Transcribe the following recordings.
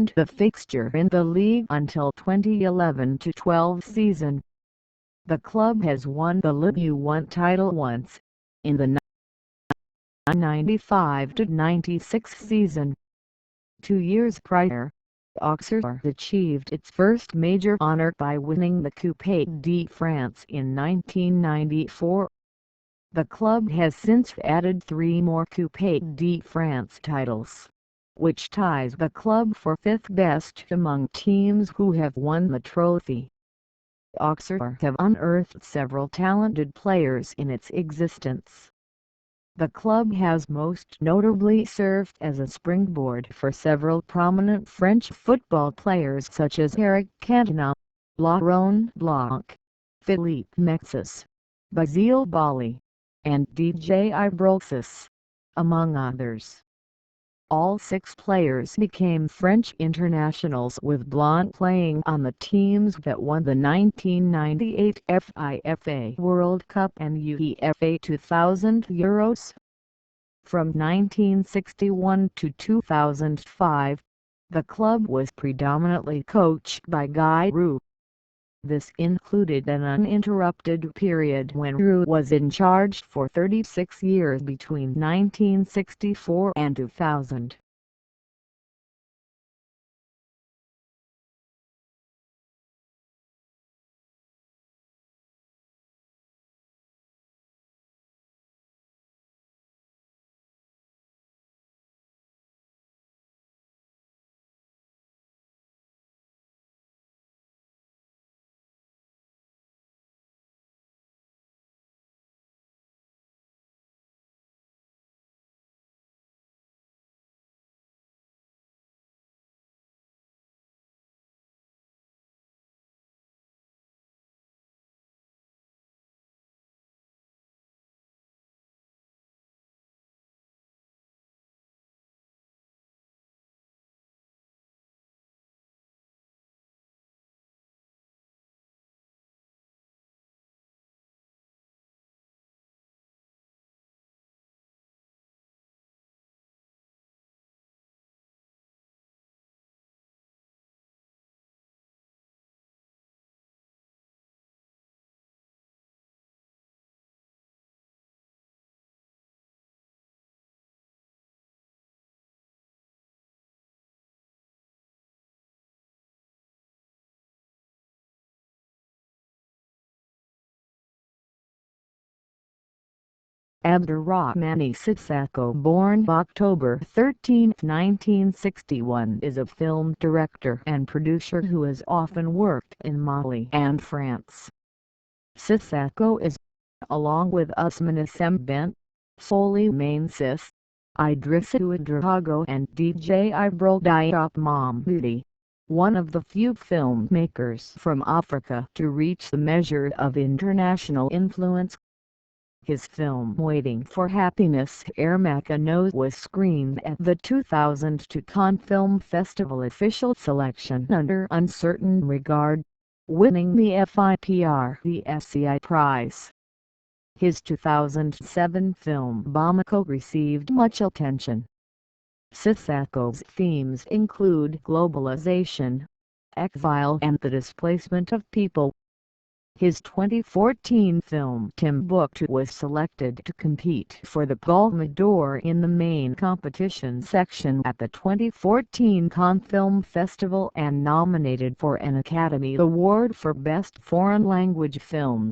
remained a fixture in the league until 2011-12 season. The club has won the Ligue 1 title once, in the 95-96 season. 2 years prior, Auxerre achieved its first major honor by winning the Coupe de France in 1994. The club has since added 3 more Coupe de France titles, which ties the club for 5th best among teams who have won the trophy. Auxerre have unearthed several talented players in its existence. The club has most notably served as a springboard for several prominent French football players such as Eric Cantona, Laurent Blanc, Philippe Mexis, Basile Boli, and DJ Ibroxis, among others. All 6 players became French internationals, with Blanc playing on the teams that won the 1998 FIFA World Cup and UEFA 2000 Euros. From 1961 to 2005, the club was predominantly coached by Guy Roux. This included an uninterrupted period when Roux was in charge for 36 years between 1964 and 2000. Abderrahmane Sissoko, born October 13, 1961, is a film director and producer who has often worked in Mali and France. Sissoko is, along with Ousmane Sembène, Souleymane Ciss, Idrissou Drago and DJ Ibro Diop Mahmoudi, one of the few filmmakers from Africa to reach the measure of international influence. His film Waiting for Happiness Ermakano was screened at the 2002 Cannes Film Festival official selection under Uncertain Regard, winning the FIPRDSCI prize. His 2007 film Bamako received much attention. Sissoko's themes include globalization, exile and the displacement of people. His 2014 film Timbuktu was selected to compete for the Palme d'Or in the main competition section at the 2014 Cannes Film Festival and nominated for an Academy Award for Best Foreign Language Film.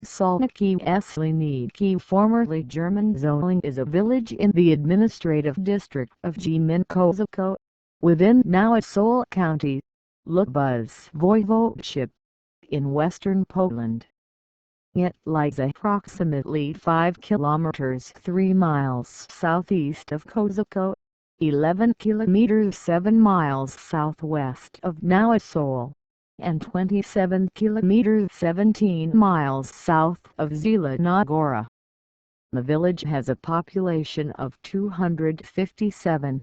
Solniki Esliniki, formerly German Zoling, is a village in the administrative district of Gmin-Kozaco, within Nałysol County, Lubuz Voivodeship, in western Poland. It lies approximately 5 kilometers 3 miles southeast of Kozuko, 11 kilometers 7 miles southwest of Naoseol, and 27 kilometers 17 miles south of Zelenogora. The village has a population of 257.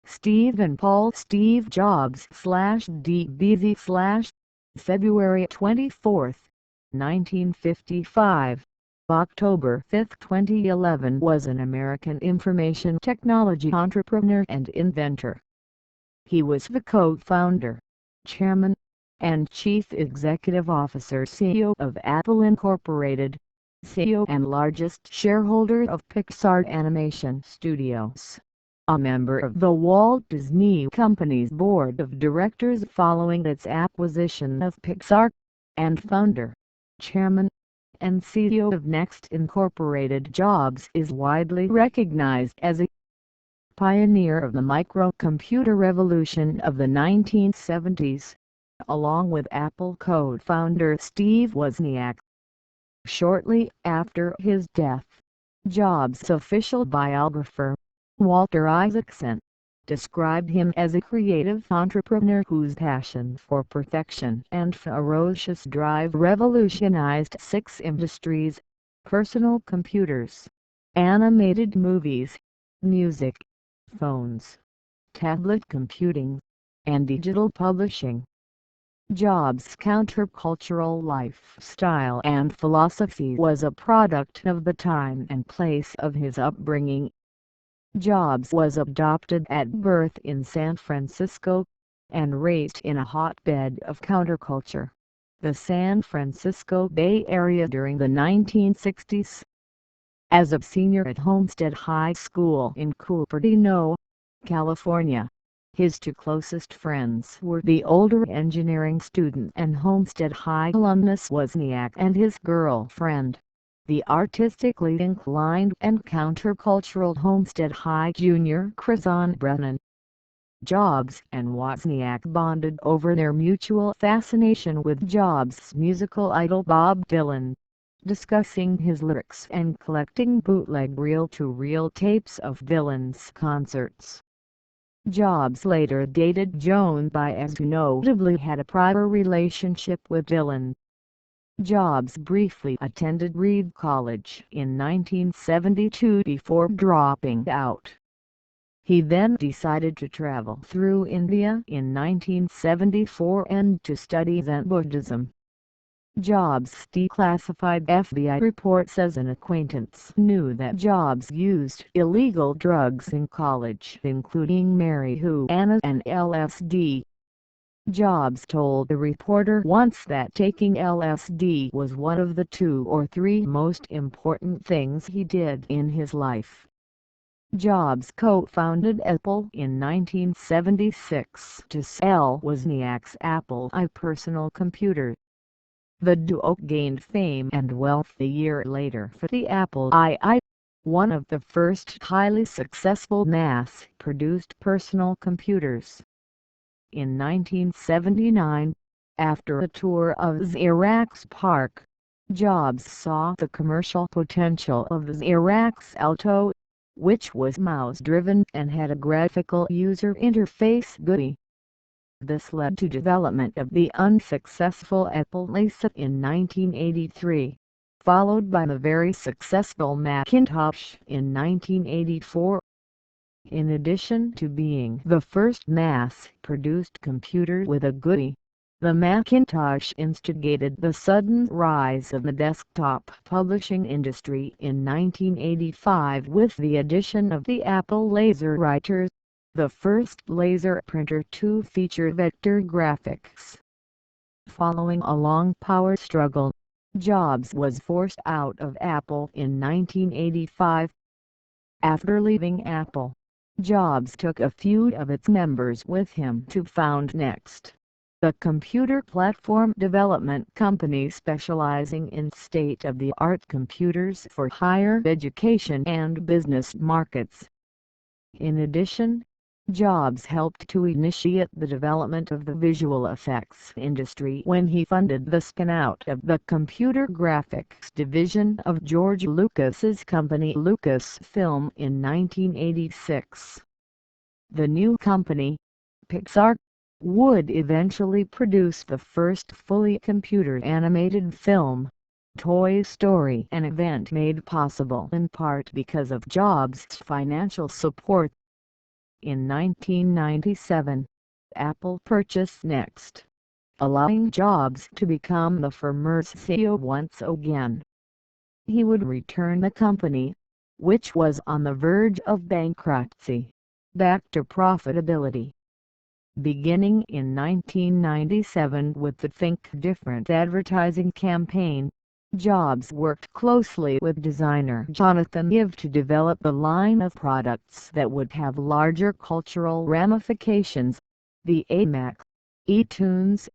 Steve and Paul Steve Jobs /DBZ/ February 24, 1955, October 5, 2011 was an American information technology entrepreneur and inventor. He was the co-founder, chairman, and chief executive officer CEO of Apple Incorporated, CEO and largest shareholder of Pixar Animation Studios, a member of the Walt Disney Company's board of directors following its acquisition of Pixar, and founder, chairman, and CEO of Next Incorporated. Jobs is widely recognized as a pioneer of the microcomputer revolution of the 1970s, along with Apple co-founder Steve Wozniak. Shortly after his death, Jobs' official biographer, Walter Isaacson, described him as a creative entrepreneur whose passion for perfection and ferocious drive revolutionized 6 industries: personal computers, animated movies, music, phones, tablet computing, and digital publishing. Jobs' countercultural lifestyle and philosophy was a product of the time and place of his upbringing. Jobs was adopted at birth in San Francisco, and raised in a hotbed of counterculture, the San Francisco Bay Area during the 1960s. As a senior at Homestead High School in Cupertino, California, his 2 closest friends were the older engineering student and Homestead High alumnus Wozniak and his girlfriend, the artistically inclined and countercultural Homestead High junior Kristen Brennan. Jobs and Wozniak bonded over their mutual fascination with Jobs' musical idol Bob Dylan, discussing his lyrics and collecting bootleg reel-to-reel tapes of Dylan's concerts. Jobs later dated Joan Baez, who notably had a prior relationship with Dylan. Jobs briefly attended Reed College in 1972 before dropping out. He then decided to travel through India in 1974 and to study Zen Buddhism. Jobs declassified FBI reports as an acquaintance knew that Jobs used illegal drugs in college, including marijuana and LSD. Jobs told the reporter once that taking LSD was one of the 2 or 3 most important things he did in his life. Jobs co-founded Apple in 1976 to sell Wozniak's Apple I personal computer. The duo gained fame and wealth a year later for the Apple II, one of the first highly successful mass-produced personal computers. In 1979, after a tour of Xerox PARC, Jobs saw the commercial potential of the Xerox Alto, which was mouse-driven and had a graphical user interface GUI. This led to development of the unsuccessful Apple Lisa in 1983, followed by the very successful Macintosh in 1984. In addition to being the first mass-produced computer with a GUI, the Macintosh instigated the sudden rise of the desktop publishing industry in 1985 with the addition of the Apple LaserWriter, the first laser printer to feature vector graphics. Following a long power struggle, Jobs was forced out of Apple in 1985. After leaving Apple, Jobs took a few of its members with him to found Next, a computer platform development company specializing in state-of-the-art computers for higher education and business markets. In addition, Jobs helped to initiate the development of the visual effects industry when he funded the spin-out of the computer graphics division of George Lucas's company Lucasfilm in 1986. The new company, Pixar, would eventually produce the first fully computer-animated film, Toy Story, an event made possible in part because of Jobs' financial support. In 1997, Apple purchased Next, allowing Jobs to become the firm's CEO once again. He would return the company, which was on the verge of bankruptcy, back to profitability. Beginning in 1997 with the Think Different advertising campaign, Jobs worked closely with designer Jonathan Ive to develop a line of products that would have larger cultural ramifications: the iMac, eTunes,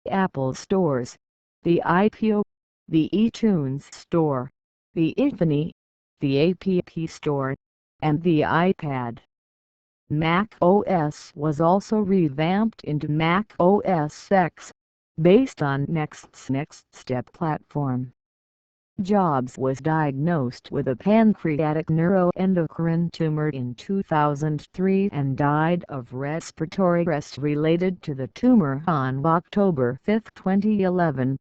Apple Stores, the iPod, the eTunes Store, the iPhone, the App Store, and the iPad. Mac OS was also revamped into Mac OS X, based on Next's Next Step platform. Jobs was diagnosed with a pancreatic neuroendocrine tumor in 2003 and died of respiratory arrest related to the tumor on October 5, 2011.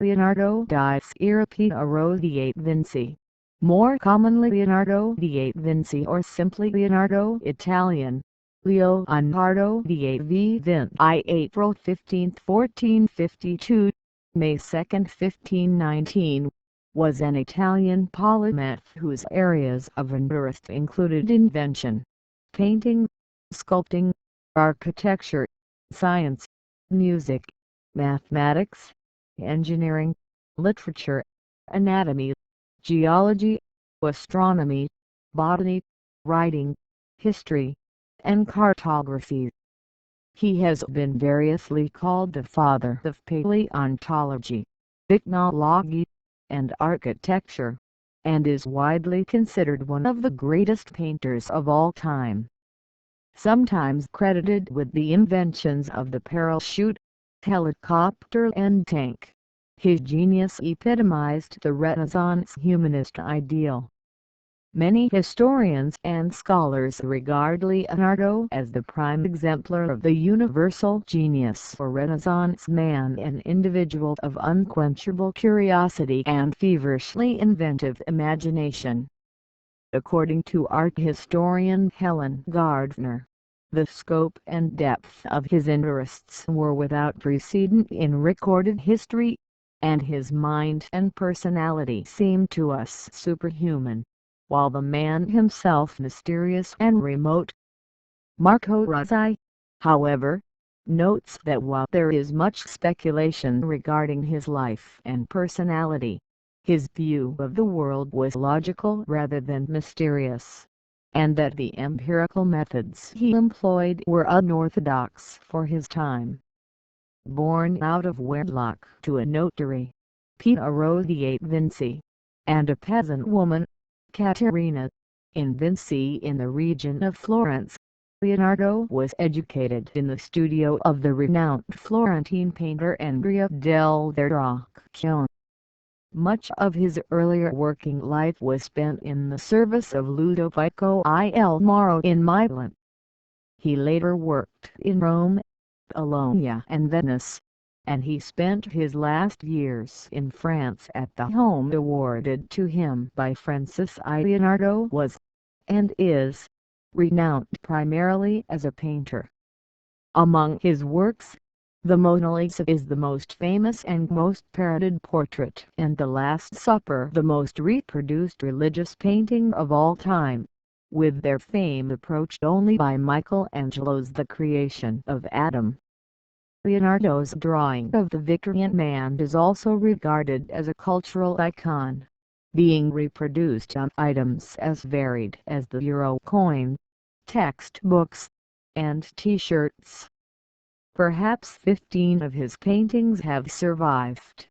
Leonardo da Vinci, Vinci, more commonly Leonardo da Vinci or simply Leonardo Italian, Leonardo da Vinci, April 15, 1452, May 2, 1519, was an Italian polymath whose areas of interest included invention, painting, sculpting, architecture, science, music, mathematics, engineering, literature, anatomy, geology, astronomy, botany, writing, history, and cartography. He has been variously called the father of paleontology, ichnology, and architecture, and is widely considered one of the greatest painters of all time. Sometimes credited with the inventions of the parachute, helicopter and tank, his genius epitomized the Renaissance humanist ideal. Many historians and scholars regard Leonardo as the prime exemplar of the universal genius for Renaissance man, an individual of unquenchable curiosity and feverishly inventive imagination. According to art historian Helen Gardner, the scope and depth of his interests were without precedent in recorded history, and his mind and personality seem to us superhuman, while the man himself mysterious and remote. Marco Rossi, however, notes that while there is much speculation regarding his life and personality, his view of the world was logical rather than mysterious, and that the empirical methods he employed were unorthodox for his time. Born out of wedlock to a notary, Piero di Vinci, and a peasant woman, Caterina, in Vinci in the region of Florence, Leonardo was educated in the studio of the renowned Florentine painter Andrea del Verrocchio. Much of his earlier working life was spent in the service of Ludovico il Moro in Milan. He later worked in Rome, Bologna and Venice, and he spent his last years in France at the home awarded to him by Francis I. Leonardo was, and is, renowned primarily as a painter. Among his works, the Mona Lisa is the most famous and most parodied portrait, and The Last Supper the most reproduced religious painting of all time, with their fame approached only by Michelangelo's The Creation of Adam. Leonardo's drawing of the Victorian man is also regarded as a cultural icon, being reproduced on items as varied as the euro coin, textbooks, and t-shirts. Perhaps 15 of his paintings have survived.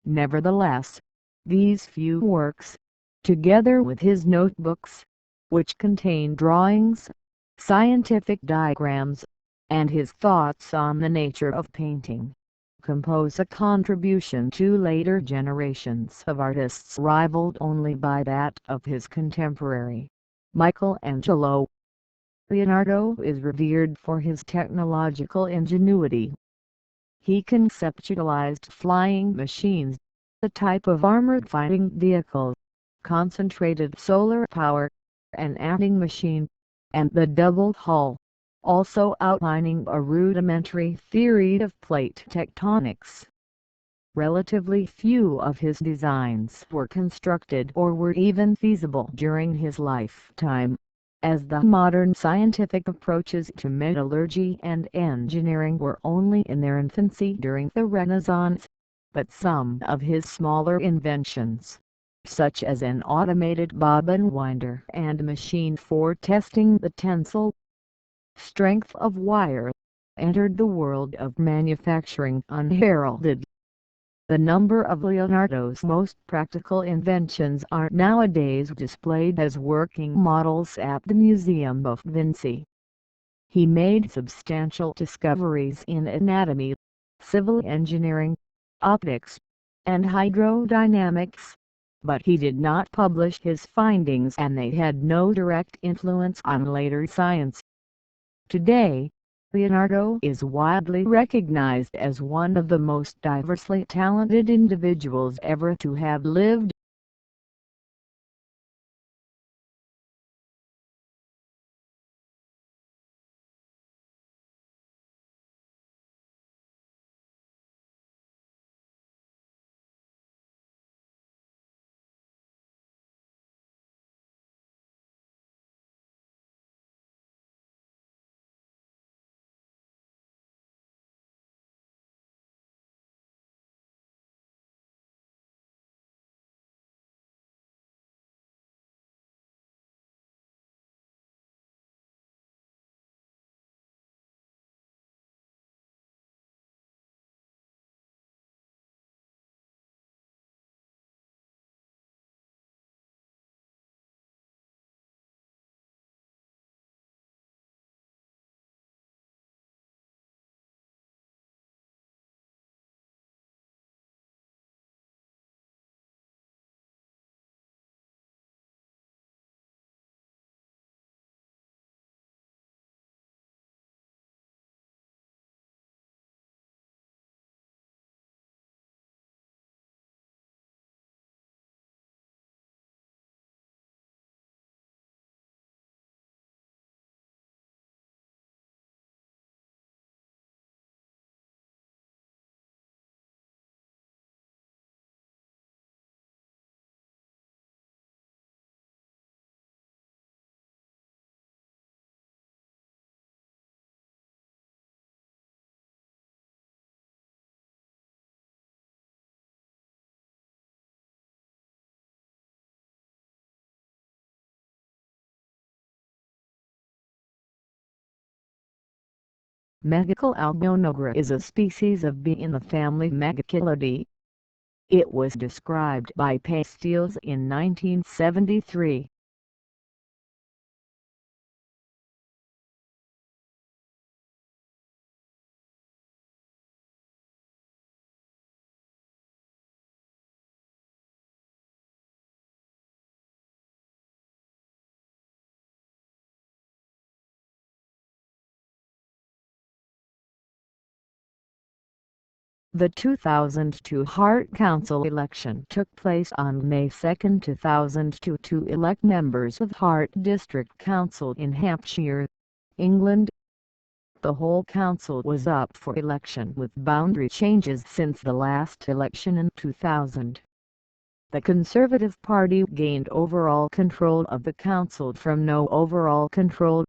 Nevertheless, these few works, together with his notebooks, which contain drawings, scientific diagrams, and his thoughts on the nature of painting, compose a contribution to later generations of artists rivaled only by that of his contemporary, Michelangelo. Leonardo is revered for his technological ingenuity. He conceptualized flying machines, a type of armored fighting vehicle, concentrated solar power, an adding machine, and the double hull, also outlining a rudimentary theory of plate tectonics. Relatively few of his designs were constructed or were even feasible during his lifetime, as the modern scientific approaches to metallurgy and engineering were only in their infancy during the Renaissance. But some of his smaller inventions, such as an automated bobbin winder and machine for testing the tensile strength of wire, entered the world of manufacturing unheralded. The number of Leonardo's most practical inventions are nowadays displayed as working models at the Museum of Vinci. He made substantial discoveries in anatomy, civil engineering, optics, and hydrodynamics, but he did not publish his findings and they had no direct influence on later science. Today, Leonardo is widely recognized as one of the most diversely talented individuals ever to have lived. Medical algonogra is a species of bee in the family Megachilidae. It was described by Pastilles in 1973. The 2002 Heart Council election took place on May 2, 2002 to elect members of Heart District Council in Hampshire, England. The whole council was up for election with boundary changes since the last election in 2000. The Conservative Party gained overall control of the council from no overall control.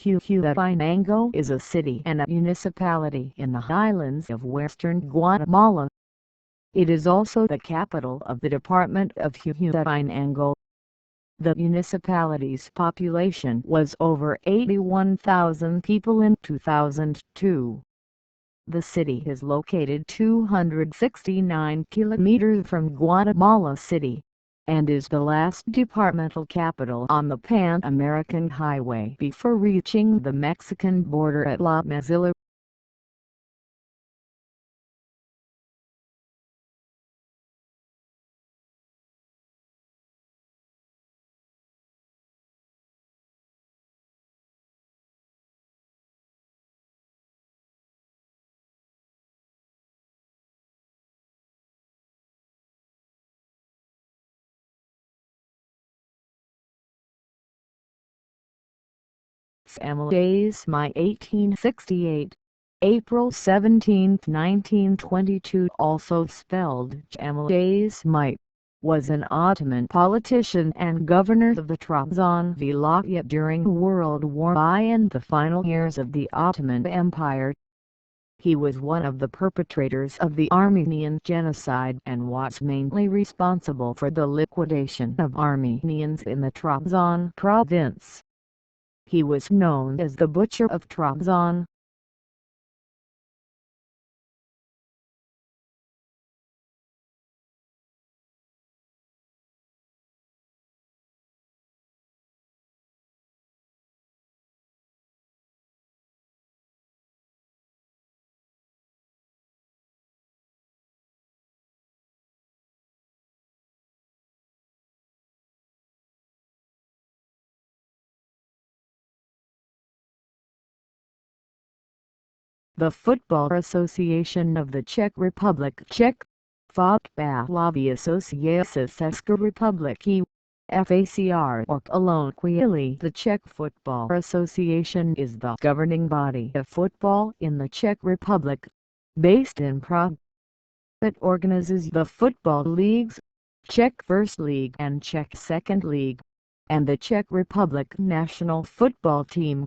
Huejotzingo is a city and a municipality in the highlands of western Guatemala. It is also the capital of the department of Huejotzingo. The municipality's population was over 81,000 people in 2002. The city is located 269 kilometers from Guatemala City, and is the last departmental capital on the Pan-American Highway before reaching the Mexican border at La Mesilla. Days My 1868, April 17, 1922, also spelled Days My, was an Ottoman politician and governor of the Trabzon Vilayet during World War I and the final years of the Ottoman Empire. He was one of the perpetrators of the Armenian genocide and was mainly responsible for the liquidation of Armenians in the Trabzon province. He was known as the Butcher of Trabzon. The Football Association of the Czech Republic (Czech: Fotbalový asociace České republiky, FACR, or colloquially the Czech Football Association, is the governing body of football in the Czech Republic, based in Prague. It organizes the football leagues, Czech First League and Czech Second League, and the Czech Republic national football team.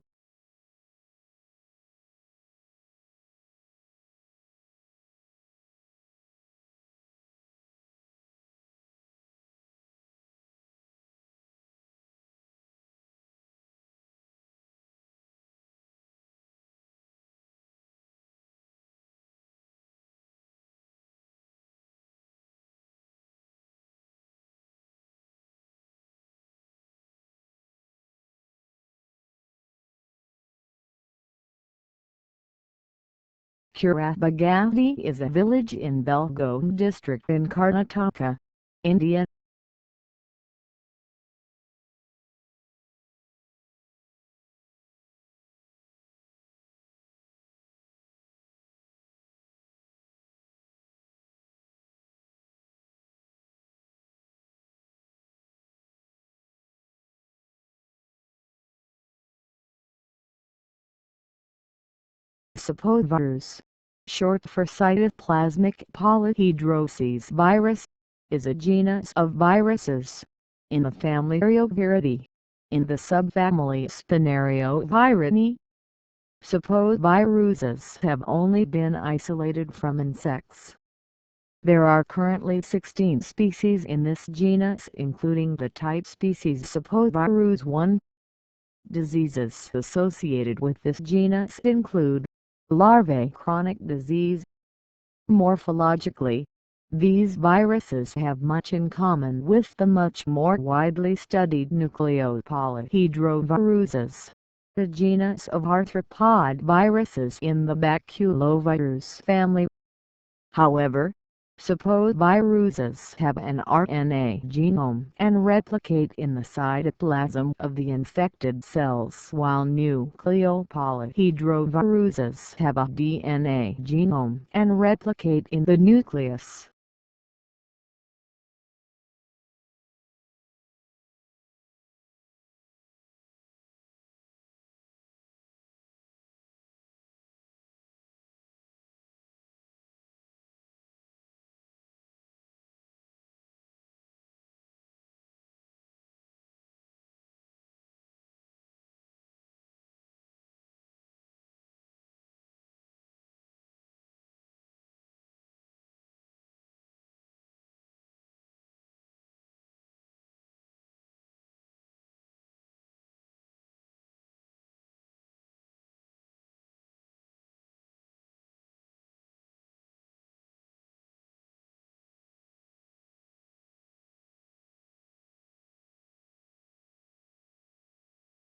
Kurabagati is a village in Belgaum district in Karnataka, India. Sapovirus, short for cytoplasmic polyhedrosis virus, is a genus of viruses in the family Aeroviridae, in the subfamily Spinaerioviridae. Supposviruses have only been isolated from insects. There are currently 16 species in this genus, including the type species Supposvirus 1. Diseases associated with this genus include larvae chronic disease. Morphologically, these viruses have much in common with the much more widely studied nucleopolyhedroviruses, the genus of arthropod viruses in the baculovirus family. However, supposviruses have an RNA genome and replicate in the cytoplasm of the infected cells, while nucleopolyhedroviruses have a DNA genome and replicate in the nucleus.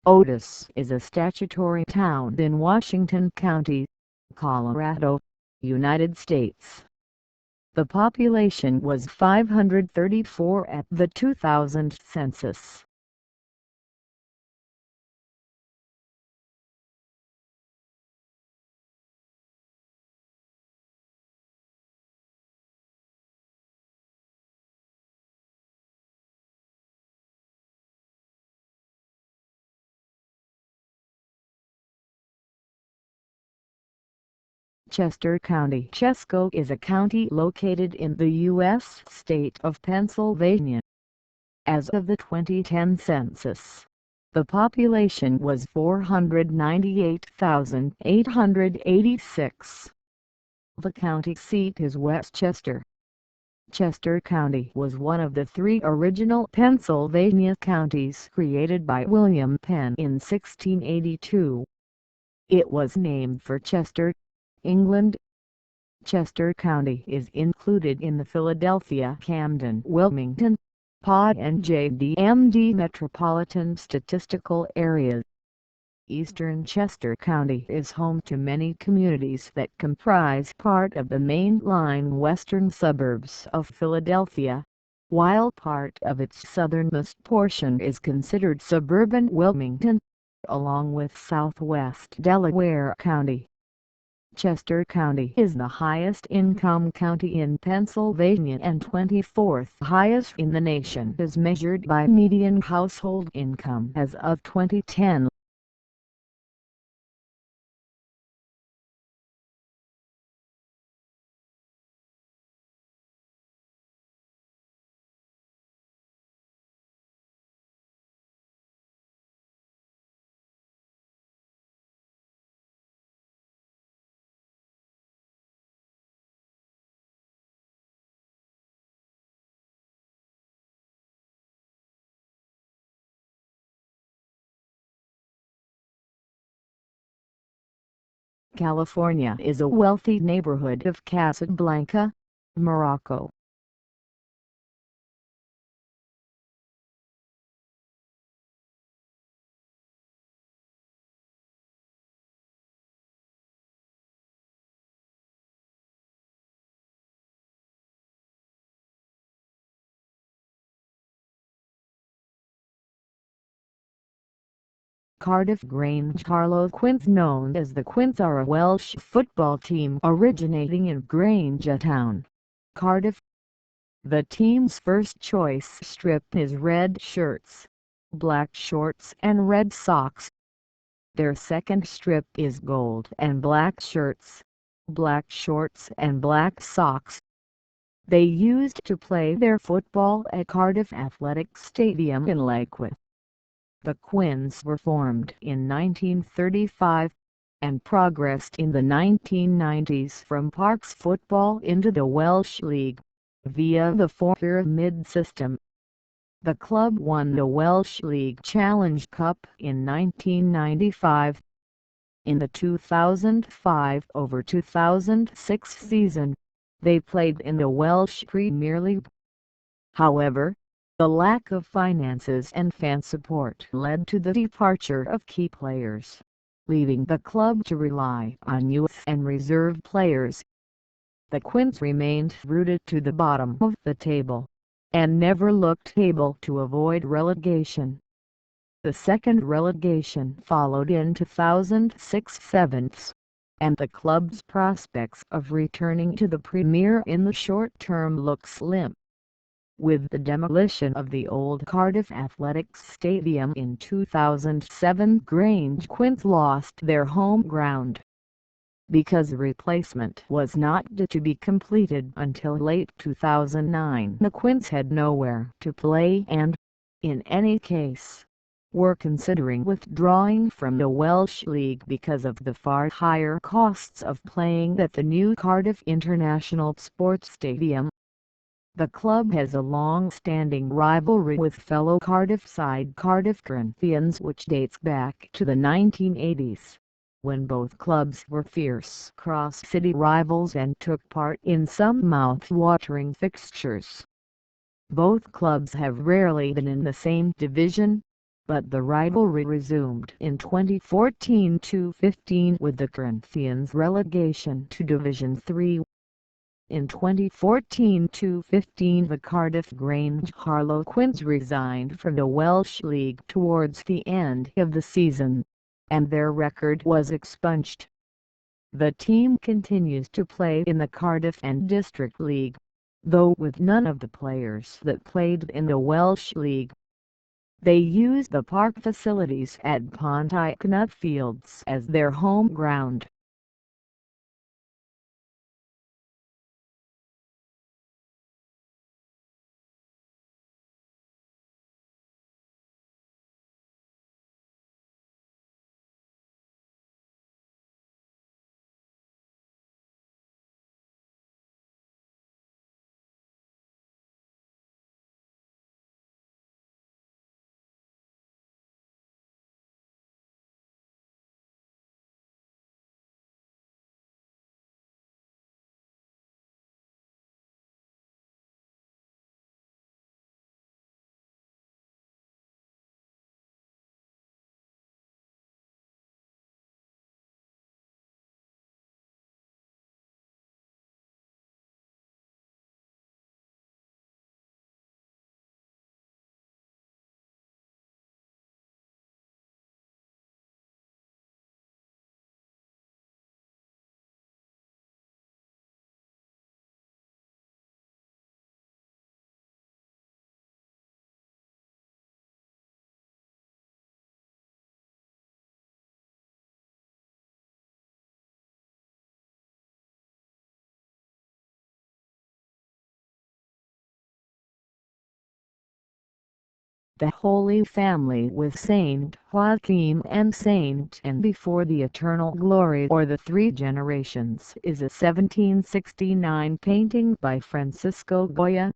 Otis is a statutory town in Washington County, Colorado, United States. The population was 534 at the 2000 census. Chester County, Chesco is a county located in the U.S. state of Pennsylvania. As of the 2010 census, the population was 498,886. The county seat is West Chester. Chester County was one of the 3 original Pennsylvania counties created by William Penn in 1682. It was named for Chester, England. Chester County is included in the Philadelphia, Camden, Wilmington, Pod and JDMD metropolitan statistical areas. Eastern Chester County is home to many communities that comprise part of the mainline western suburbs of Philadelphia, while part of its southernmost portion is considered suburban Wilmington, along with southwest Delaware County. Chester County is the highest income county in Pennsylvania and 24th highest in the nation as measured by median household income as of 2010. California is a wealthy neighborhood of Casablanca, Morocco. Cardiff Grange Harlequins, known as the Quins, are a Welsh football team originating in Grangetown, Cardiff. The team's first choice strip is red shirts, black shorts and red socks. Their second strip is gold and black shirts, black shorts and black socks. They used to play their football at Cardiff Athletic Stadium in Lakewood. The Quins were formed in 1935, and progressed in the 1990s from Parks football into the Welsh League, via the four-pyramid system. The club won the Welsh League Challenge Cup in 1995. In the 2005-2006 season, they played in the Welsh Premier League. However, the lack of finances and fan support led to the departure of key players, leaving the club to rely on youth and reserve players. The Quins remained rooted to the bottom of the table, and never looked able to avoid relegation. The second relegation followed in 2006-07, and the club's prospects of returning to the Premier in the short term look slim. With the demolition of the old Cardiff Athletics Stadium in 2007, Grange Quins lost their home ground. Because the replacement was not due to be completed until late 2009, the Quins had nowhere to play and, in any case, were considering withdrawing from the Welsh League because of the far higher costs of playing at the new Cardiff International Sports Stadium. The club has a long-standing rivalry with fellow Cardiff side Cardiff Corinthians, which dates back to the 1980s, when both clubs were fierce cross-city rivals and took part in some mouth-watering fixtures. Both clubs have rarely been in the same division, but the rivalry resumed in 2014-15 with the Corinthians' relegation to Division 3. In 2014-15, the Cardiff Grange Harlow Quins resigned from the Welsh League towards the end of the season, and their record was expunged. The team continues to play in the Cardiff and District League, though with none of the players that played in the Welsh League. They use the park facilities at Pontycnut Fields as their home ground. The Holy Family with Saint Joachim and Saint Anne before the Eternal Glory, or the Three Generations, is a 1769 painting by Francisco Goya.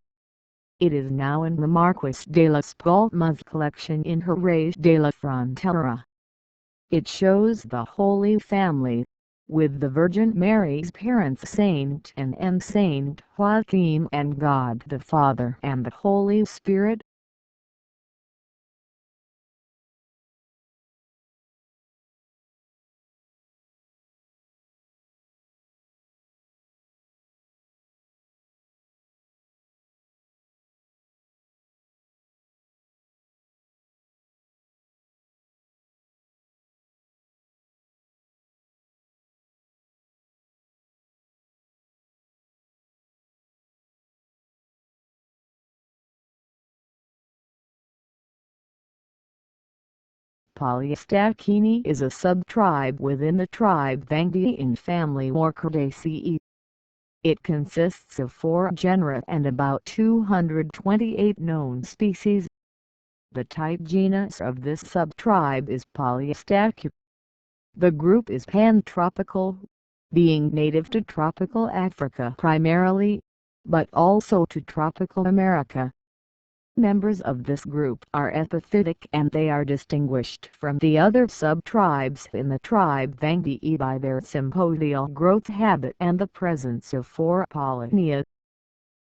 It is now in the Marquis de las Palmas collection in Jerez de la Frontera. It shows the Holy Family, with the Virgin Mary's parents Saint Anne and Saint Joachim, and God the Father and the Holy Spirit. Polyostachini is a subtribe within the tribe Vangdi in family Orchidaceae. It consists of 4 genera and about 228 known species. The type genus of this subtribe is Polyostachys. The group is pantropical, being native to tropical Africa primarily, but also to tropical America. Members of this group are epiphytic and they are distinguished from the other subtribes in the tribe Vangii by their sympodial growth habit and the presence of 4 pollinia.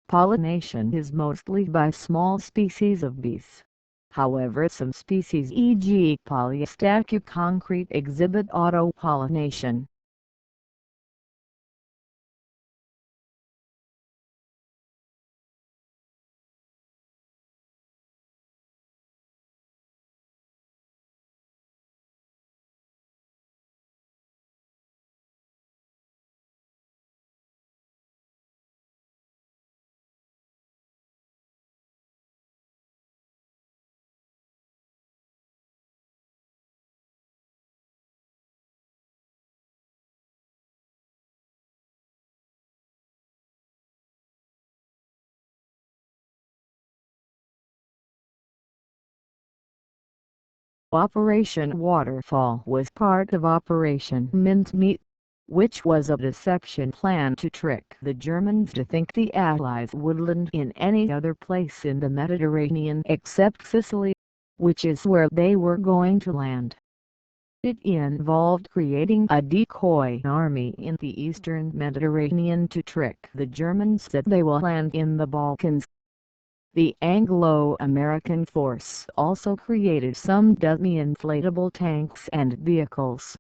Pollination is mostly by small species of bees. However, some species e.g. Polyostachys concrete exhibit auto-pollination. Operation Waterfall was part of Operation Mincemeat, which was a deception plan to trick the Germans to think the Allies would land in any other place in the Mediterranean except Sicily, which is where they were going to land. It involved creating a decoy army in the eastern Mediterranean to trick the Germans that they will land in the Balkans. The Anglo-American force also created some dummy inflatable tanks and vehicles.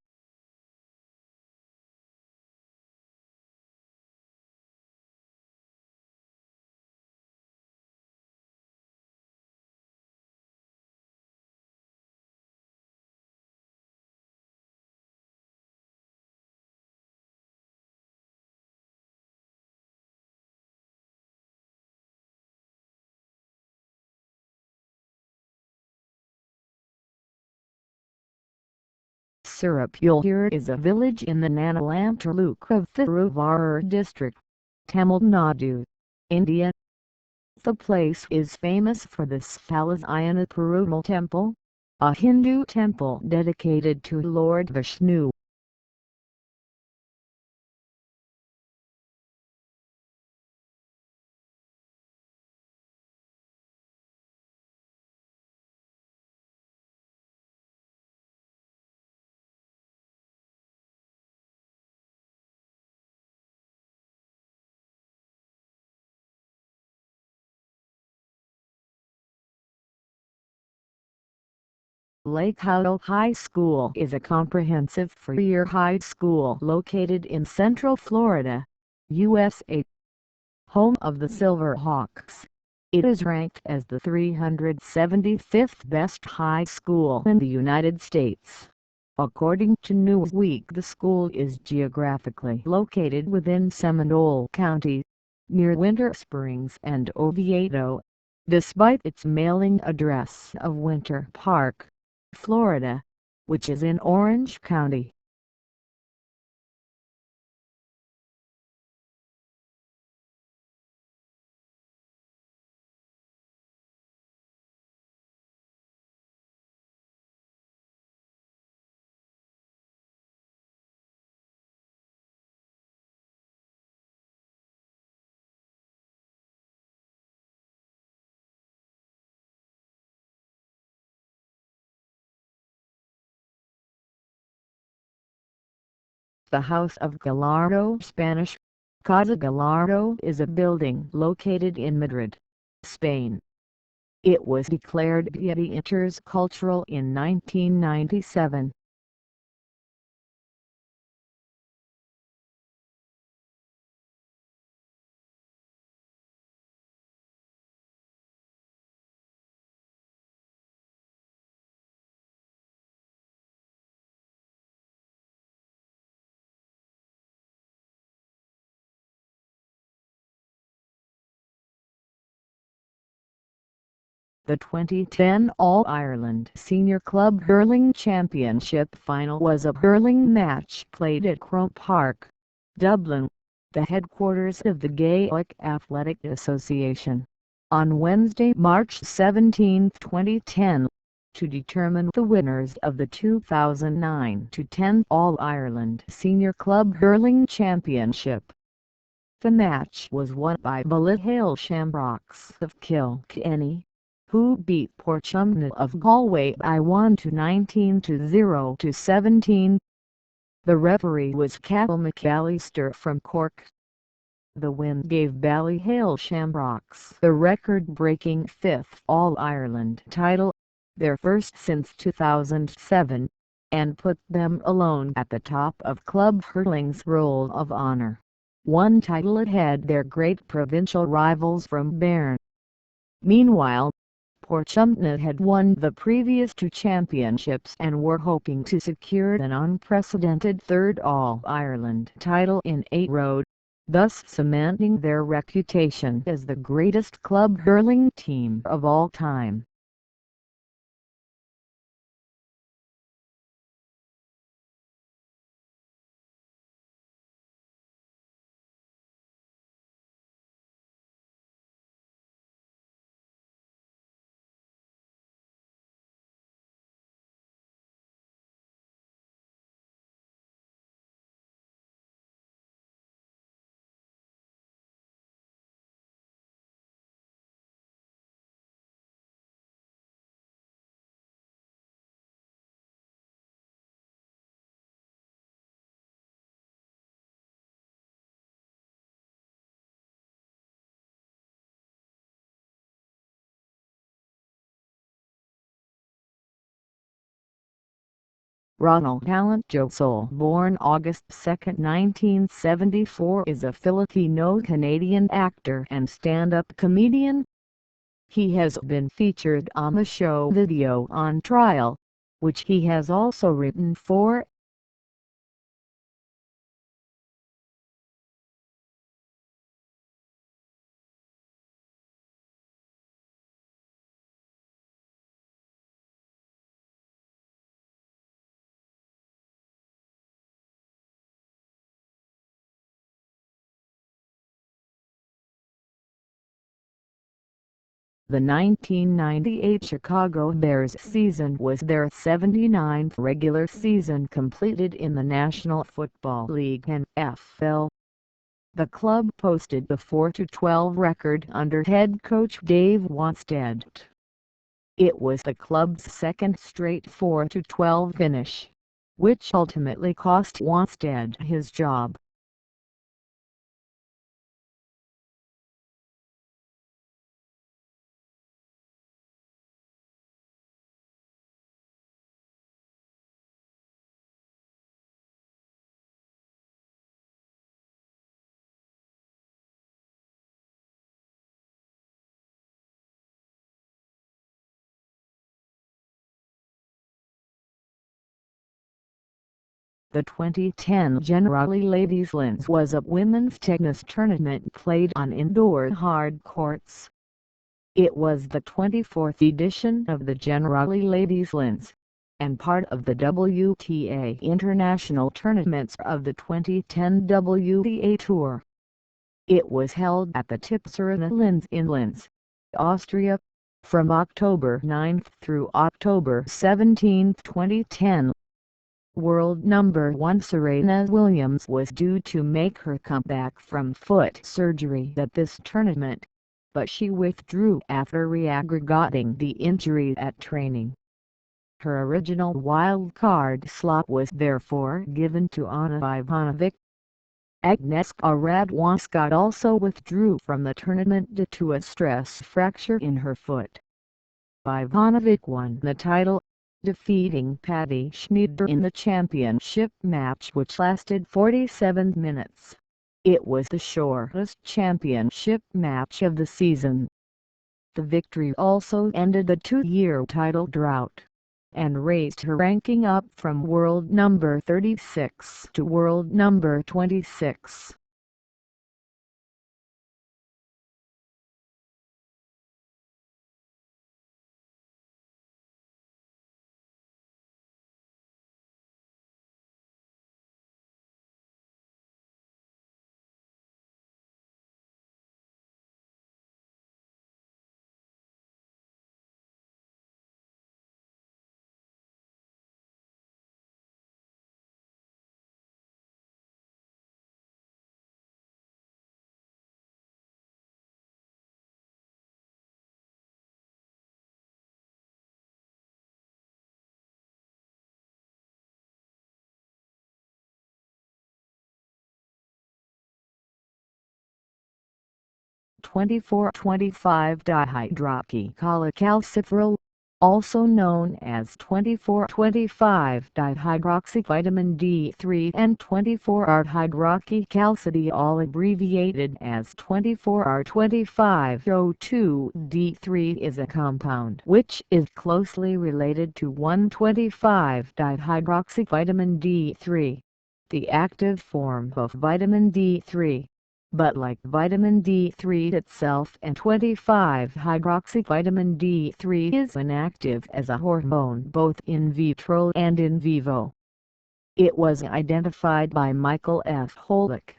Sirapur is a village in the Nanalam taluk of Thiruvarur district, Tamil Nadu, India. The place is famous for the Sphalasayana Perumal temple, a Hindu temple dedicated to Lord Vishnu. Lake Howell High School is a comprehensive four-year high school located in Central Florida, USA. Home of the Silverhawks, it is ranked as the 375th best high school in the United States. According to Newsweek, the school is geographically located within Seminole County, near Winter Springs and Oviedo, despite its mailing address of Winter Park, Florida, which is in Orange County. The House of Gallardo, Spanish, Casa Gallardo, is a building located in Madrid, Spain. It was declared Beauty Intercultural in 1997. The 2010 All-Ireland Senior Club Hurling Championship final was a hurling match played at Croke Park, Dublin. the headquarters of the Gaelic Athletic Association, on Wednesday, March 17, 2010, to determine the winners of the 2009-10 All-Ireland Senior Club Hurling Championship. The match was won by Ballyhale Shamrocks of Kilkenny, who beat Portumna of Galway by 1-19-0-17. The referee was Cathal McAllister from Cork. The win gave Ballyhale Shamrocks the record-breaking fifth All-Ireland title, their first since 2007, and put them alone at the top of club hurling's Roll of Honour, one title ahead their great provincial rivals from Bern. Meanwhile, Portumna had won the previous two championships and were hoping to secure an unprecedented third All-Ireland title in 8 row, thus cementing their reputation as the greatest club hurling team of all time. Ronald Talent Josol, born August 2, 1974, is a Filipino-Canadian actor and stand-up comedian. He has been featured on the show Video on Trial, which he has also written for. The 1998 Chicago Bears season was their 79th regular season completed in the National Football League (NFL). The club posted a 4-12 record under head coach Dave Wanstead. It was the club's second straight 4-12 finish, which ultimately cost Wanstead his job. The 2010 Generali Ladies Linz was a women's tennis tournament played on indoor hard courts. It was the 24th edition of the Generali Ladies Linz, and part of the WTA International Tournaments of the 2010 WTA Tour. It was held at the Tips Arena Linz in Linz, Austria, from October 9 through October 17, 2010. World number 1 Serena Williams was due to make her comeback from foot surgery at this tournament, but she withdrew after re-aggravating the injury at training. Her original wild-card slot was therefore given to Ana Ivanovic. Agnieszka Radwanska also withdrew from the tournament due to a stress fracture in her foot. Ivanovic won the title, defeating Patti Schmieder in the championship match which lasted 47 minutes. It was the shortest championship match of the season. The victory also ended the 2-year title drought, and raised her ranking up from world number 36 to world number 26. 24-25-dihydroxycholecalciferol, also known as 24-25-dihydroxyvitamin D3 and 24-hydroxycalcidiol, abbreviated as 24-25-O2-D3, is a compound which is closely related to 1,25-dihydroxyvitamin D3, the active form of vitamin D3. But like vitamin D3 itself, and 25-hydroxyvitamin D3 is inactive as a hormone both in vitro and in vivo. It was identified by Michael F. Holick.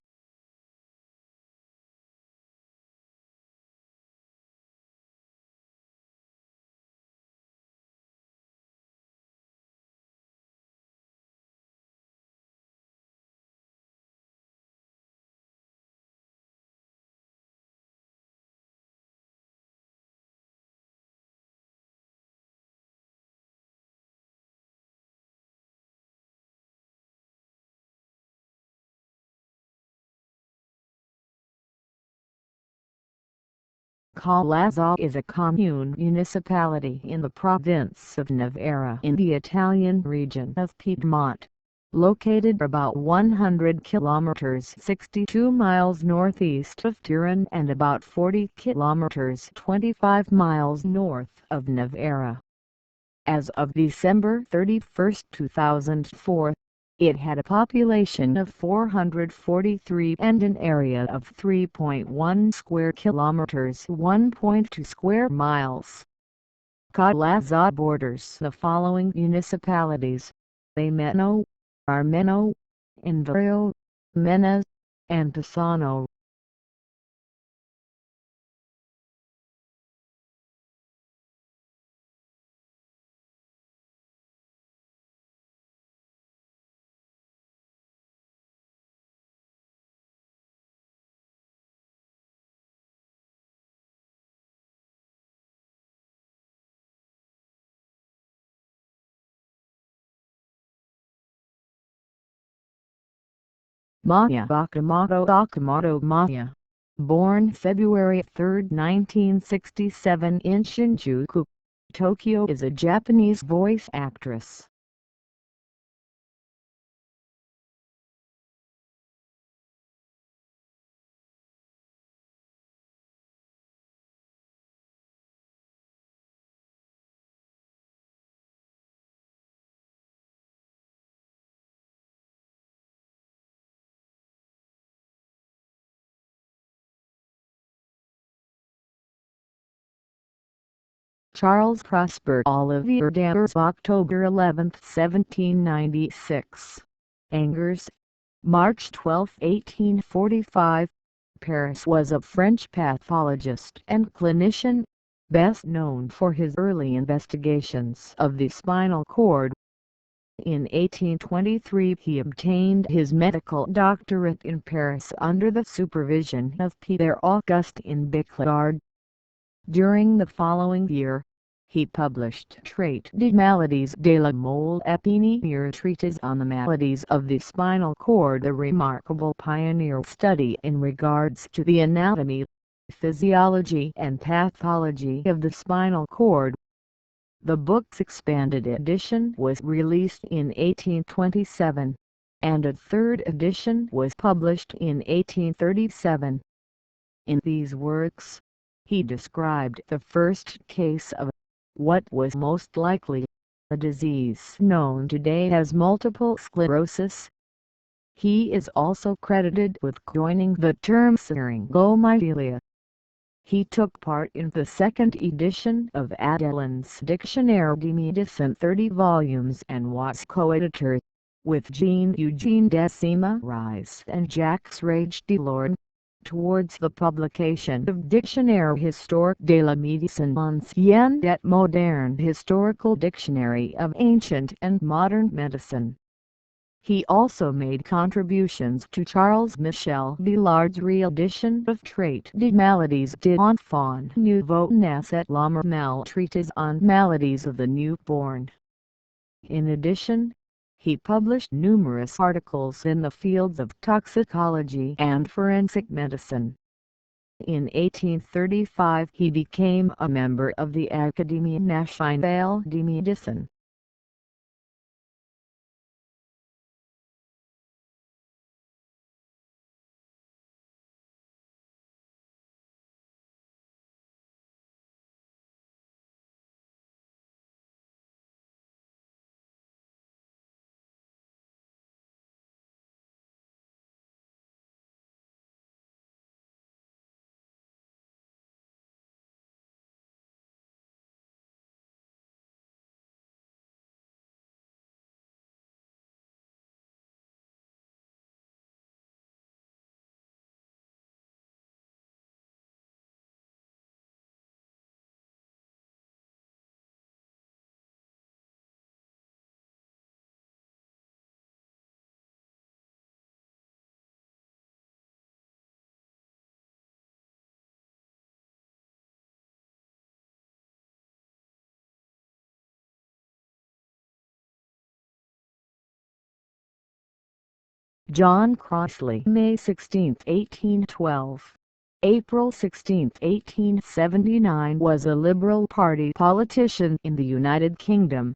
Collazo is a commune municipality in the province of Novara in the Italian region of Piedmont, located about 100 kilometers 62 miles northeast of Turin and about 40 kilometers 25 miles north of Novara. As of December 31, 2004, it had a population of 443 and an area of 3.1 square kilometers, 1.2 square miles. Collazo borders the following municipalities: Ameno, Armeno, Inverio, Menas, and Pisano. Maya Okamoto Maya, born February 3, 1967 in Shinjuku, Tokyo, is a Japanese voice actress. Charles Prosper Olivier Danvers, October 11, 1796. Angers, March 12, 1845. Paris, was a French pathologist and clinician, best known for his early investigations of the spinal cord. In 1823 he obtained his medical doctorate in Paris under the supervision of Pierre-Augustin Bicard. During the following year, he published Traité des maladies de la moelle épinière, treatise on the maladies of the spinal cord, a remarkable pioneer study in regards to the anatomy, physiology and pathology of the spinal cord. The book's expanded edition was released in 1827, and a third edition was published in 1837. In these works, he described the first case of what was most likely a disease known today as multiple sclerosis. He is also credited with coining the term syringomyelia. He took part in the second edition of Adelin's Dictionnaire de Médecine, 30 volumes, and was co-editor with Jean-Eugène Desima-Rice and Jacques Rage Delorme towards the publication of Dictionnaire historique de la médecine ancienne et moderne, historical dictionary of ancient and modern medicine. He also made contributions to Charles Michel Villard's re-edition of Traité des maladies de l'enfant nouveau-né et la marmelle, treatise on maladies of the newborn. In addition, he published numerous articles in the fields of toxicology and forensic medicine. In 1835 he became a member of the Accademia Nazionale di Medicina. John Crossley, May 16, 1812. April 16, 1879, was a Liberal Party politician in the United Kingdom.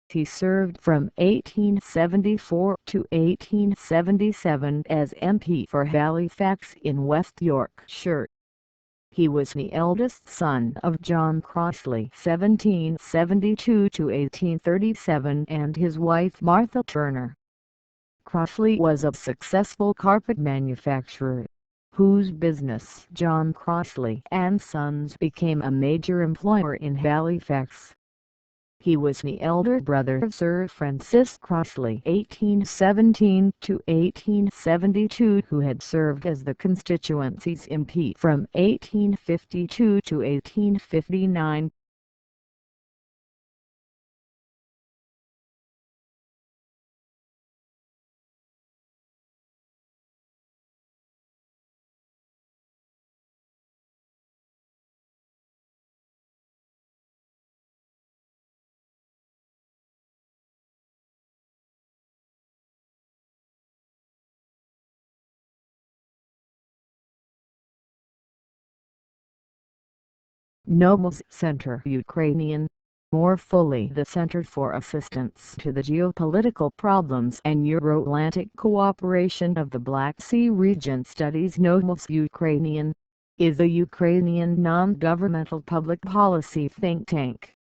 He served from 1874 to 1877 as MP for Halifax in West Yorkshire. He was the eldest son of John Crossley (1772 to 1837) and his wife Martha Turner. Crossley was a successful carpet manufacturer, whose business John Crossley and Sons became a major employer in Halifax. He was the elder brother of Sir Francis Crossley (1817 to 1872), who had served as the constituency's MP from 1852 to 1859. Nobles Center Ukrainian, more fully the Center for Assistance to the Geopolitical Problems and Euro-Atlantic Cooperation of the Black Sea Region studies. Nobles Ukrainian is a Ukrainian non-governmental public policy think tank.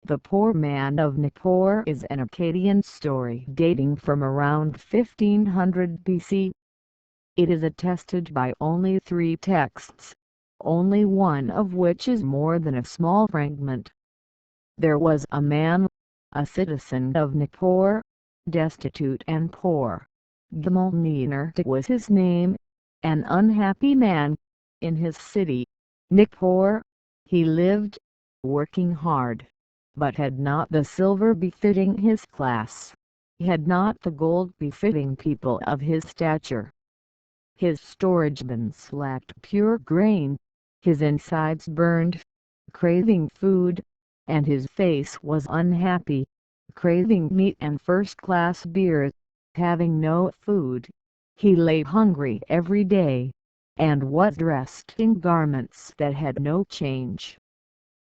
The Poor Man of Nippur is an Akkadian story dating from around 1500 BC. It is attested by only 3 texts, only one of which is more than a small fragment. There was a man, a citizen of Nippur, destitute and poor. Gmalnir was his name, an unhappy man. In his city, Nippur, he lived, working hard, but had not the silver befitting his class, had not the gold befitting people of his stature. His storage bins lacked pure grain, his insides burned, craving food, and his face was unhappy, craving meat and first-class beer. Having no food, he lay hungry every day, and was dressed in garments that had no change.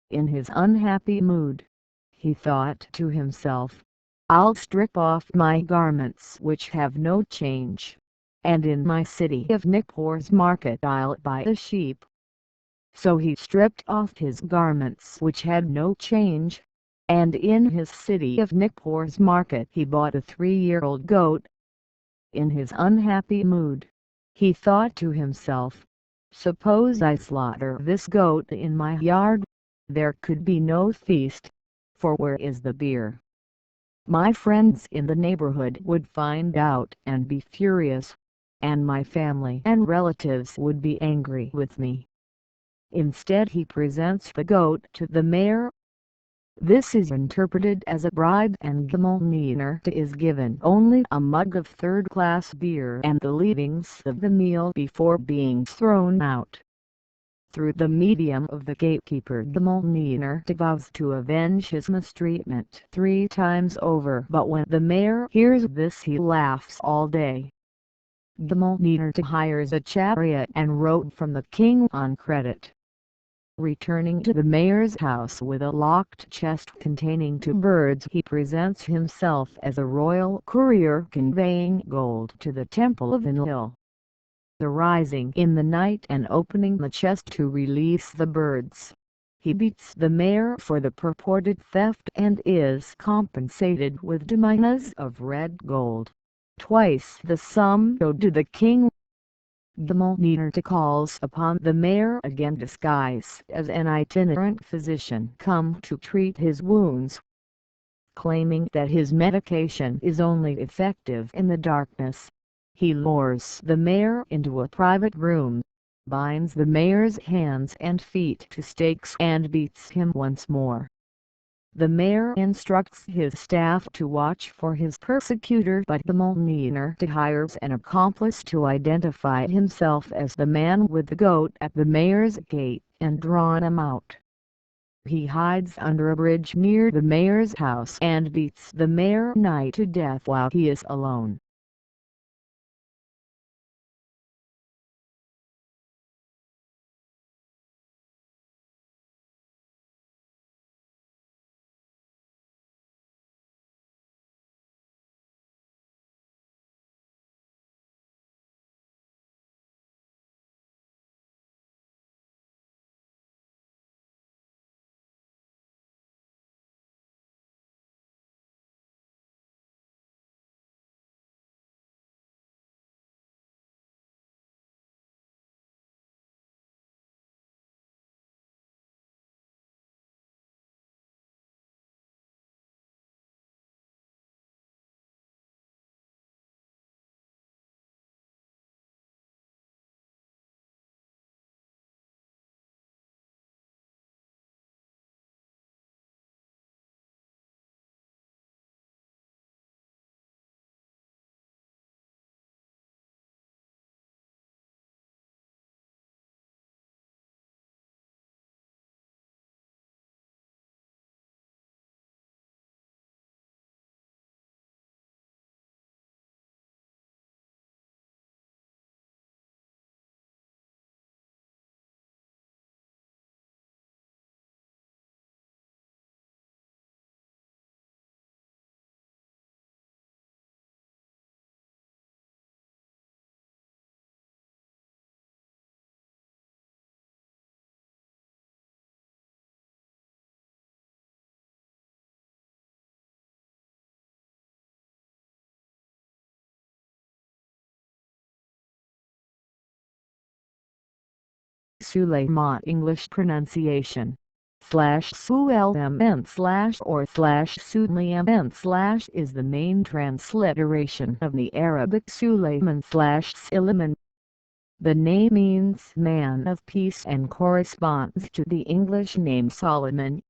In his unhappy mood, he thought to himself, "I'll strip off my garments which have no change, and in my city of Nippur's market I'll buy a sheep." So he stripped off his garments which had no change, and in his city of Nippur's market he bought a 3-year-old goat. In his unhappy mood, he thought to himself, "Suppose I slaughter this goat in my yard, there could be no feast, for where is the beer? My friends in the neighborhood would find out and be furious, and my family and relatives would be angry with me." Instead he presents the goat to the mayor, This is interpreted as a bribe, and the misheard is given only a mug of third-class beer and the leavings of the meal before being thrown out. Through the medium of the gatekeeper, the misheard vows to avenge his mistreatment 3 times over, but when the mayor hears this he laughs all day. The misheard hires a chariot and rode from the king on credit. Returning to the mayor's house with a locked chest containing 2 birds, he presents himself as a royal courier conveying gold to the temple of Enlil. Arising in the night and opening the chest to release the birds, he beats the mayor for the purported theft and is compensated with 2 minas of red gold, twice the sum owed to the king. The misheard calls upon the mayor again, disguised as an itinerant physician come to treat his wounds. Claiming that his medication is only effective in the darkness, he lures the mayor into a private room, binds the mayor's hands and feet to stakes and beats him once more. The mayor instructs his staff to watch for his persecutor, but the misheard hires an accomplice to identify himself as the man with the goat at the mayor's gate and draw him out. He hides under a bridge near the mayor's house and beats the mayor nigh to death while he is alone. Suleiman English pronunciation /Suleiman/or/Suleiman/ is the main transliteration of the Arabic Suleiman/Suleiman. The name means man of peace and corresponds to the English name Solomon.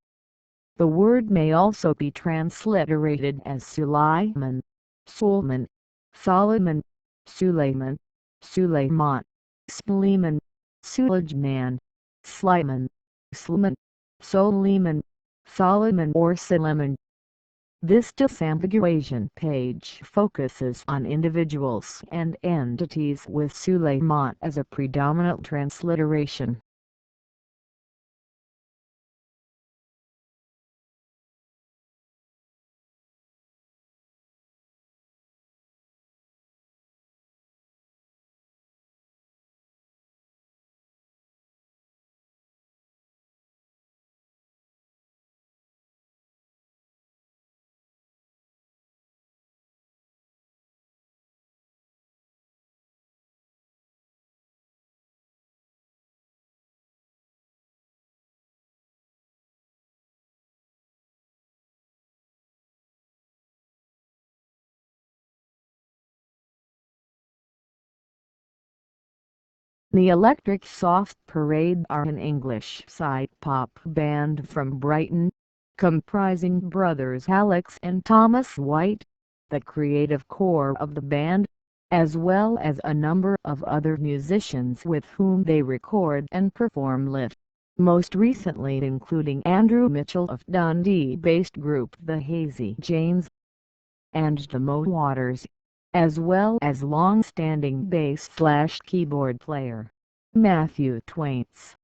The word may also be transliterated as Sulaiman, Sulman, Solomon, Suleiman, Suleiman, Suleiman, Sulejman, Sliman, Sliman, Soliman, Solomon or Suleiman. This disambiguation page focuses on individuals and entities with Suleiman as a predominant transliteration. The Electric Soft Parade are an English side pop band from Brighton, comprising brothers Alex and Thomas White, the creative core of the band, as well as a number of other musicians with whom they record and perform live, most recently including Andrew Mitchell of Dundee-based group The Hazy Janes, and the Mo Waters, as well as long-standing bass/keyboard player, Matthew Twain's.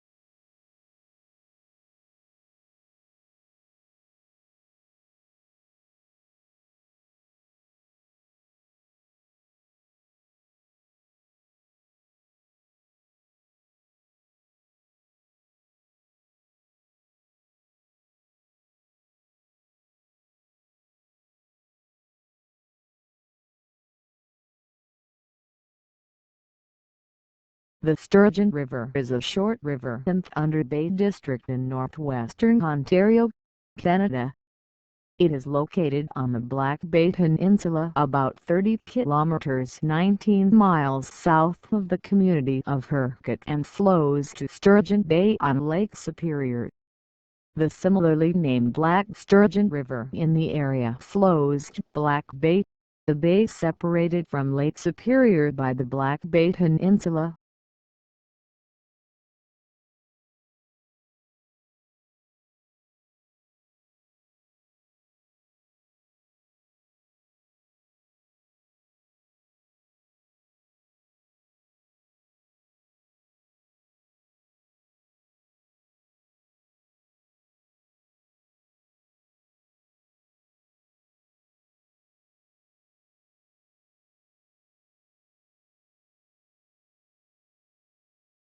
The Sturgeon River is a short river in Thunder Bay District in northwestern Ontario, Canada. It is located on the Black Bay Peninsula about 30 kilometers 19 miles south of the community of Hurquet and flows to Sturgeon Bay on Lake Superior. The similarly named Black Sturgeon River in the area flows to Black Bay, the bay separated from Lake Superior by the Black Bay Peninsula.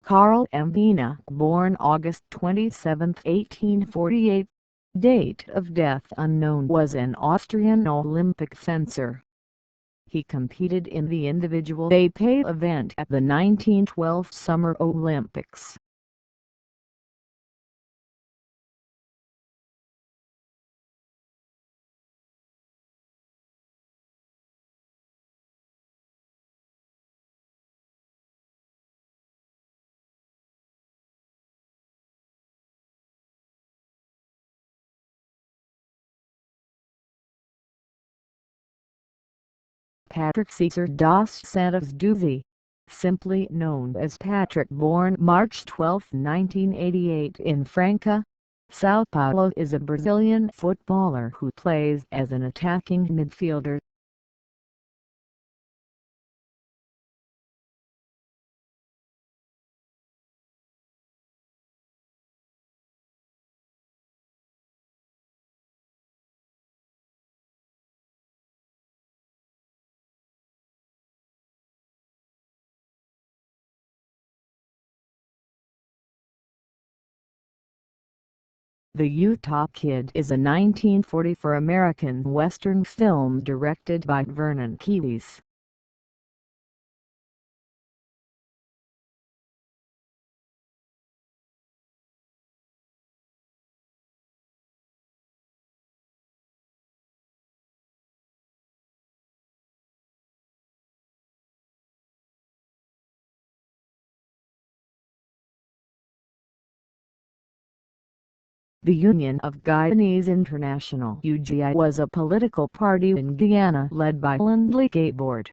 Carl Mbina, born August 27, 1848, date of death unknown, was an Austrian Olympic fencer. He competed in the individual épée event at the 1912 Summer Olympics. Patrick Cesar dos Santos Duve, simply known as Patrick, born March 12, 1988 in Franca, São Paulo, is a Brazilian footballer who plays as an attacking midfielder. The Utah Kid is a 1944 American Western film directed by Vernon Keyes. The Union of Guyanese International (UGI) was a political party in Guyana led by Lindley Gabord.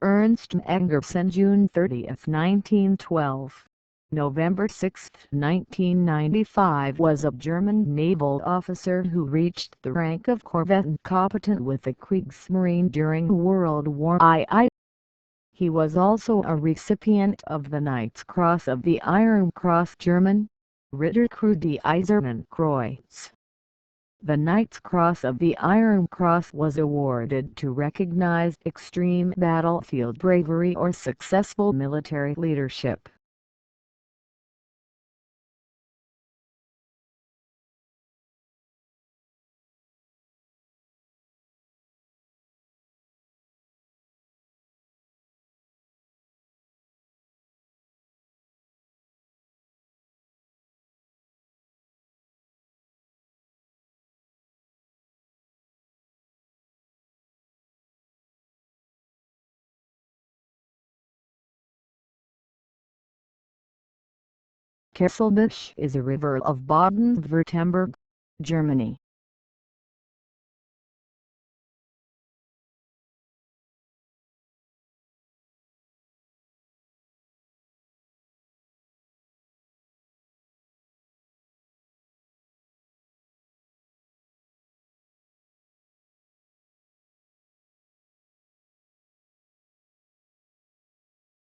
Ernst Engerson, June 30, 1912. November 6, 1995, was a German naval officer who reached the rank of corvette competent with the Kriegsmarine during World War II. He was also a recipient of the Knight's Cross of the Iron Cross German, Ritterkreuz des Eisernen Kreuz. The Knight's Cross of the Iron Cross was awarded to recognize extreme battlefield bravery or successful military leadership. Kesselbusch is a river of Baden-Württemberg, Germany.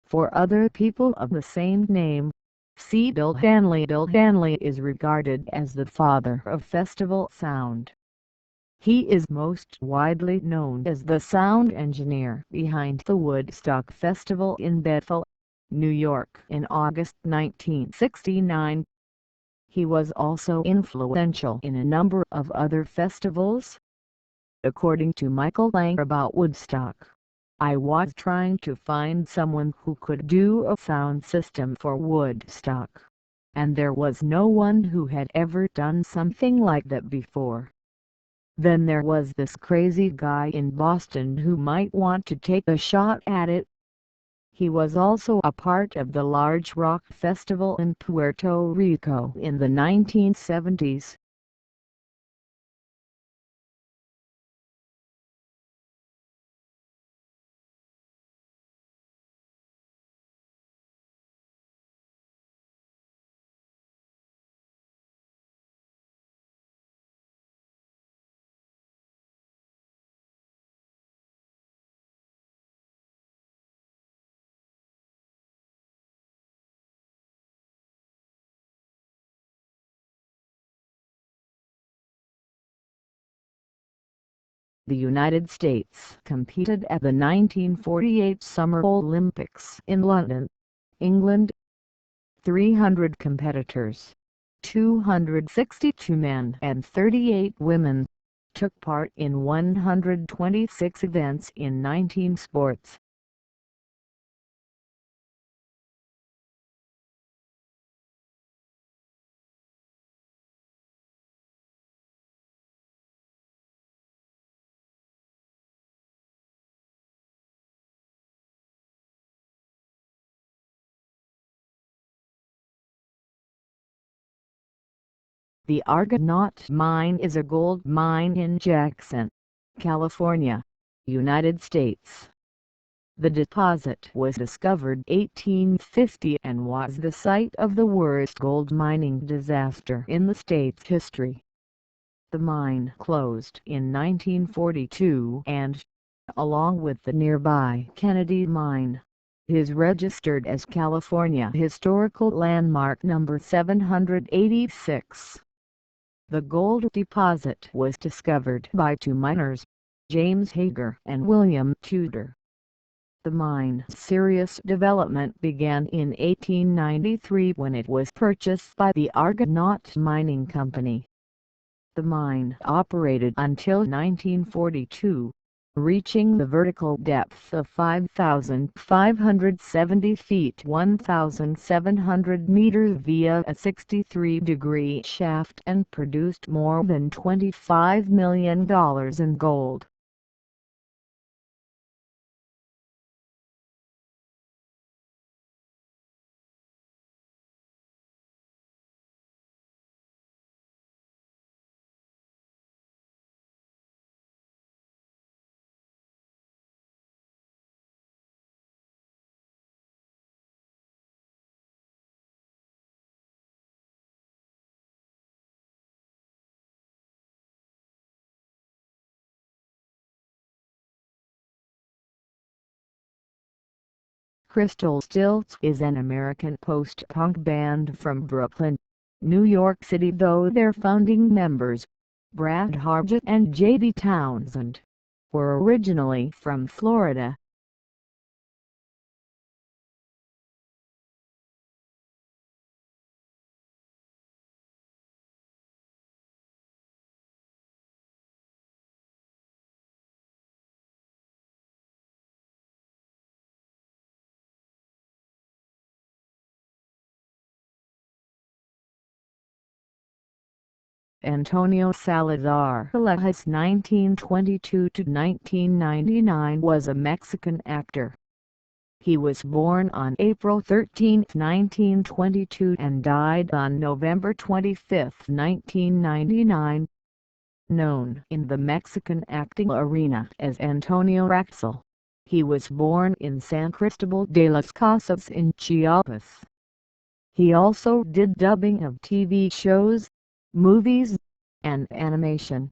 For other people of the same name, see Bill Hanley. Bill Hanley is regarded as the father of festival sound. He is most widely known as the sound engineer behind the Woodstock Festival in Bethel, New York in August 1969. He was also influential in a number of other festivals. According to Michael Lang about Woodstock, I was trying to find someone who could do a sound system for Woodstock, and there was no one who had ever done something like that before. Then there was this crazy guy in Boston who might want to take a shot at it. He was also a part of the large rock festival in Puerto Rico in the 1970s. The United States competed at the 1948 Summer Olympics in London, England. 300 competitors, 262 men and 38 women, took part in 126 events in 19 sports. The Argonaut Mine is a gold mine in Jackson, California, United States. The deposit was discovered 1850 and was the site of the worst gold mining disaster in the state's history. The mine closed in 1942 and, along with the nearby Kennedy Mine, is registered as California Historical Landmark number 786. The gold deposit was discovered by two miners, James Hager and William Tudor. The mine's serious development began in 1893 when it was purchased by the Argonaut Mining Company. The mine operated until 1942, reaching the vertical depth of 5,570 feet 1,700 meters via a 63-degree shaft and produced more than $25 million in gold. Crystal Stilts is an American post-punk band from Brooklyn, New York City, though their founding members, Brad Hargett and J.D. Townsend, were originally from Florida. Antonio Salazar Alajas (1922–1999) was a Mexican actor. He was born on April 13, 1922 and died on November 25, 1999. Known in the Mexican acting arena as Antonio Raxel, he was born in San Cristobal de las Casas in Chiapas. He also did dubbing of TV shows, movies, and animation.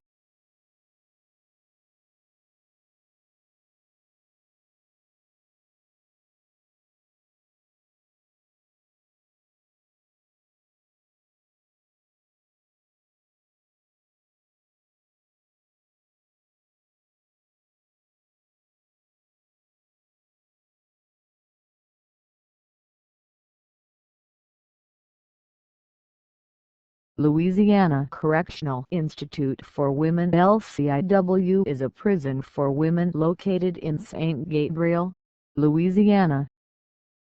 Louisiana Correctional Institute for Women (LCIW) is a prison for women located in St. Gabriel, Louisiana.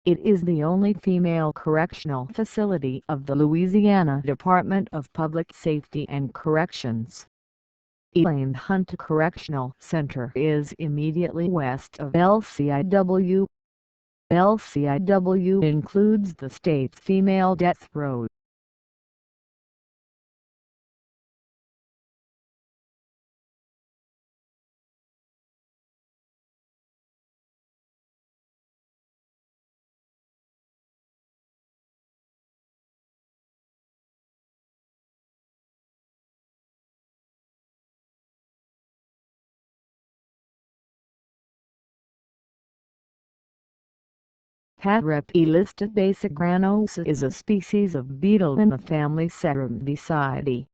It is the only female correctional facility of the Louisiana Department of Public Safety and Corrections. Elaine Hunt Correctional Center is immediately west of LCIW. LCIW includes the state's female death row. Parapelista basigranosa is a species of beetle in the family Cerambycidae.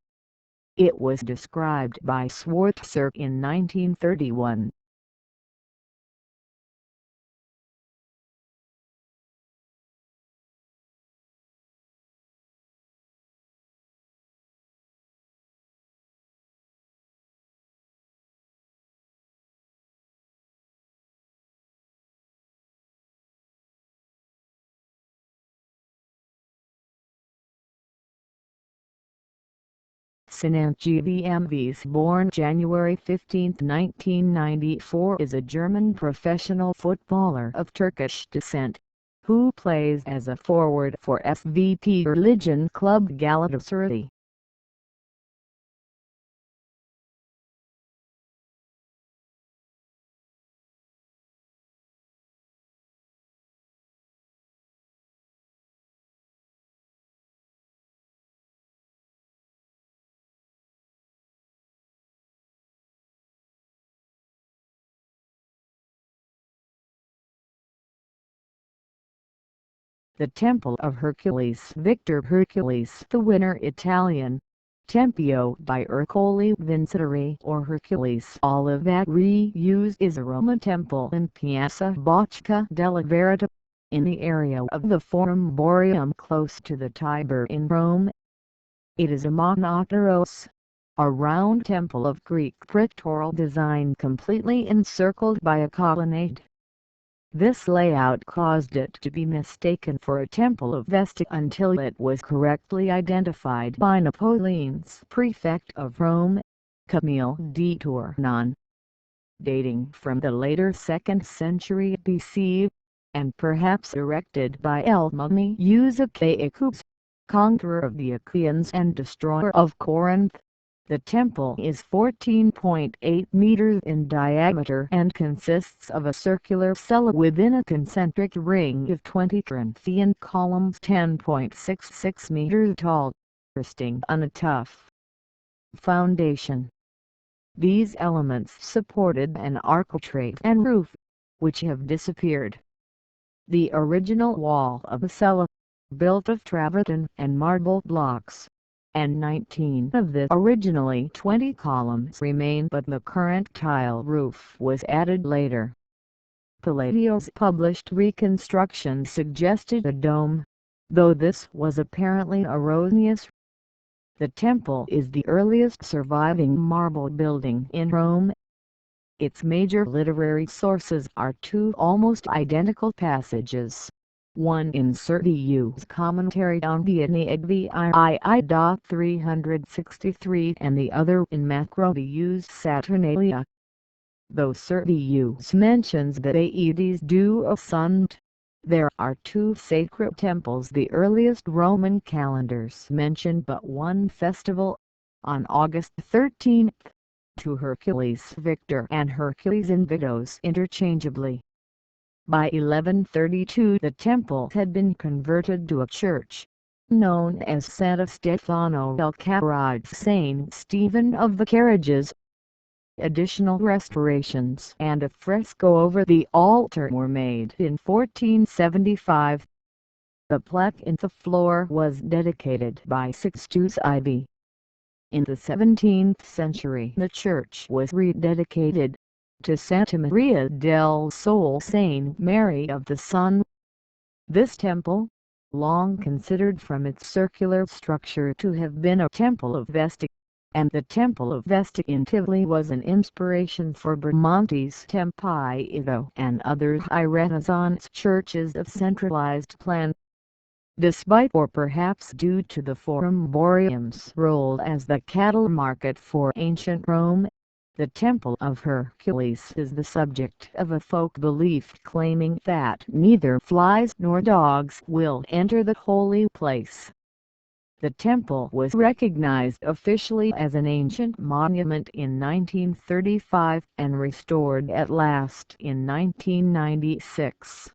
It was described by Schwartzer in 1931. Sinan Gvmvs, born January 15, 1994, is a German professional footballer of Turkish descent, who plays as a forward for SVP Religion Club Galatasaray. The Temple of Hercules, Victor Hercules, the winner, Italian, Tempio di Ercole Vincitore or Hercules Oliveri, is a Roman temple in Piazza Bocca della Verita, in the area of the Forum Boarium close to the Tiber in Rome. It is a monoteros, a round temple of Greek pictorial design completely encircled by a colonnade. This layout caused it to be mistaken for a temple of Vesta until it was correctly identified by Napoleon's prefect of Rome, Camille de Tournon. Dating from the later 2nd century BC, and perhaps erected by El-Mummius Achaicus, conqueror of the Achaeans and destroyer of Corinth. The temple is 14.8 meters in diameter and consists of a circular cella within a concentric ring of 20 Corinthian columns 10.66 meters tall, resting on a tough foundation. These elements supported an architrave and roof, which have disappeared. The original wall of the cella, built of travertine and marble blocks, and 19 of the originally 20 columns remain, but the current tile roof was added later. Palladio's published reconstruction suggested a dome, though this was apparently erroneous. The temple is the earliest surviving marble building in Rome. Its major literary sources are two almost identical passages. One in Serdiu's commentary on the Aeneid VII 363 and the other in Macrobius Saturnalia. though Servius mentions the Aedes du Assunt. There are two sacred temples. The earliest Roman calendars mention but one festival, on August 13th, to Hercules Victor and Hercules Invictus interchangeably. By 1132 the temple had been converted to a church, known as Santa Stefano del Carrige, Saint Stephen of the Carriages. Additional restorations and a fresco over the altar were made in 1475. The plaque in the floor was dedicated by Sixtus IV. In the 17th century the church was rededicated to Santa Maria del Sole, Saint Mary of the Sun. This temple, long considered from its circular structure to have been a temple of Vesta, and the Temple of Vesta in Tivoli was an inspiration for Bramante Tempio and other high Renaissance churches of centralized plan. Despite or perhaps due to the Forum Boarium's role as the cattle market for ancient Rome, the Temple of Hercules is the subject of a folk belief claiming that neither flies nor dogs will enter the holy place. The temple was recognized officially as an ancient monument in 1935 and restored at last in 1996.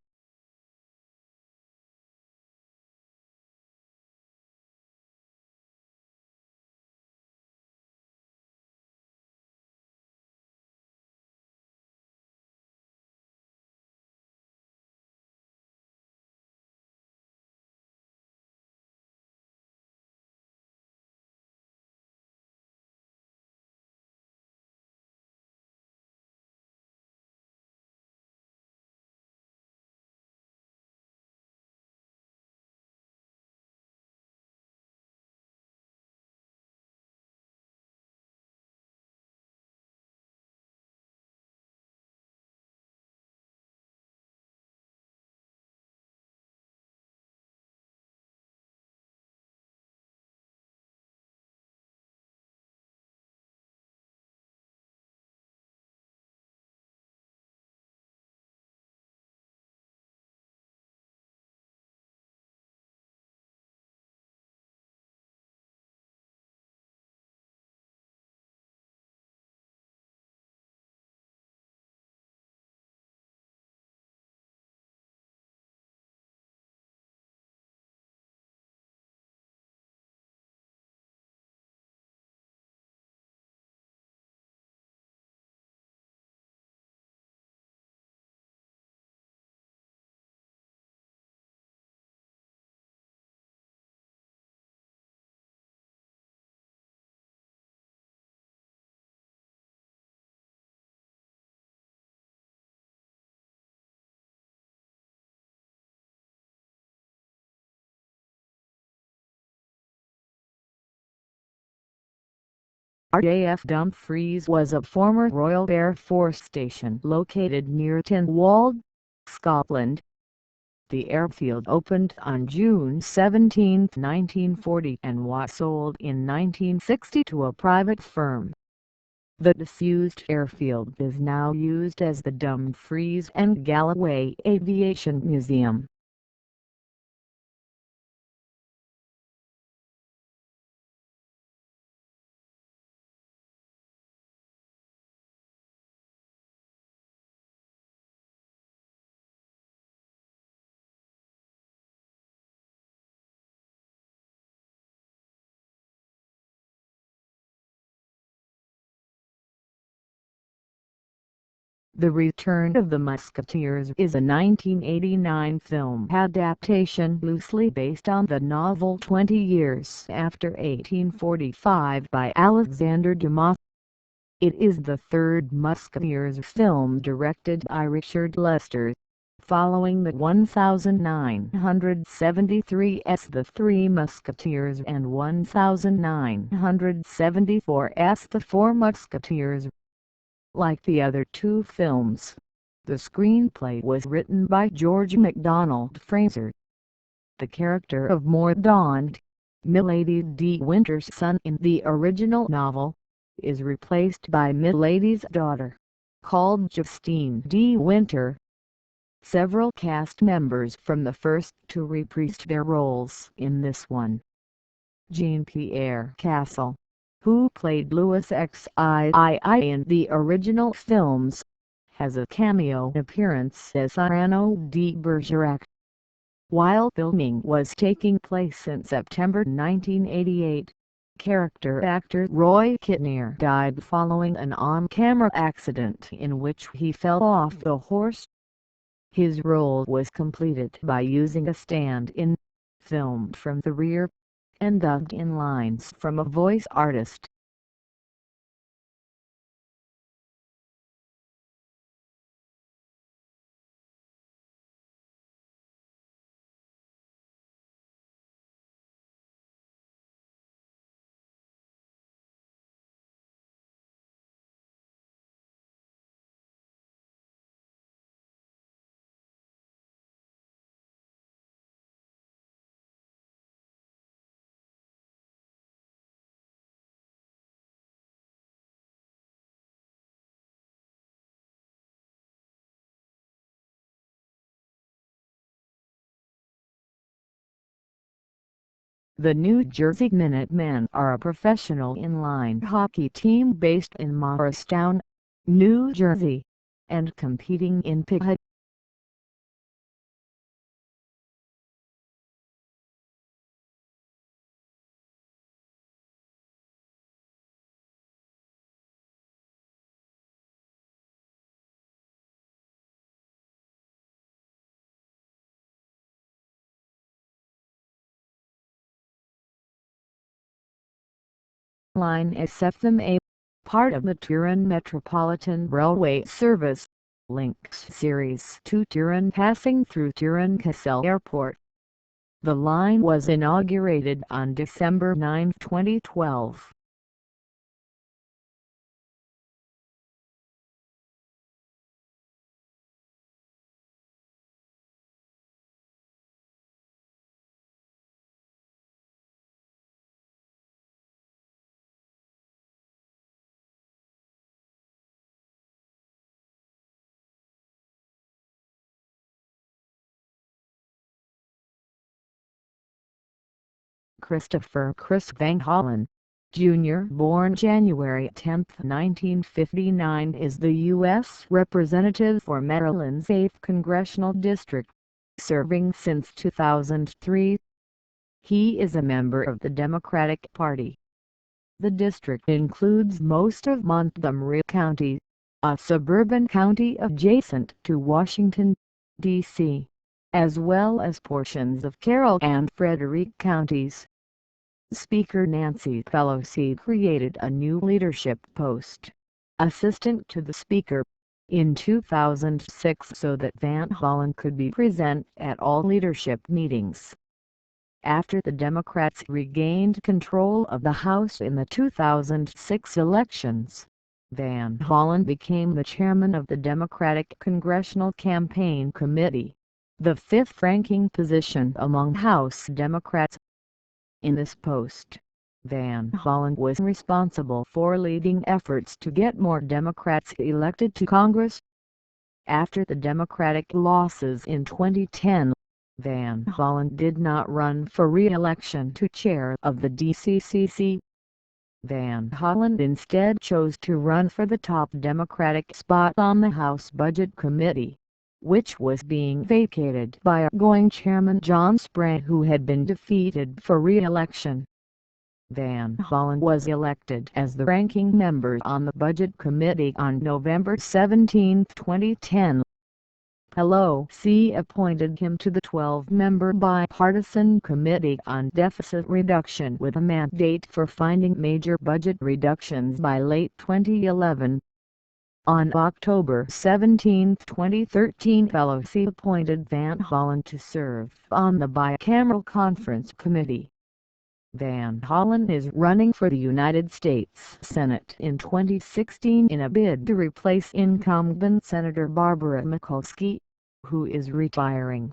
RAF Dumfries was a former Royal Air Force station located near Tynwald, Scotland. The airfield opened on June 17, 1940 and was sold in 1960 to a private firm. The disused airfield is now used as the Dumfries and Galloway Aviation Museum. The Return of the Musketeers is a 1989 film adaptation loosely based on the novel 20 Years After 1845 by Alexander Dumas. It is the third Musketeers film directed by Richard Lester, following the 1973's The Three Musketeers and 1974's The Four Musketeers. Like the other two films, the screenplay was written by George MacDonald Fraser. The character of Mordaunt, Milady de Winter's son in the original novel, is replaced by Milady's daughter, called Justine D. Winter. Several cast members from the first two reprised their roles in this one. Jean-Pierre Cassel, who played Louis XIII in the original films, has a cameo appearance as Cyrano de Bergerac. While filming was taking place in September 1988, character actor Roy Kinnear died following an on-camera accident in which he fell off the horse. His role was completed by using a stand-in, filmed from the rear, and dubbed in lines from a voice artist. The New Jersey Minutemen are a professional inline hockey team based in Morristown, New Jersey, and competing in Pighead. Line SFMA, part of the Turin Metropolitan Railway Service, links Series 2 Turin passing through Turin-Caselle Airport. The line was inaugurated on December 9, 2012. Christopher "Chris" Van Hollen, Jr., born January 10, 1959, is the U.S. Representative for Maryland's 8th Congressional District, serving since 2003. He is a member of the Democratic Party. The district includes most of Montgomery County, a suburban county adjacent to Washington, D.C., as well as portions of Carroll and Frederick counties. Speaker Nancy Pelosi created a new leadership post, assistant to the Speaker, in 2006 so that Van Hollen could be present at all leadership meetings. After the Democrats regained control of the House in the 2006 elections, Van Hollen became the chairman of the Democratic Congressional Campaign Committee, the fifth-ranking position among House Democrats. In this post, Van Hollen was responsible for leading efforts to get more Democrats elected to Congress. After the Democratic losses in 2010, Van Hollen did not run for re-election to chair of the DCCC. Van Hollen instead chose to run for the top Democratic spot on the House Budget Committee, which was being vacated by outgoing Chairman John Sprague, who had been defeated for re-election. Van Hollen was elected as the ranking member on the Budget Committee on November 17, 2010. Pelosi appointed him to the 12-member bipartisan Committee on Deficit Reduction with a mandate for finding major budget reductions by late 2011. On October 17, 2013, Pelosi appointed Van Hollen to serve on the Bicameral Conference Committee. Van Hollen is running for the United States Senate in 2016 in a bid to replace incumbent Senator Barbara Mikulski, who is retiring.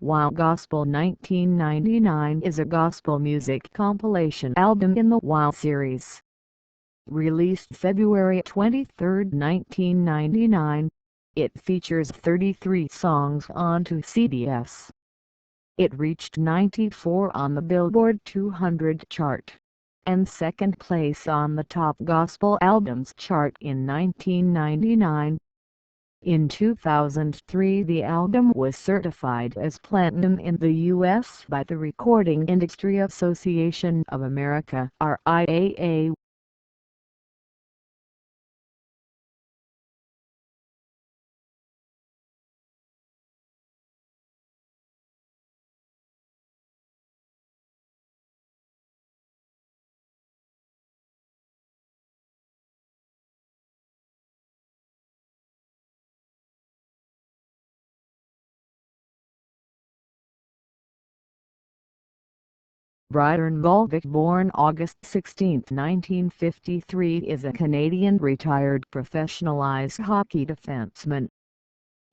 Wow Gospel 1999 is a gospel music compilation album in the Wow series. Released February 23, 1999, it features 33 songs on 2 CDs. It reached 94 on the Billboard 200 chart, and second place on the Top Gospel Albums chart in 1999. In 2003 the album was certified as platinum in the U.S. by the Recording Industry Association of America (RIAA). Brian Mulvick, born August 16, 1953, is a Canadian retired professional ice hockey defenseman.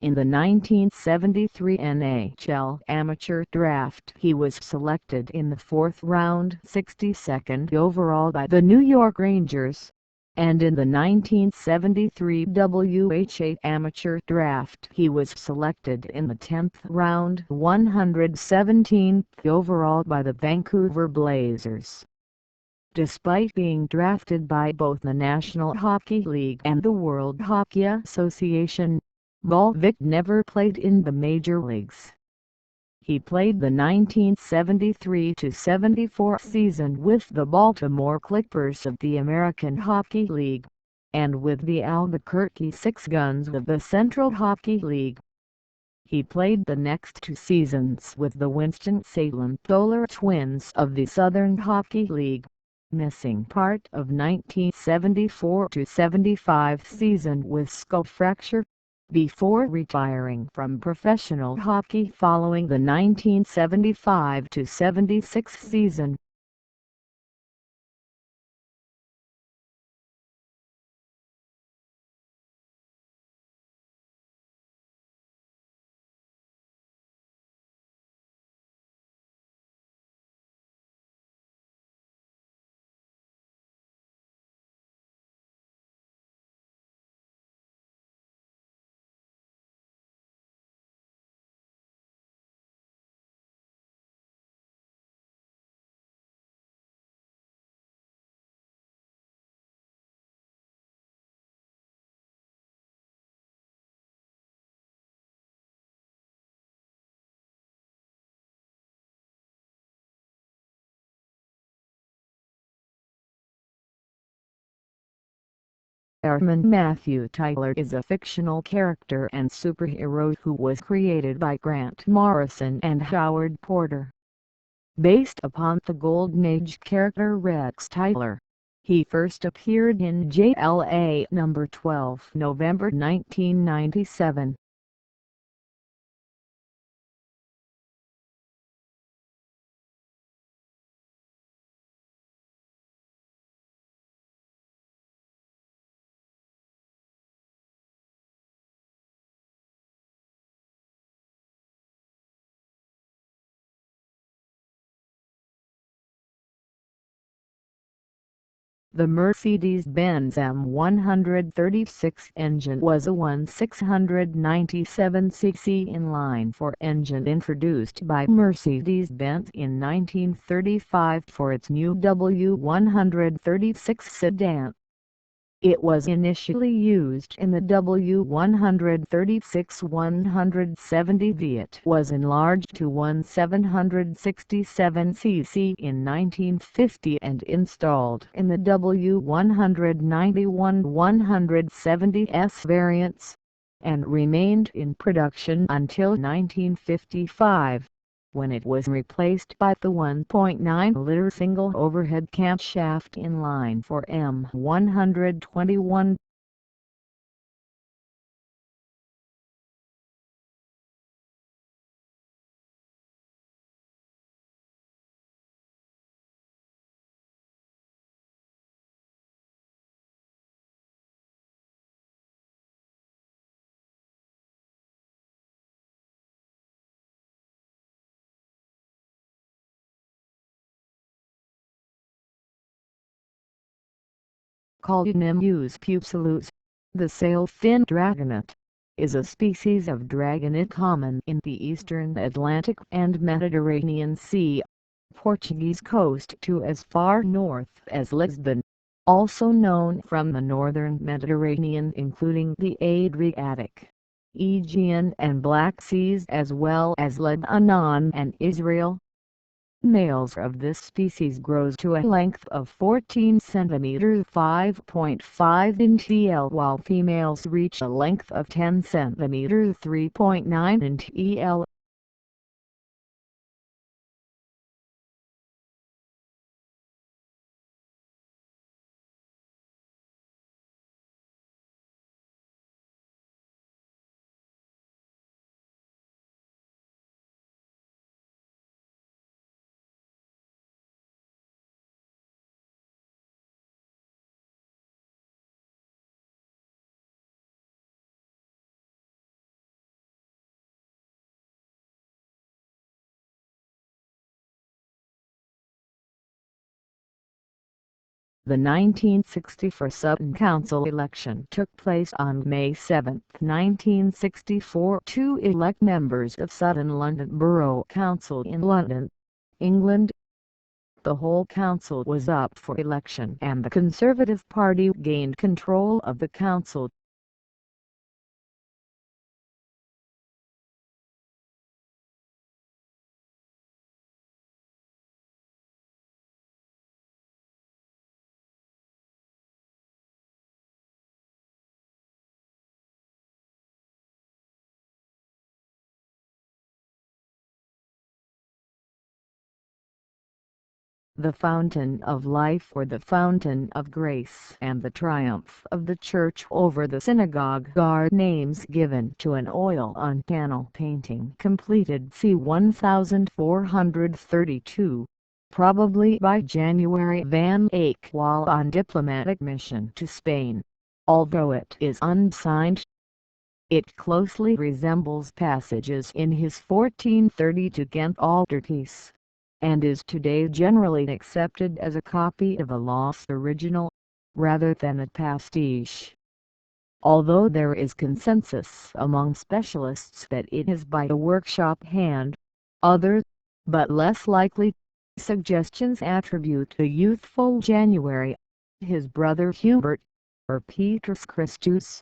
In the 1973 NHL Amateur Draft he was selected in the 4th round, 62nd overall by the New York Rangers, and in the 1973 WHA Amateur Draft he was selected in the 10th round, 117th overall by the Vancouver Blazers. Despite being drafted by both the National Hockey League and the World Hockey Association, Mulvick never played in the major leagues. He played the 1973-74 season with the Baltimore Clippers of the American Hockey League, and with the Albuquerque Six Guns of the Central Hockey League. He played the next 2 seasons with the Winston-Salem Solar Twins of the Southern Hockey League, missing part of 1974-75 season with skull fracture, before retiring from professional hockey following the 1975-76 season. Airman Matthew Tyler is a fictional character and superhero who was created by Grant Morrison and Howard Porter. Based upon the Golden Age character Rex Tyler, he first appeared in JLA No. 12, November 1997. The Mercedes-Benz M136 engine was a 1,697cc inline-4 engine introduced by Mercedes-Benz in 1935 for its new W136 sedan. It was initially used in the W136-170V. It was enlarged to 1,767cc in 1950 and installed in the W191-170S variants, and remained in production until 1955, when it was replaced by the 1.9-liter single overhead camshaft inline-4 M121. Callinemus pusillus, the sail-fin dragonet, is a species of dragonet common in the eastern Atlantic and Mediterranean Sea, Portuguese coast to as far north as Lisbon, also known from the northern Mediterranean including the Adriatic, Aegean and Black Seas as well as Lebanon and Israel. Males of this species grows to a length of 14 cm (5.5 inch) while females reach a length of 10 cm (3.9 inch). The 1964 Sutton Council election took place on May 7, 1964 to elect members of Sutton London Borough Council in London, England. The whole council was up for election and the Conservative Party gained control of the council. The Fountain of Life or the Fountain of Grace and the Triumph of the Church over the Synagogue are names given to an oil on panel painting completed c. 1432, probably by January van Eyck while on diplomatic mission to Spain, although it is unsigned. It closely resembles passages in his 1432 Ghent altarpiece, and is today generally accepted as a copy of a lost original, rather than a pastiche. Although there is consensus among specialists that it is by a workshop hand, other, but less likely, suggestions attribute to youthful January, his brother Hubert, or Petrus Christus.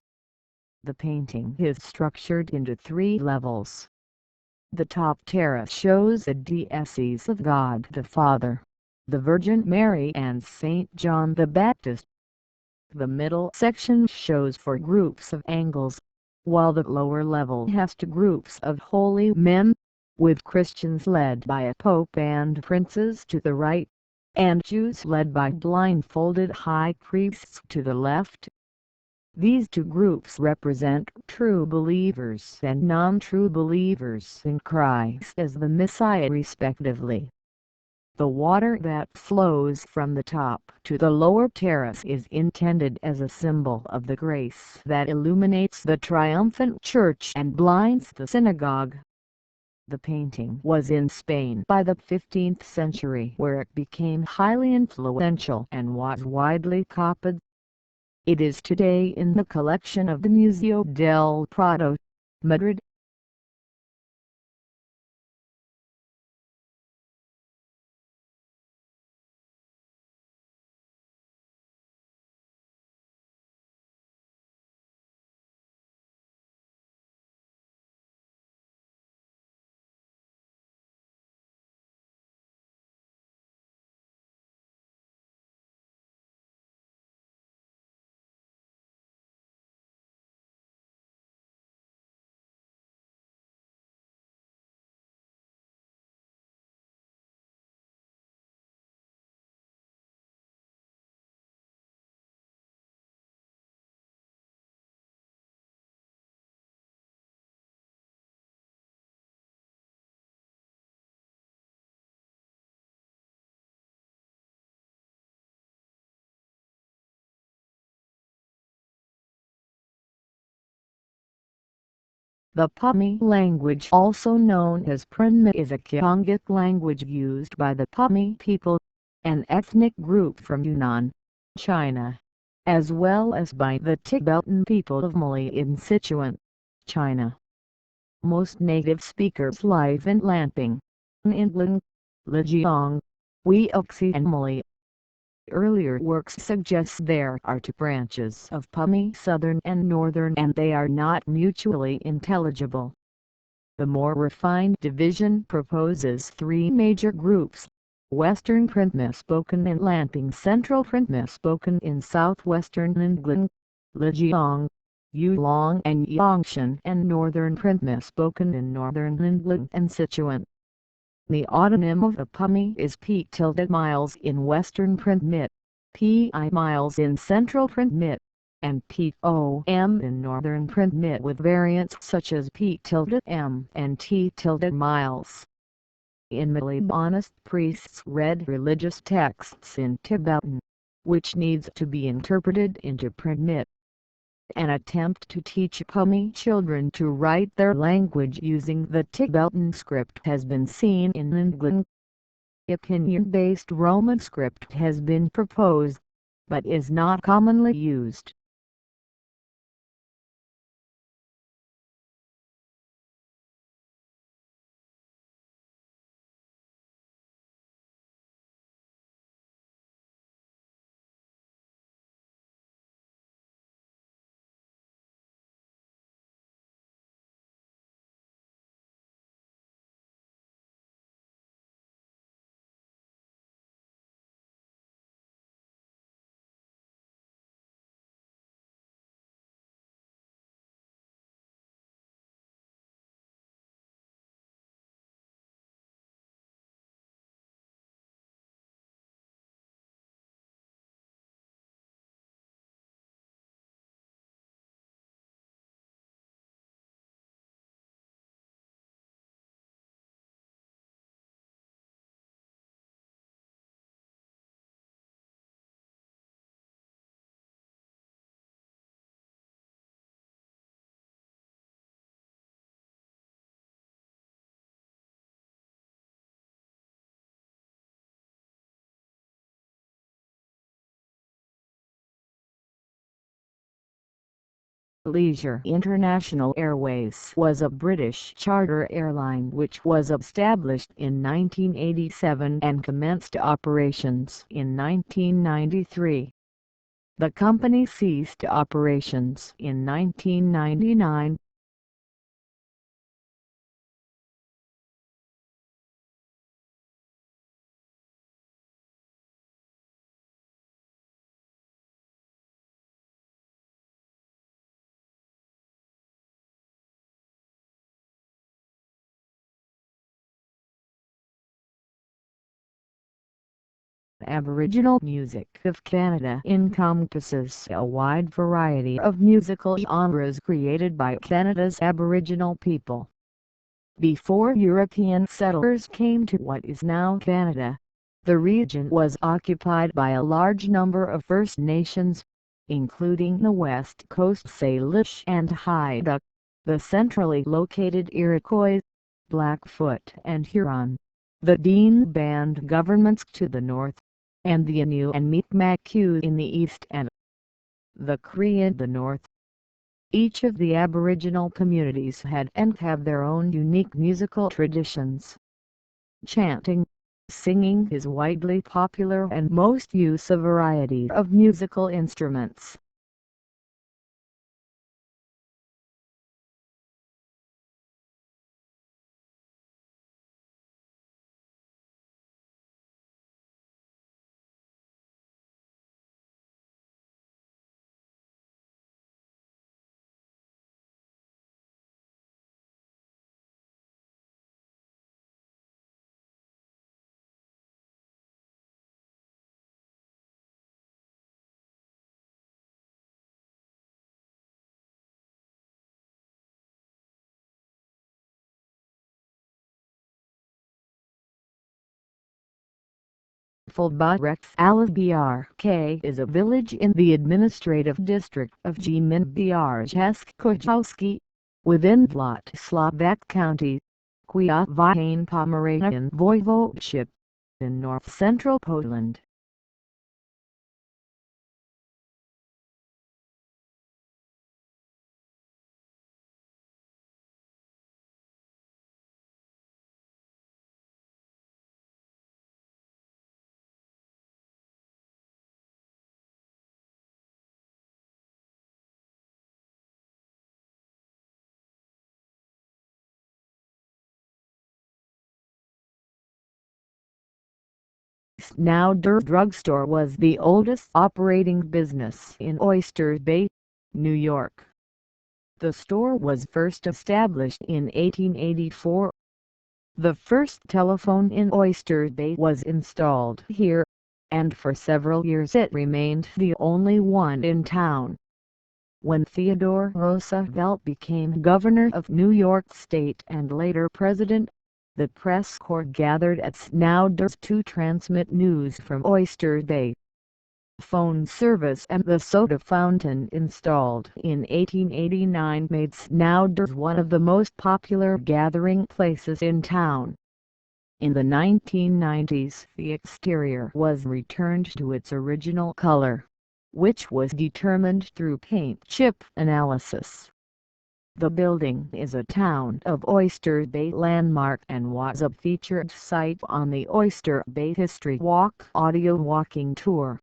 The painting is structured into 3 levels. The top terrace shows the deities of God the Father, the Virgin Mary and Saint John the Baptist. The middle section shows 4 groups of angels, while the lower level has 2 groups of holy men, with Christians led by a pope and princes to the right, and Jews led by blindfolded high priests to the left. These 2 groups represent true believers and non-true believers in Christ as the Messiah respectively. The water that flows from the top to the lower terrace is intended as a symbol of the grace that illuminates the triumphant church and blinds the synagogue. The painting was in Spain by the 15th century where it became highly influential and was widely copied. It is today in the collection of the Museo del Prado, Madrid. The Pami language, also known as Prenma, is a Kiongic language used by the Pami people, an ethnic group from Yunnan, China. as well as by the Tibetan people of Mali in Sichuan, China. Most native speakers live in Lamping, Ningling, Lijiang, Weoxi and Mali. Earlier works suggest there are two branches of Pami, Southern and Northern, and they are not mutually intelligible. The more refined division proposes three major groups: Western Printmi spoken in Lamping, Central Printmi spoken in southwestern Ningling, Lijiang, Yulong and Yangshan, and Northern Printmi spoken in northern Ningling and Sichuan. The autonym of the Pami is P miles in Western Printmi, Pi miles in Central Printmi, and Pom in Northern Printmi, with variants such as P-m and T miles. In Mali, honest priests read religious texts in Tibetan, which needs to be interpreted into Printmi. An attempt to teach Pami children to write their language using the Tibetan script has been seen in Ningling. Opinion-based Roman script has been proposed, but is not commonly used. Leisure International Airways was a British charter airline which was established in 1987 and commenced operations in 1993. The company ceased operations in 1999. Aboriginal music of Canada encompasses a wide variety of musical genres created by Canada's Aboriginal people. Before European settlers came to what is now Canada, the region was occupied by a large number of First Nations, including the West Coast Salish and Haida, the centrally located Iroquois, Blackfoot and Huron, the Dean Band governments to the north, and the Innu and Mi'kmaq in the east and the Cree in the north. Each of the Aboriginal communities had and have their own unique musical traditions. Chanting, singing is widely popular and most use a variety of musical instruments. Fulbarex Albrk is a village in the administrative district of Gmin-Biarjsk-Kochowski, within Vlotslavic County, Kwiatkine-Pomeranian Voivodeship, in north-central Poland. Snowder Drugstore was the oldest operating business in Oyster Bay, New York. The store was first established in 1884. The first telephone in Oyster Bay was installed here, and for several years it remained the only one in town. When Theodore Roosevelt became governor of New York State and later president, the press corps gathered at Snowder's to transmit news from Oyster Bay. Phone service and the soda fountain installed in 1889 made Snowder's one of the most popular gathering places in town. In the 1990s, the exterior was returned to its original color, which was determined through paint chip analysis. The building is a Town of Oyster Bay landmark and was a featured site on the Oyster Bay History Walk audio walking tour.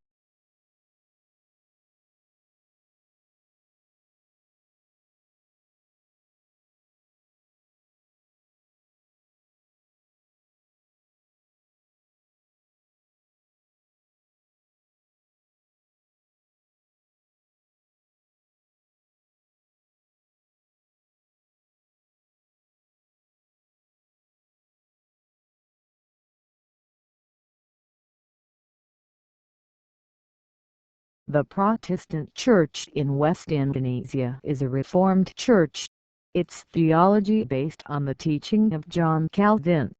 The Protestant Church in West Indonesia is a Reformed church, its theology based on the teaching of John Calvin.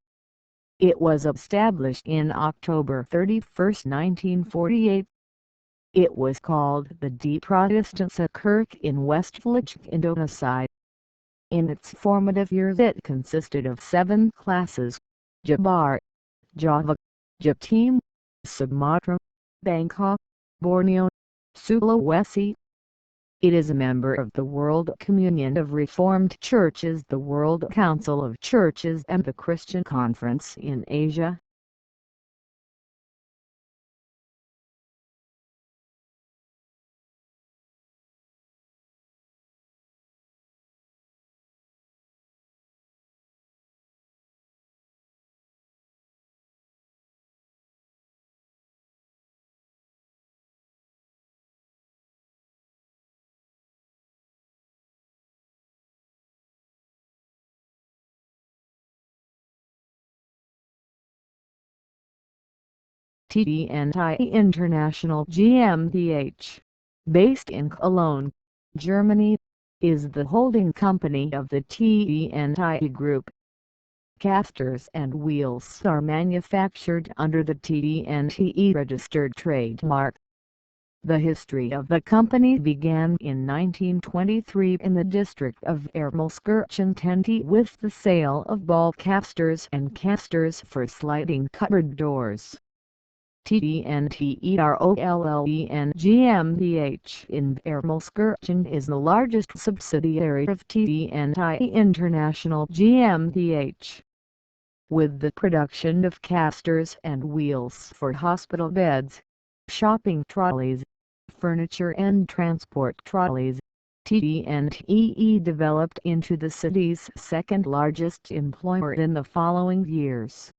It was established in October 31, 1948. It was called the De Protestantse Kerk in Westflage, Indonesia. In its formative years it consisted of 7 classes: Jabar, Java, Jatim, Sumatra, Bangkok, Borneo, Sulawesi. It is a member of the World Communion of Reformed Churches, the World Council of Churches and the Christian Conference in Asia. TDNI International GmbH, based in Cologne, Germany, is the holding company of the TDNI Group. Casters and wheels are manufactured under the TDNI registered trademark. The history of the company began in 1923 in the district of Ermelskirchen with the sale of ball casters and casters for sliding cupboard doors. TDNTEROLLEN GmbH in Ermelskirchen is the largest subsidiary of TDNI International GmbH. With the production of casters and wheels for hospital beds, shopping trolleys, furniture and transport trolleys, TDNTE developed into the city's second largest employer in the following years.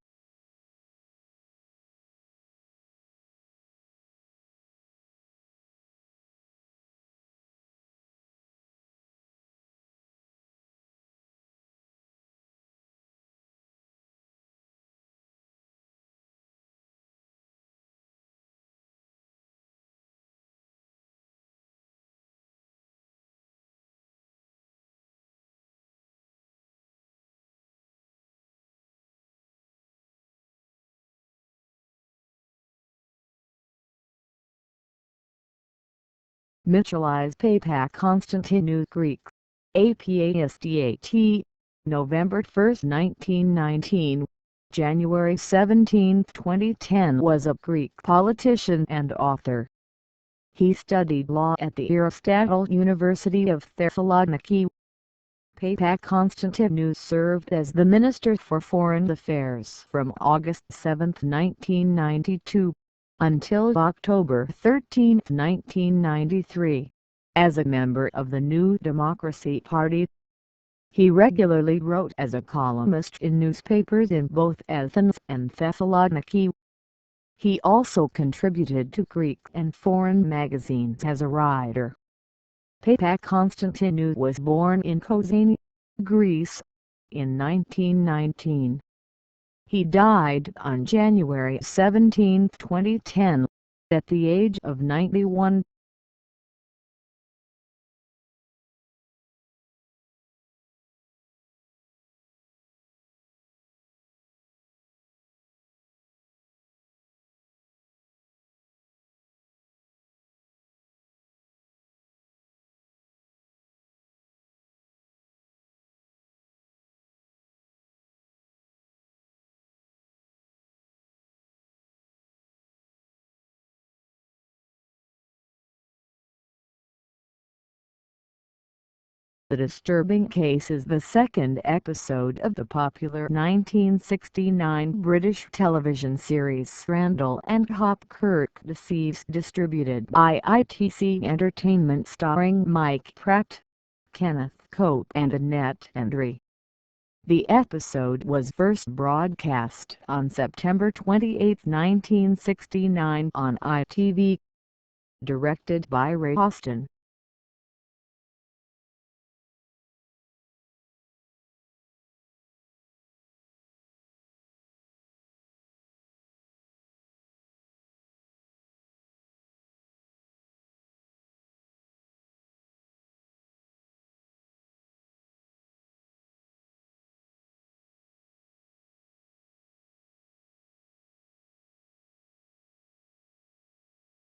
Michelize Paypak Constantinou Greek, APASDAT, November 1, 1919, January 17, 2010 was a Greek politician and author. He studied law at the Aristotle University of Thessaloniki. Paypak Constantinou served as the Minister for Foreign Affairs from August 7, 1992, until October 13, 1993, as a member of the New Democracy Party. He regularly wrote as a columnist in newspapers in both Athens and Thessaloniki. He also contributed to Greek and foreign magazines as a writer. Papa Constantinou was born in Kozani, Greece, in 1919. He died on January 17, 2010, at the age of 91. The disturbing case is the second episode of the popular 1969 British television series Randall and Hopkirk Deceives, distributed by ITC Entertainment, starring Mike Pratt, Kenneth Cope and Annette Hendry. The episode was first broadcast on September 28, 1969 on ITV. Directed by Ray Austin.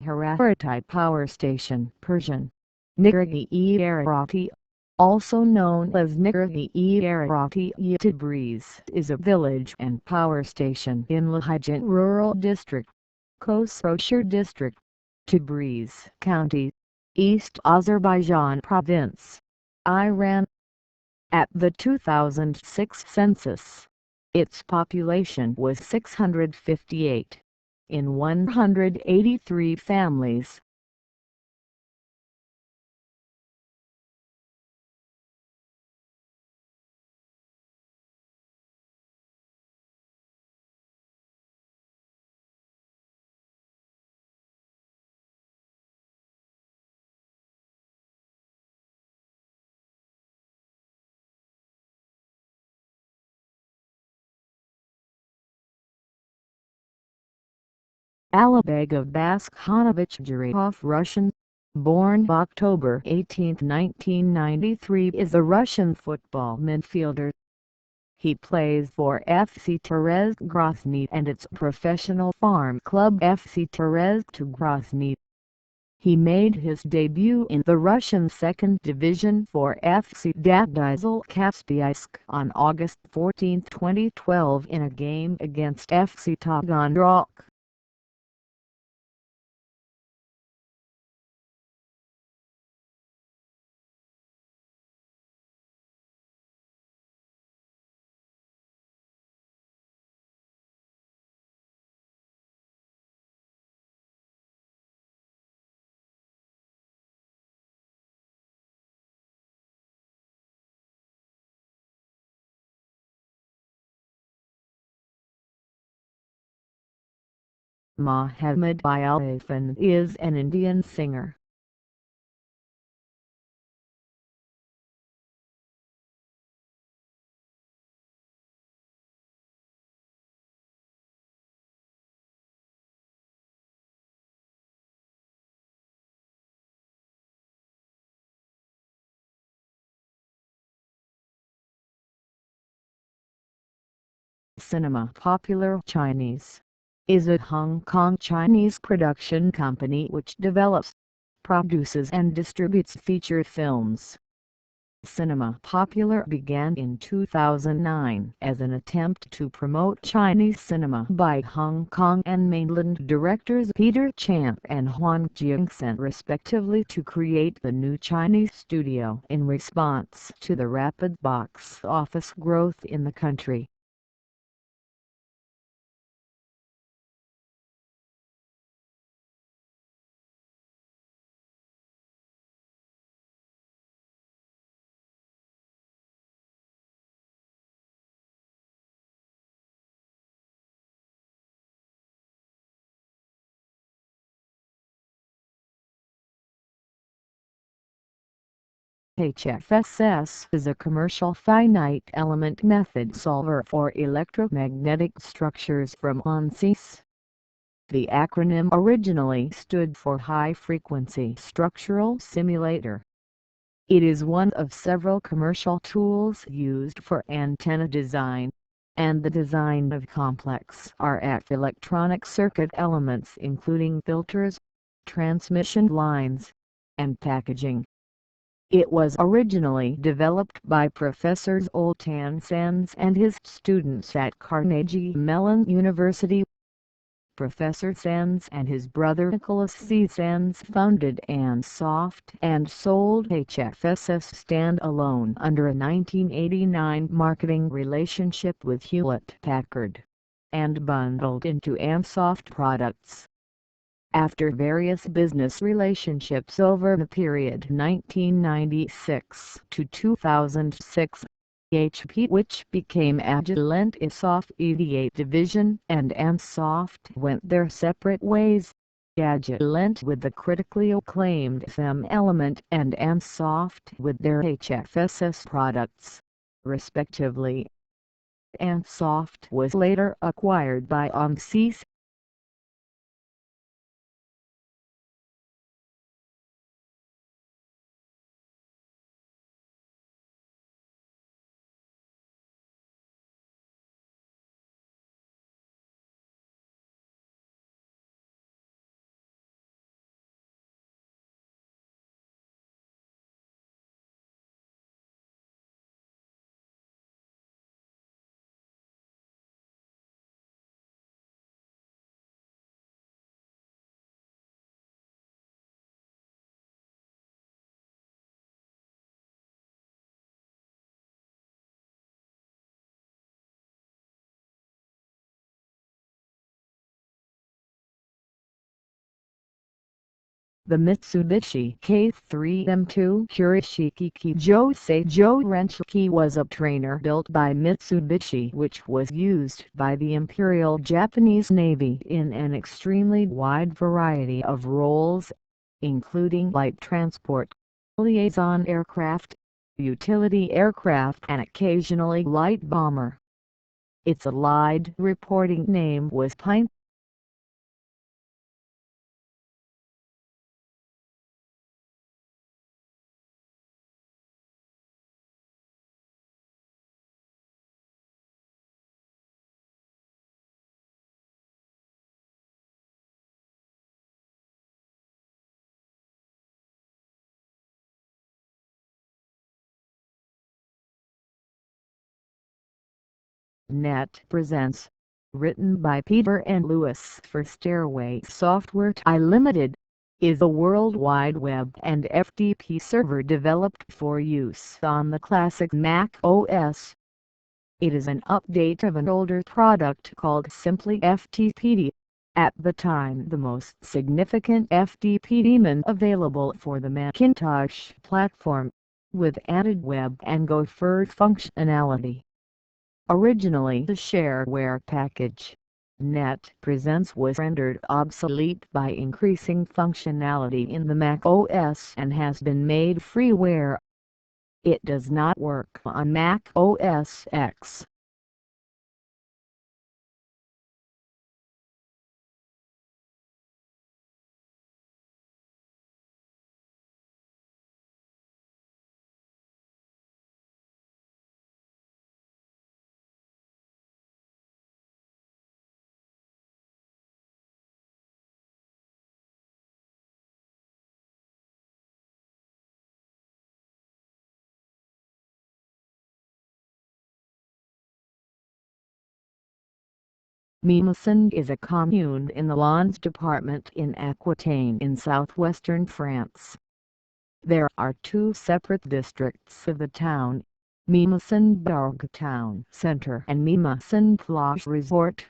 Harapati Power Station, Persian, Nigirgi-e-Arati, also known as Nigirgi-e-Arati Tabriz, is a village and power station in Lahijan Rural District, Khosrowshahr District, Tabriz County, East Azerbaijan Province, Iran. At the 2006 census, its population was 658, in 183 families. Alibeg of Baskhanovich Jurikov, Russian, born October 18, 1993, is a Russian football midfielder. He plays for FC Terez Grozny and its professional farm club FC Terez-2 Grozny. He made his debut in the Russian second division for FC Dadizl Kaspiysk on August 14, 2012 in a game against FC Taganrog. Mohammed Bialafan is an Indian singer. Cinema Popular Chinese is a Hong Kong Chinese production company which develops, produces and distributes feature films. Cinema Popular began in 2009 as an attempt to promote Chinese cinema by Hong Kong and mainland directors Peter Chan and Huang Jiangsen respectively to create the new Chinese studio in response to the rapid box office growth in the country. HFSS is a commercial finite element method solver for electromagnetic structures from ANSYS. The acronym originally stood for High Frequency Structural Simulator. It is one of several commercial tools used for antenna design, and the design of complex RF electronic circuit elements including filters, transmission lines, and packaging. It was originally developed by Professor Zoltan Sands and his students at Carnegie Mellon University. Professor Sands and his brother Nicholas C. Sands founded ANSOFT and sold HFSS stand-alone under a 1989 marketing relationship with Hewlett-Packard, and bundled into ANSOFT products. After various business relationships over the period 1996 to 2006, HP, which became Agilent Soft EDA division, and ANSOFT went their separate ways. Agilent with the critically acclaimed FEM element and ANSOFT with their HFSS products, respectively. ANSOFT was later acquired by ANSYS. The Mitsubishi K3M2 Kurishiki Joseijo Renshiki was a trainer built by Mitsubishi which was used by the Imperial Japanese Navy in an extremely wide variety of roles, including light transport, liaison aircraft, utility aircraft and occasionally light bomber. Its allied reporting name was Pine. Net presents, written by Peter and Louis for Stairway Software Limited, is a World Wide Web and FTP server developed for use on the classic Mac OS. It is an update of an older product called simply FTP, at the time the most significant FTP daemon available for the Macintosh platform, with added web and Gopher functionality. Originally the shareware package, Net Presents was rendered obsolete by increasing functionality in the Mac OS and has been made freeware. It does not work on Mac OS X. Mimosson is a commune in the Landes department in Aquitaine in southwestern France. There are two separate districts of the town, Mimosson-Bourg Town Centre and Mimosson-Plage Resort.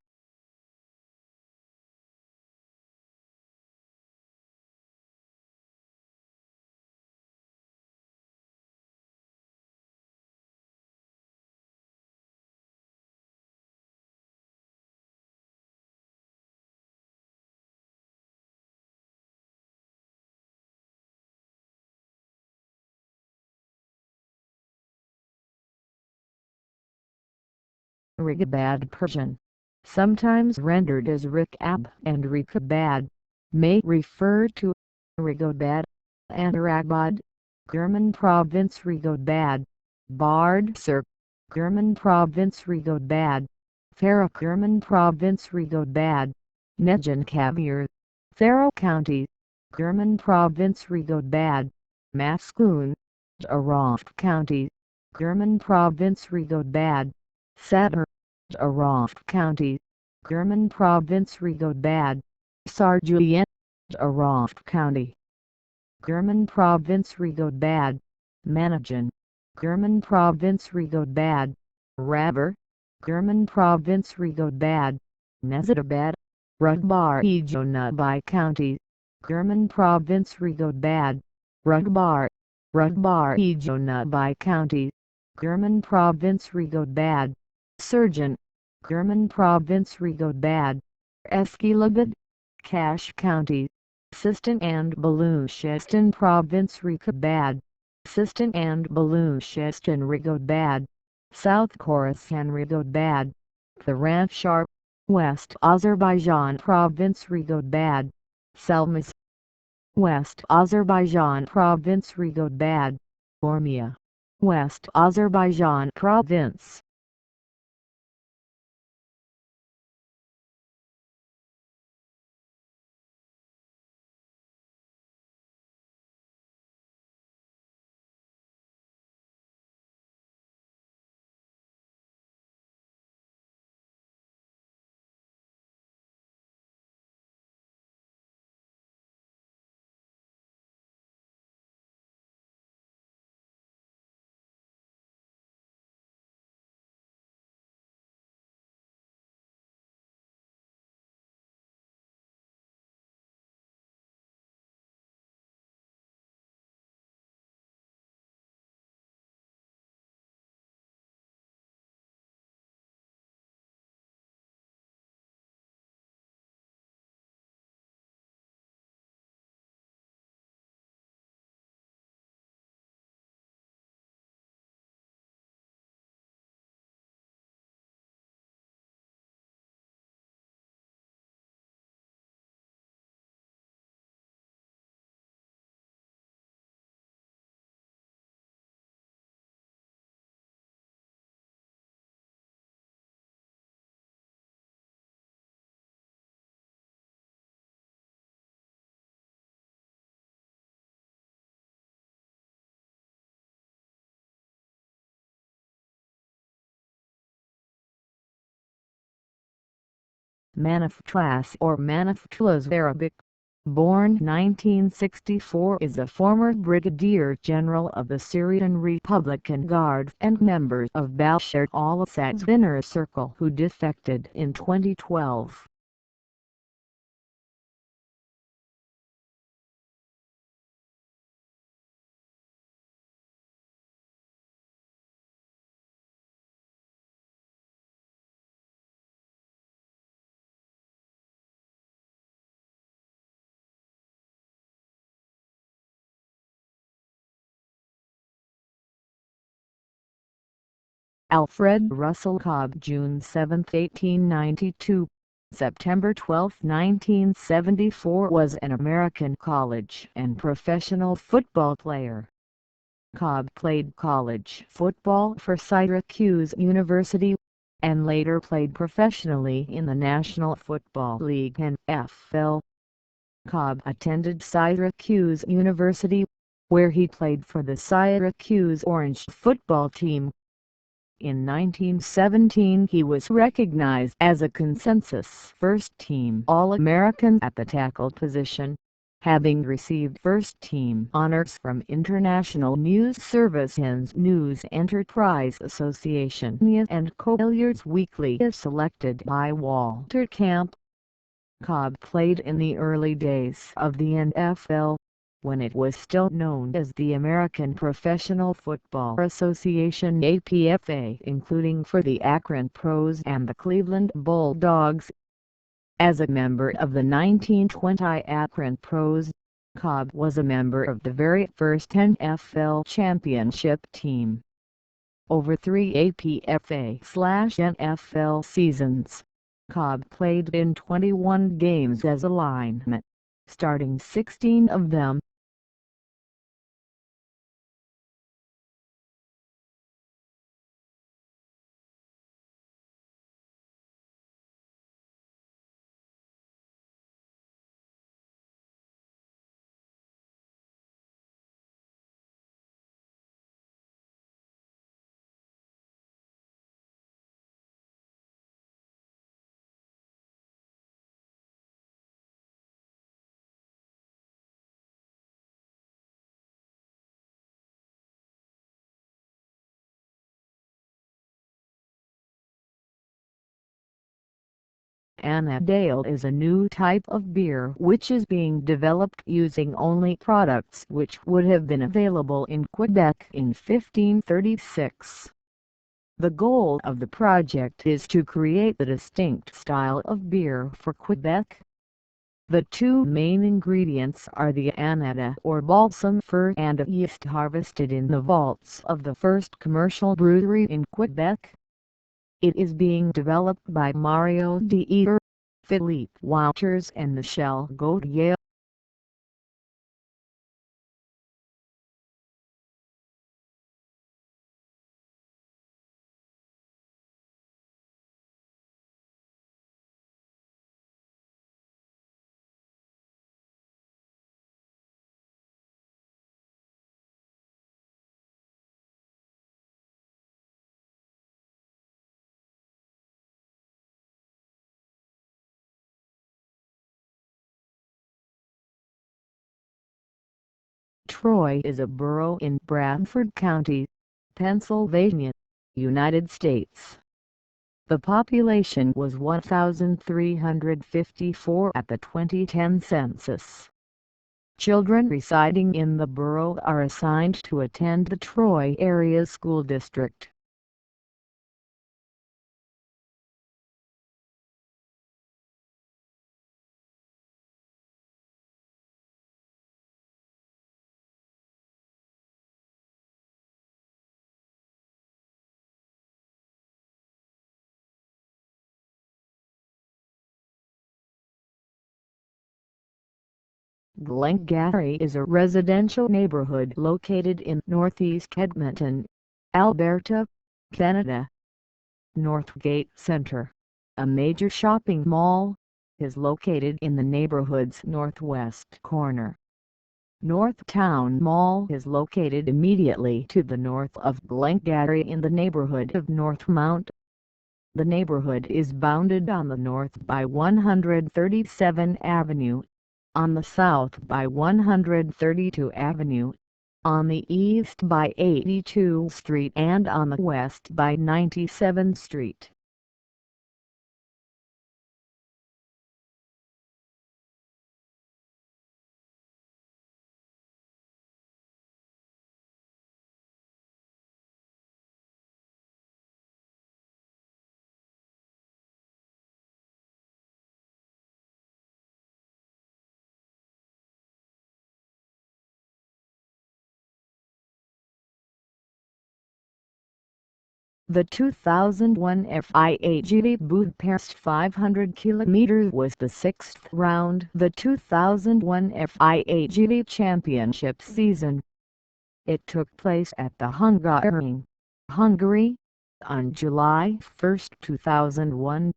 Rigabad Persian, sometimes rendered as Rikab and Rikabad, may refer to Rigobad and Ragbad, German province Rigobad, Bardser, German province Rigobad, Farah German province Rigobad, Negenkavir, Tharo County, German province Rigobad, Maskun, Aroft County, German province Rigobad, Sadr, Aroft County, German province Rigobad, Sarjuyen, Aroft County, German province Rigobad, Manajan, German province Rigobad, Raber, German province Rigobad, Nezidabad, Rugbar Ejonabai County, German province Rigobad, Rugbar, Rugbar Ejonabai County, German province Rigobad, Surgeon, German province Rigobad, Eskilabad, Cache County, Sistan and Baluchistan province Rigobad, Sistan and Baluchistan Rigobad, South Khorasan Rigobad, Karanshar, West Azerbaijan province Rigobad, Selmas, West Azerbaijan province Rigobad, Ormia, West Azerbaijan province. Manafutlas or Manafutlas Arabic, born 1964, is a former Brigadier General of the Syrian Republican Guard and member of Bashar al-Assad's inner circle who defected in 2012. Alfred Russel Cobb, June 7, 1892, September 12, 1974, was an American college and professional football player. Cobb played college football for Syracuse University, and later played professionally in the National Football League (NFL). Cobb attended Syracuse University, where he played for the Syracuse Orange football team. In 1917 he was recognized as a consensus first-team All-American at the tackle position, having received first-team honors from International News Service and News Enterprise Association and Collier's Weekly, as selected by Walter Camp. Cobb played in the early days of the NFL, when it was still known as the American Professional Football Association (APFA), including for the Akron Pros and the Cleveland Bulldogs. As a member of the 1920 Akron Pros, Cobb was a member of the very first NFL championship team. Over 3 APFA/NFL seasons, Cobb played in 21 games as a lineman, starting 16 of them. Annadale is a new type of beer which is being developed using only products which would have been available in Quebec in 1536. The goal of the project is to create a distinct style of beer for Quebec. The two main ingredients are the annada or balsam fir and yeast harvested in the vaults of the first commercial brewery in Quebec. It is being developed by Mario Deeter, Philippe Wouters and Michel Gauthier. Troy is a borough in Bradford County, Pennsylvania, United States. The population was 1,354 at the 2010 census. Children residing in the borough are assigned to attend the Troy Area School District. Glengarry is a residential neighborhood located in northeast Edmonton, Alberta, Canada. Northgate Centre, a major shopping mall, is located in the neighborhood's northwest corner. Northtown Mall is located immediately to the north of Glengarry in the neighborhood of Northmount. The neighborhood is bounded on the north by 137 Avenue, on the south by 132 Avenue, on the east by 82 Street and on the west by 97 Street. The 2001 FIA Budapest 500 km was the sixth round the 2001 FIA Championship season. It took place at the Hungaroring, Hungary, on July 1, 2001.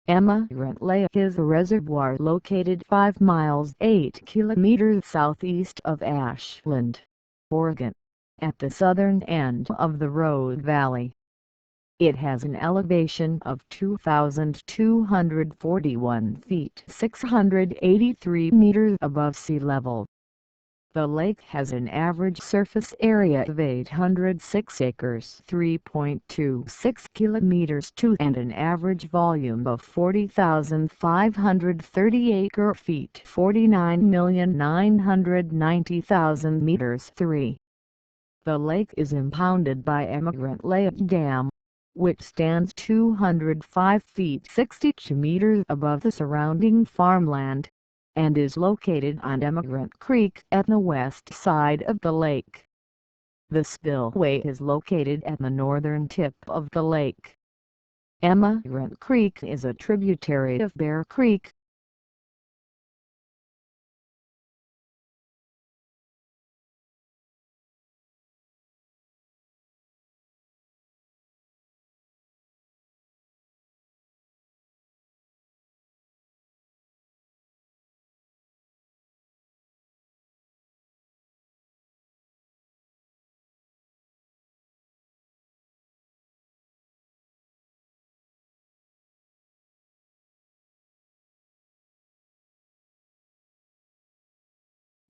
Emigrant Lake is a reservoir located 5 miles 8 kilometers southeast of Ashland, Oregon, at the southern end of the Road Valley. It has an elevation of 2,241 feet 683 meters above sea level. The lake has an average surface area of 806 acres (3.26 kilometers) and an average volume of 40,530 acre-feet (49,990,000 meters). The lake is impounded by Emigrant Lake Dam, which stands 205 feet (62 meters) above the surrounding farmland, and is located on Emigrant Creek at the west side of the lake. The spillway is located at the northern tip of the lake. Emigrant Creek is a tributary of Bear Creek.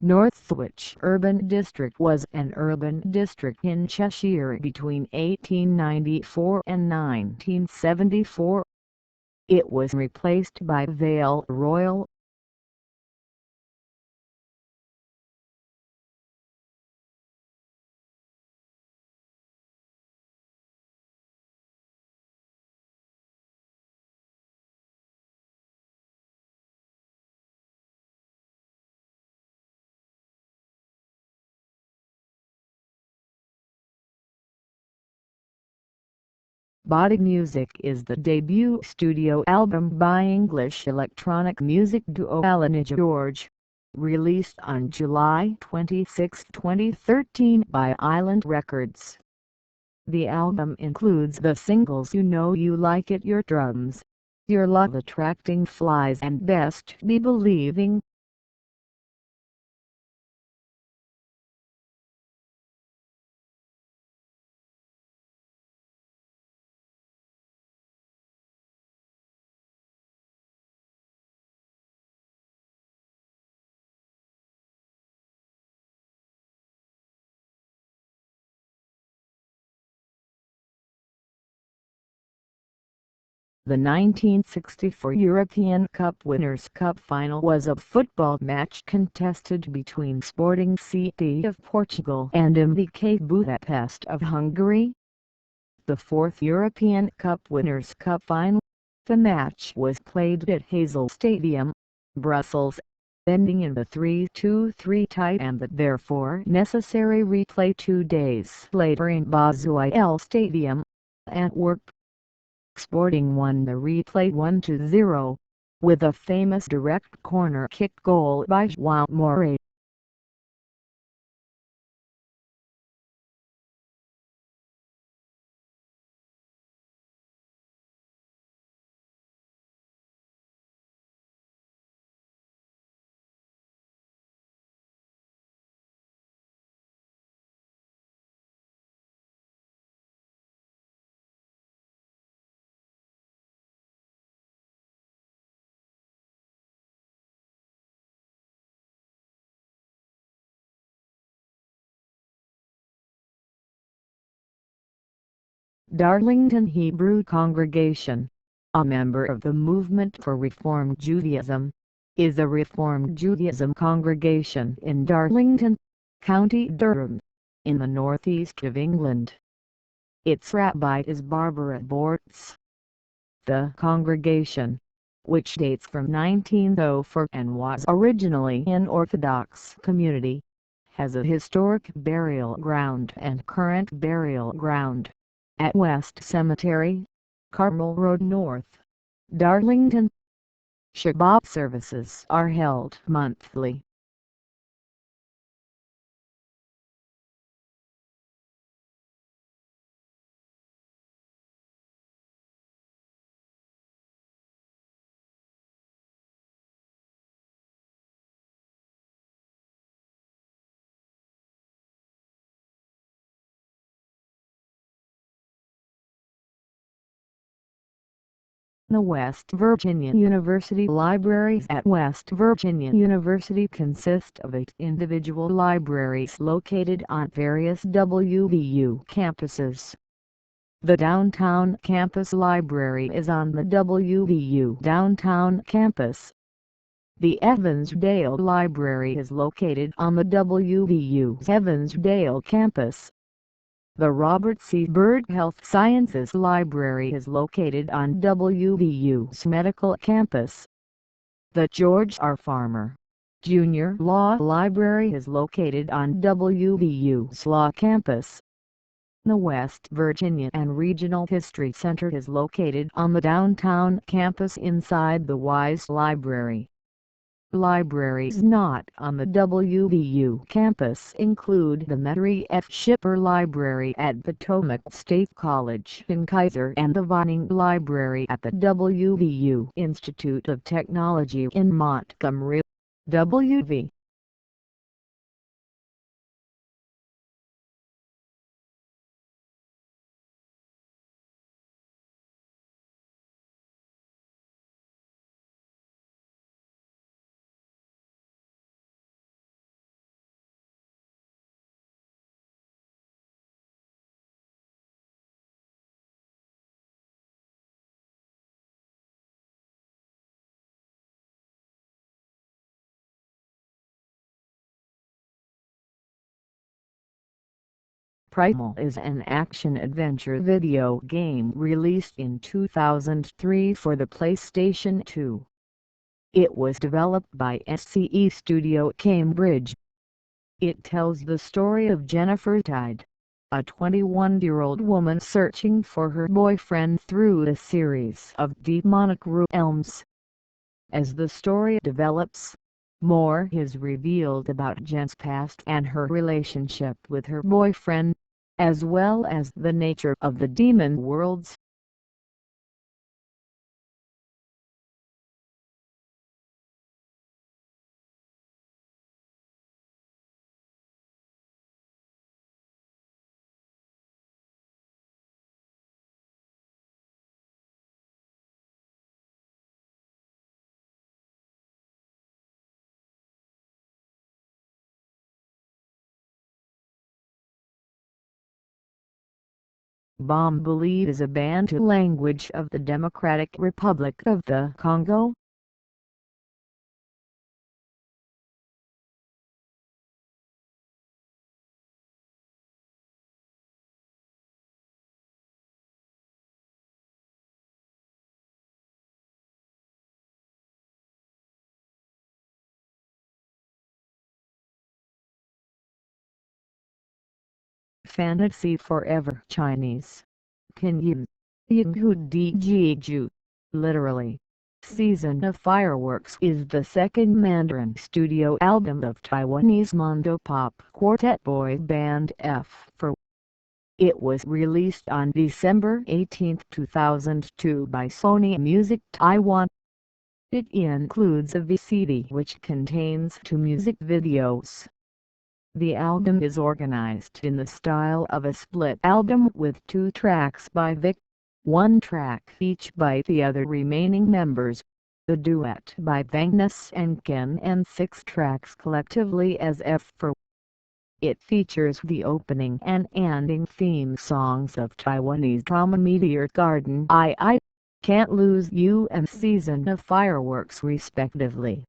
Northwich Urban District was an urban district in Cheshire between 1894 and 1974. It was replaced by Vale Royal. Body Music is the debut studio album by English electronic music duo Alan and George, released on July 26, 2013 by Island Records. The album includes the singles You Know You Like It, Your Drums, Your Love Attracting Flies and Best Be Believing. The 1964 European Cup Winners' Cup final was a football match contested between Sporting CP of Portugal and MVK Budapest of Hungary. The fourth European Cup Winners' Cup final. The match was played at Hazel Stadium, Brussels, ending in the 3-3 tie and the therefore necessary replay 2 days later in Basel Stadium, Antwerp. Sporting won the replay 1-0, with a famous direct corner kick goal by João Moreira. Darlington Hebrew Congregation, a member of the Movement for Reform Judaism, is a Reform Judaism congregation in Darlington, County Durham, in the northeast of England. Its rabbi is Barbara Bortz. The congregation, which dates from 1904 and was originally an Orthodox community, has a historic burial ground and current burial ground at West Cemetery, Carmel Road North, Darlington. Shabbat services are held monthly. The West Virginia University libraries at West Virginia University consist of 8 individual libraries located on various WVU campuses. The Downtown Campus Library is on the WVU Downtown Campus. The Evansdale Library is located on the WVU Evansdale Campus. The Robert C. Byrd Health Sciences Library is located on WVU's Medical Campus. The George R. Farmer, Jr. Law Library is located on WVU's Law Campus. The West Virginia and Regional History Center is located on the downtown campus inside the Wise Library. Libraries not on the WVU campus include the Mary F. Shipper Library at Potomac State College in Kaiser and the Vining Library at the WVU Institute of Technology in Montgomery, WV. Primal is an action-adventure video game released in 2003 for the PlayStation 2. It was developed by SCE Studio Cambridge. It tells the story of Jennifer Tide, a 21-year-old woman searching for her boyfriend through a series of demonic realms. As the story develops, more is revealed about Jen's past and her relationship with her boyfriend, as well as the nature of the demon worlds. Bombali is a Bantu language of the Democratic Republic of the Congo. Fantasy Forever Chinese. Pinyin. Yinghu literally. Season of Fireworks is the second Mandarin studio album of Taiwanese Mondo pop quartet boy band F4. It was released on December 18, 2002 by Sony Music Taiwan. It includes a VCD which contains 2 music videos. The album is organized in the style of a split album with 2 tracks by Vic, 1 track each by the other remaining members, the duet by Vangness and Ken, and 6 tracks collectively as F4. It features the opening and ending theme songs of Taiwanese drama Meteor Garden I, Can't Lose You and Season of Fireworks respectively,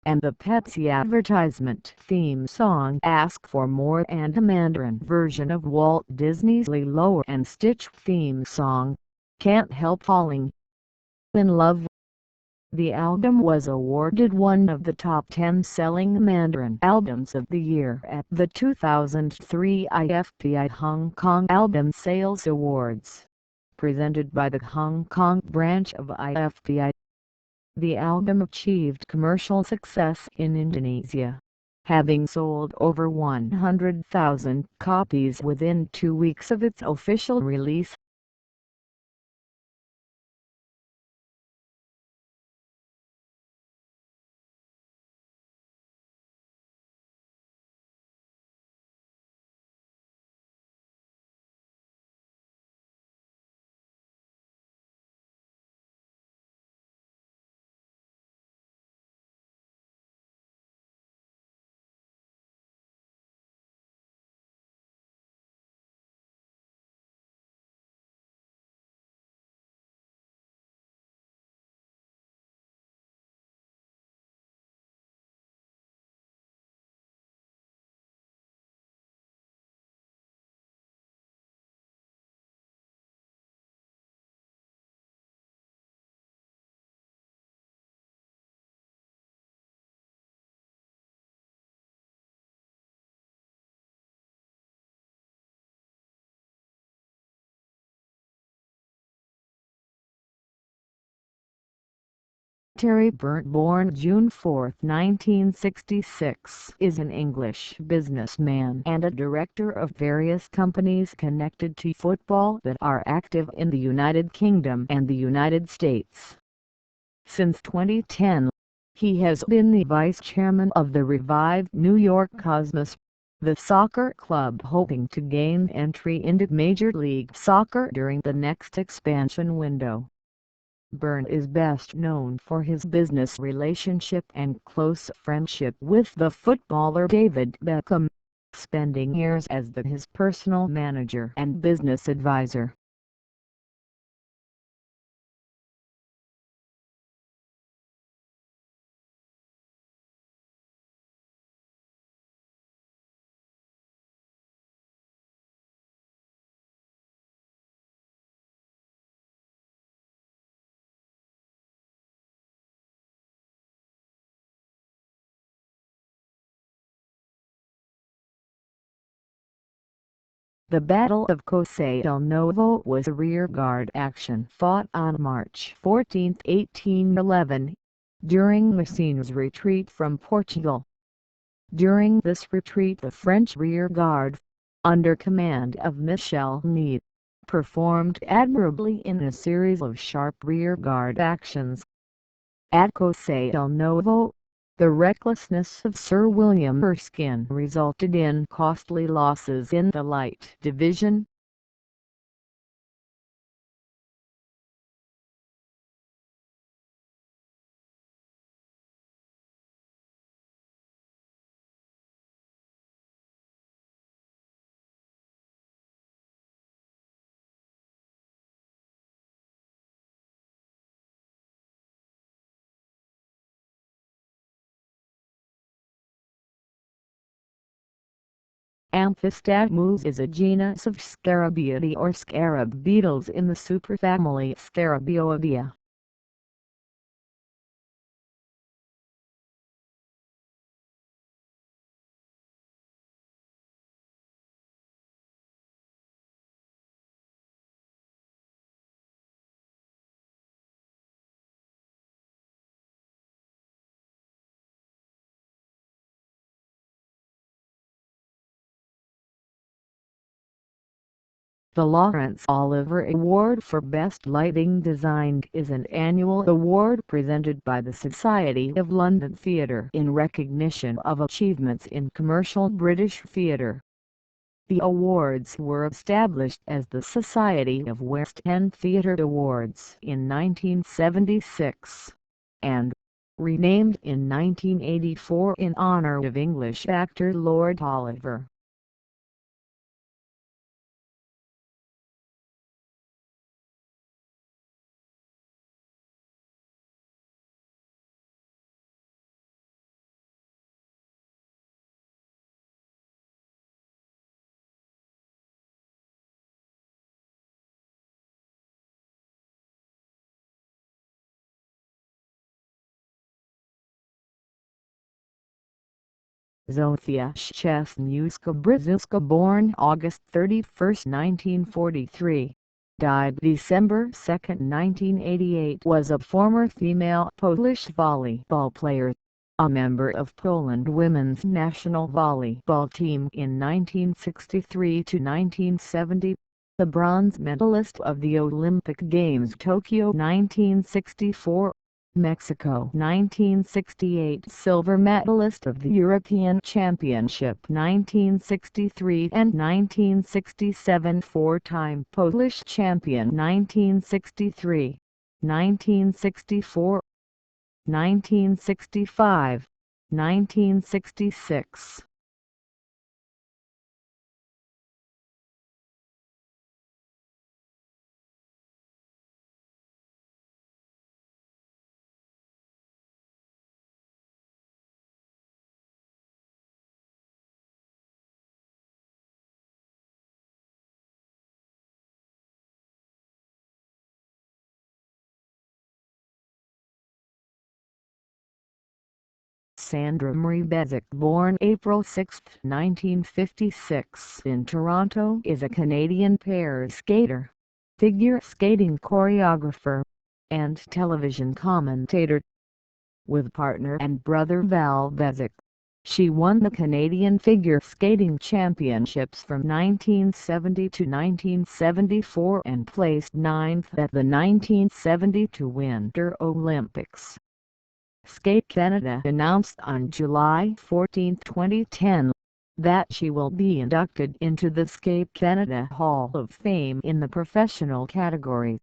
and the Pepsi advertisement theme song Ask for More and a Mandarin version of Walt Disney's Lilo and Stitch theme song, Can't Help Falling in Love. The album was awarded one of the top 10 selling Mandarin albums of the year at the 2003 IFPI Hong Kong Album Sales Awards, presented by the Hong Kong branch of IFPI. The album achieved commercial success in Indonesia, having sold over 100,000 copies within 2 weeks of its official release. Terry Byrne, born June 4, 1966, is an English businessman and a director of various companies connected to football that are active in the United Kingdom and the United States. Since 2010, he has been the vice chairman of the revived New York Cosmos, the soccer club hoping to gain entry into Major League Soccer during the next expansion window. Byrne is best known for his business relationship and close friendship with the footballer David Beckham, spending years as his personal manager and business advisor. The Battle of Cosse del Novo was a rearguard action fought on March 14, 1811, during Massena's retreat from Portugal. During this retreat the French rearguard, under command of Michel Ney, performed admirably in a series of sharp rearguard actions. At Cosse del Novo, the recklessness of Sir William Erskine resulted in costly losses in the Light Division. Amphistemus is a genus of Scarabaeidae or scarab beetles in the superfamily Scarabaeoidea. The Lawrence Oliver Award for Best Lighting Design is an annual award presented by the Society of London Theatre in recognition of achievements in commercial British theatre. The awards were established as the Society of West End Theatre Awards in 1976, and renamed in 1984 in honor of English actor Lord Oliver. Zofia Szczesniewska Brzezinska, born August 31, 1943, died December 2, 1988, was a former female Polish volleyball player, a member of Poland women's national volleyball team in 1963 to 1970, the bronze medalist of the Olympic Games Tokyo 1964, Mexico 1968, silver medalist of the European Championship 1963 and 1967, four-time Polish champion 1963, 1964, 1965, 1966. Sandra Marie Bezic, born April 6, 1956, in Toronto, is a Canadian pair skater, figure skating choreographer, and television commentator. With partner and brother Val Bezic, she won the Canadian Figure Skating Championships from 1970 to 1974 and placed ninth at the 1972 Winter Olympics. Skate Canada announced on July 14, 2010, that she will be inducted into the Skate Canada Hall of Fame in the professional category.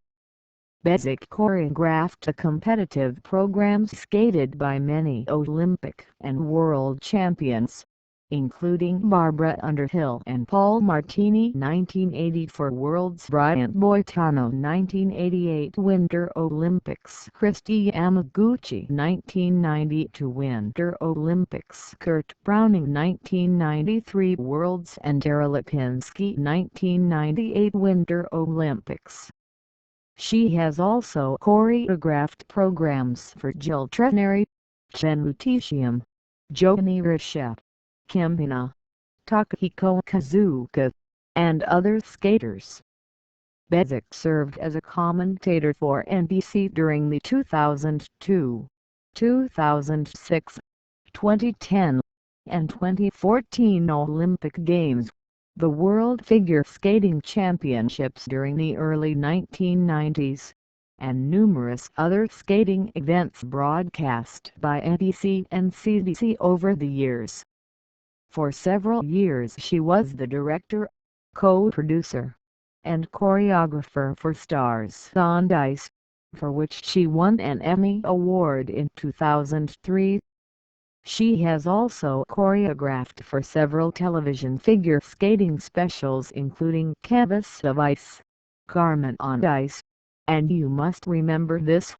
Bezic choreographed the competitive programs skated by many Olympic and world champions, including Barbara Underhill and Paul Martini 1984 Worlds, Brian Boitano 1988 Winter Olympics, Christy Yamaguchi 1992 Winter Olympics, Kurt Browning 1993 Worlds, and Darryl Lipinski 1998 Winter Olympics. She has also choreographed programs for Jill Trenary, Chen Lutetium, Joni Rishep, Kim Hina, Takahiko Kazuka, and other skaters. Bezic served as a commentator for NBC during the 2002, 2006, 2010, and 2014 Olympic Games, the World Figure Skating Championships during the early 1990s, and numerous other skating events broadcast by NBC and CBC over the years. For several years she was the director, co-producer, and choreographer for Stars on Ice, for which she won an Emmy Award in 2003. She has also choreographed for several television figure skating specials including Canvas of Ice, Carmen on Ice, and You Must Remember This.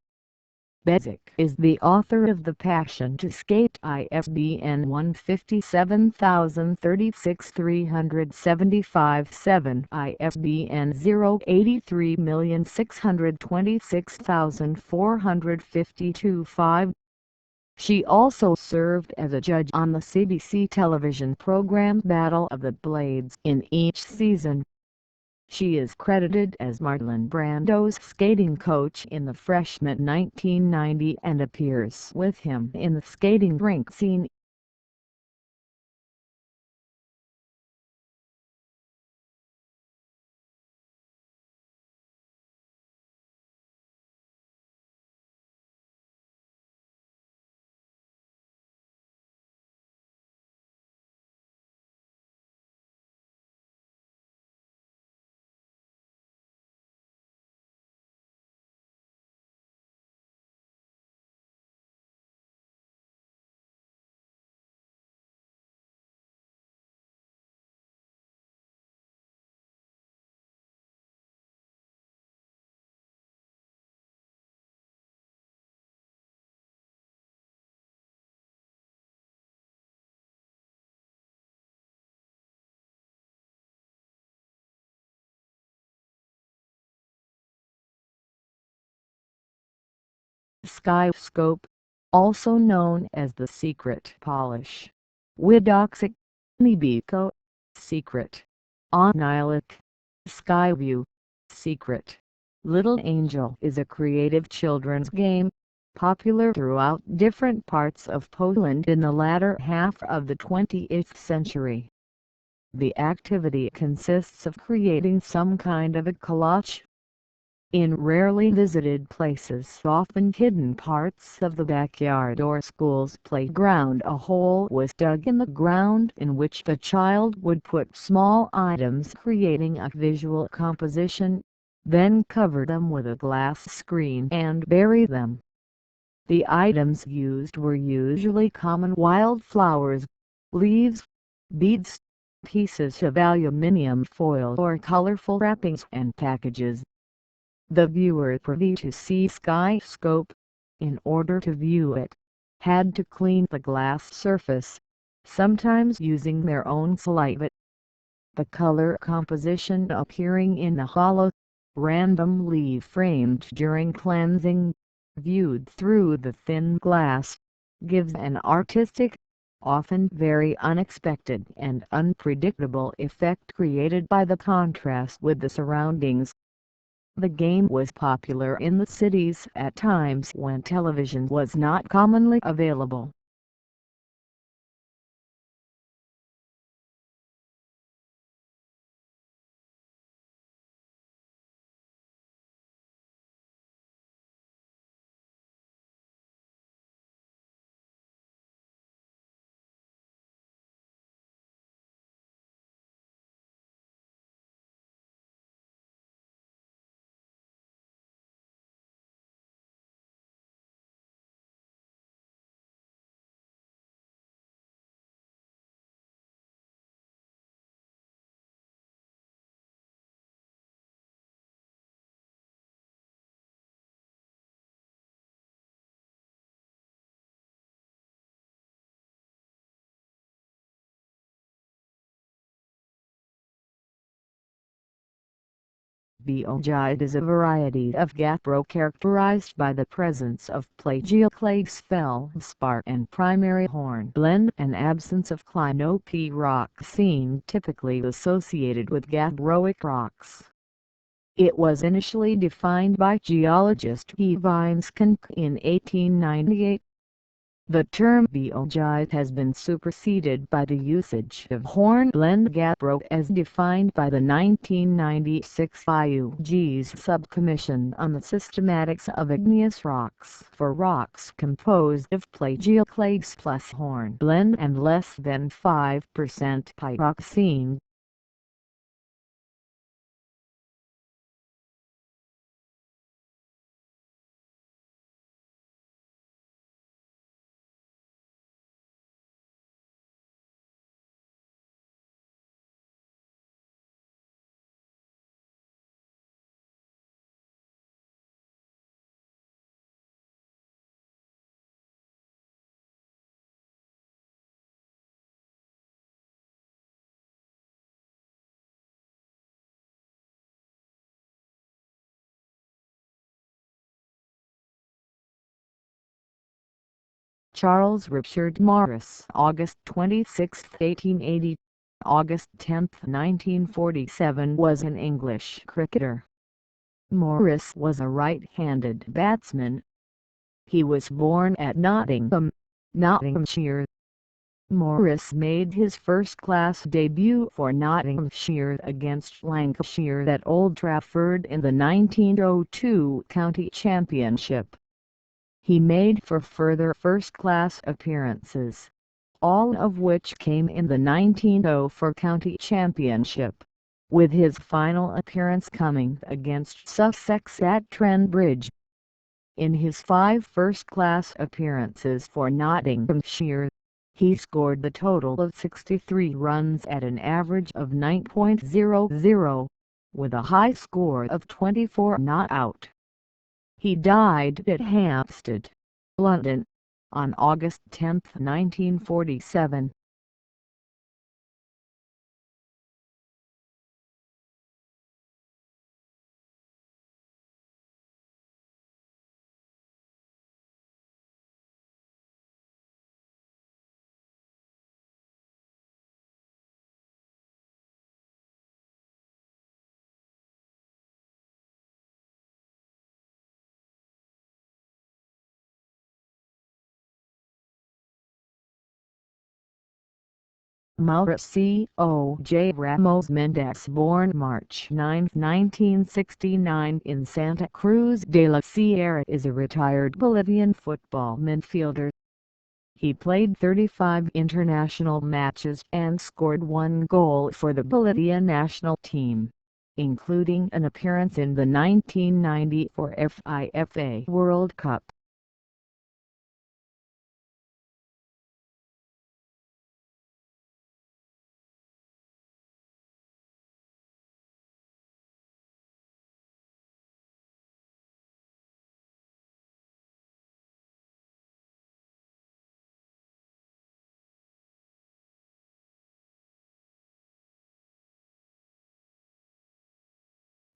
Bezic is the author of The Passion to Skate, ISBN 1570363757, ISBN 083626452-5. She also served as a judge on the CBC television program Battle of the Blades in each season. She is credited as Marlon Brando's skating coach in the freshman 1990 and appears with him in the skating rink scene. Skyscope, also known as the Secret Polish, Widoxic, Nibico, Secret, Onilic, Skyview, Secret. Little Angel is a creative children's game, popular throughout different parts of Poland in the latter half of the 20th century. The activity consists of creating some kind of a collage. In rarely visited places, often hidden parts of the backyard or school's playground, a hole was dug in the ground in which the child would put small items, creating a visual composition, then cover them with a glass screen and bury them. The items used were usually common wildflowers, leaves, beads, pieces of aluminium foil or colorful wrappings and packages. The viewer privy to see Skyscope, in order to view it, had to clean the glass surface, sometimes using their own saliva. The color composition appearing in the hollow, randomly framed during cleansing, viewed through the thin glass, gives an artistic, often very unexpected and unpredictable effect created by the contrast with the surroundings. The game was popular in the cities at times when television was not commonly available. Misheard is a variety of gabbro characterized by the presence of plagioclase feldspar and primary hornblende and absence of clinope rock seen typically associated with gabbroic rocks. It was initially defined by geologist E. Vinskenk in 1898. The term biogite has been superseded by the usage of hornblende gabbro as defined by the 1996 IUG's Subcommission on the Systematics of Igneous Rocks for rocks composed of plagioclase plus hornblende and less than 5% pyroxene. Charles Richard Morris, August 26, 1880, August 10, 1947, was an English cricketer. Morris was a right-handed batsman. He was born at Nottingham, Nottinghamshire. Morris made his first-class debut for Nottinghamshire against Lancashire at Old Trafford in the 1902 County Championship. He made for further first-class appearances, all of which came in the 1904 County Championship, with his final appearance coming against Sussex at Trent In his 5 first-class appearances for Nottinghamshire, he scored the total of 63 runs at an average of 9.00, with a high score of 24 not out. He died at Hampstead, London, on August 10, 1947. Mauricio J. Ramos Mendez, born March 9, 1969 in Santa Cruz de la Sierra, is a retired Bolivian football midfielder. He played 35 international matches and scored 1 goal for the Bolivia national team, including an appearance in the 1994 FIFA World Cup.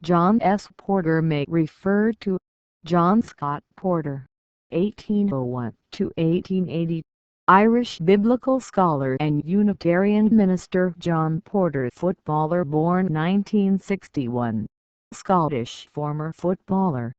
John S. Porter may refer to John Scott Porter, 1801–1880, Irish biblical scholar and Unitarian minister. John Porter, footballer, born 1961. Scottish former footballer.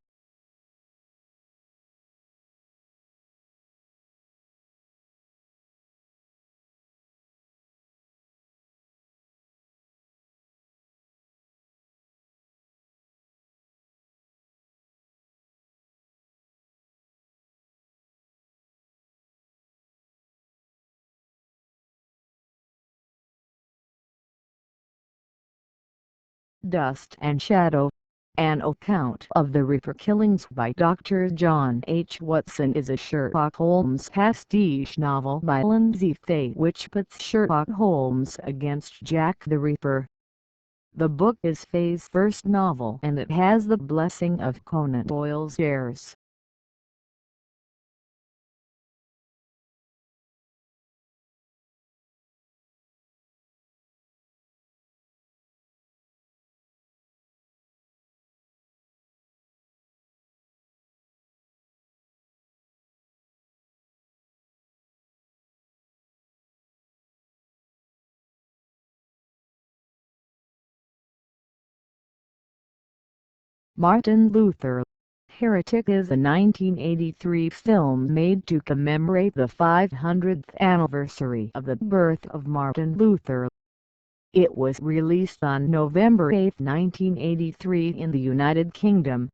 Dust and Shadow, an account of the Ripper killings by Dr. John H. Watson, is a Sherlock Holmes pastiche novel by Lindsay Fay which pits Sherlock Holmes against Jack the Ripper. The book is Fay's first novel and it has the blessing of Conan Doyle's heirs. Martin Luther Heretic is a 1983 film made to commemorate the 500th anniversary of the birth of Martin Luther. It was released on November 8, 1983 in the United Kingdom,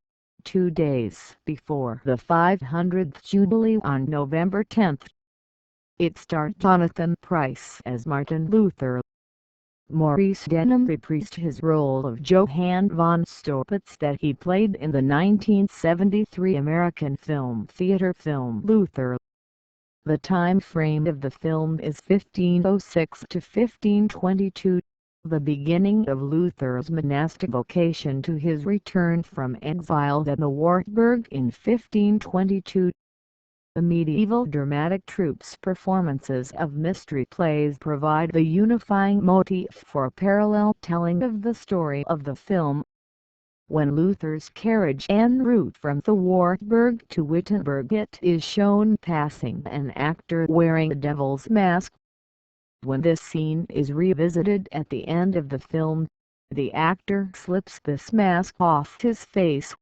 2 days before the 500th Jubilee on November 10. It starred Jonathan Pryce as Martin Luther. Maurice Denham reprised his role of Johann von Staupitz that he played in the 1973 American film theater film Luther. The time frame of the film is 1506 to 1522, the beginning of Luther's monastic vocation to his return from exile at the Wartburg in 1522. The medieval dramatic troupe's performances of mystery plays provide the unifying motif for parallel telling of the story of the film. When Luther's carriage en route from the Wartburg to Wittenberg, it is shown passing an actor wearing a devil's mask. When this scene is revisited at the end of the film, the actor slips this mask off his face.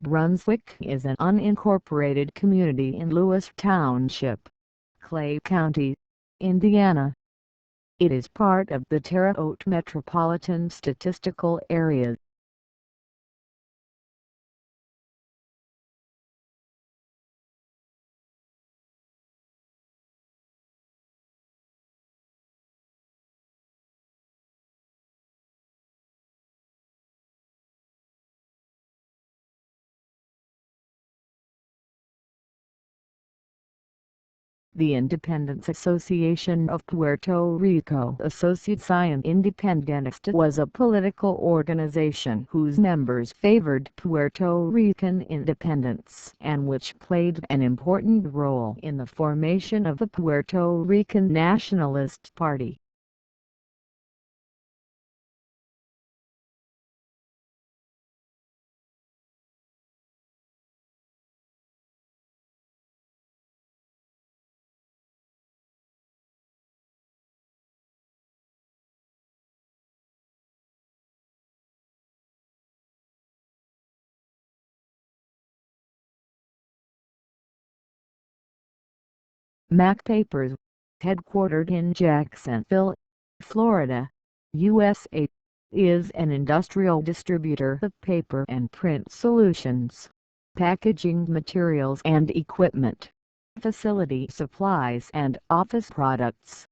Brunswick is an unincorporated community in Lewis Township, Clay County, Indiana. It is part of the Terre Haute Metropolitan Statistical Area. The Independence Association of Puerto Rico Asociación Independentista was a political organization whose members favored Puerto Rican independence and which played an important role in the formation of the Puerto Rican Nationalist Party. Mac Papers, headquartered in Jacksonville, Florida, USA, is an industrial distributor of paper and print solutions, packaging materials and equipment. facility supplies and office products.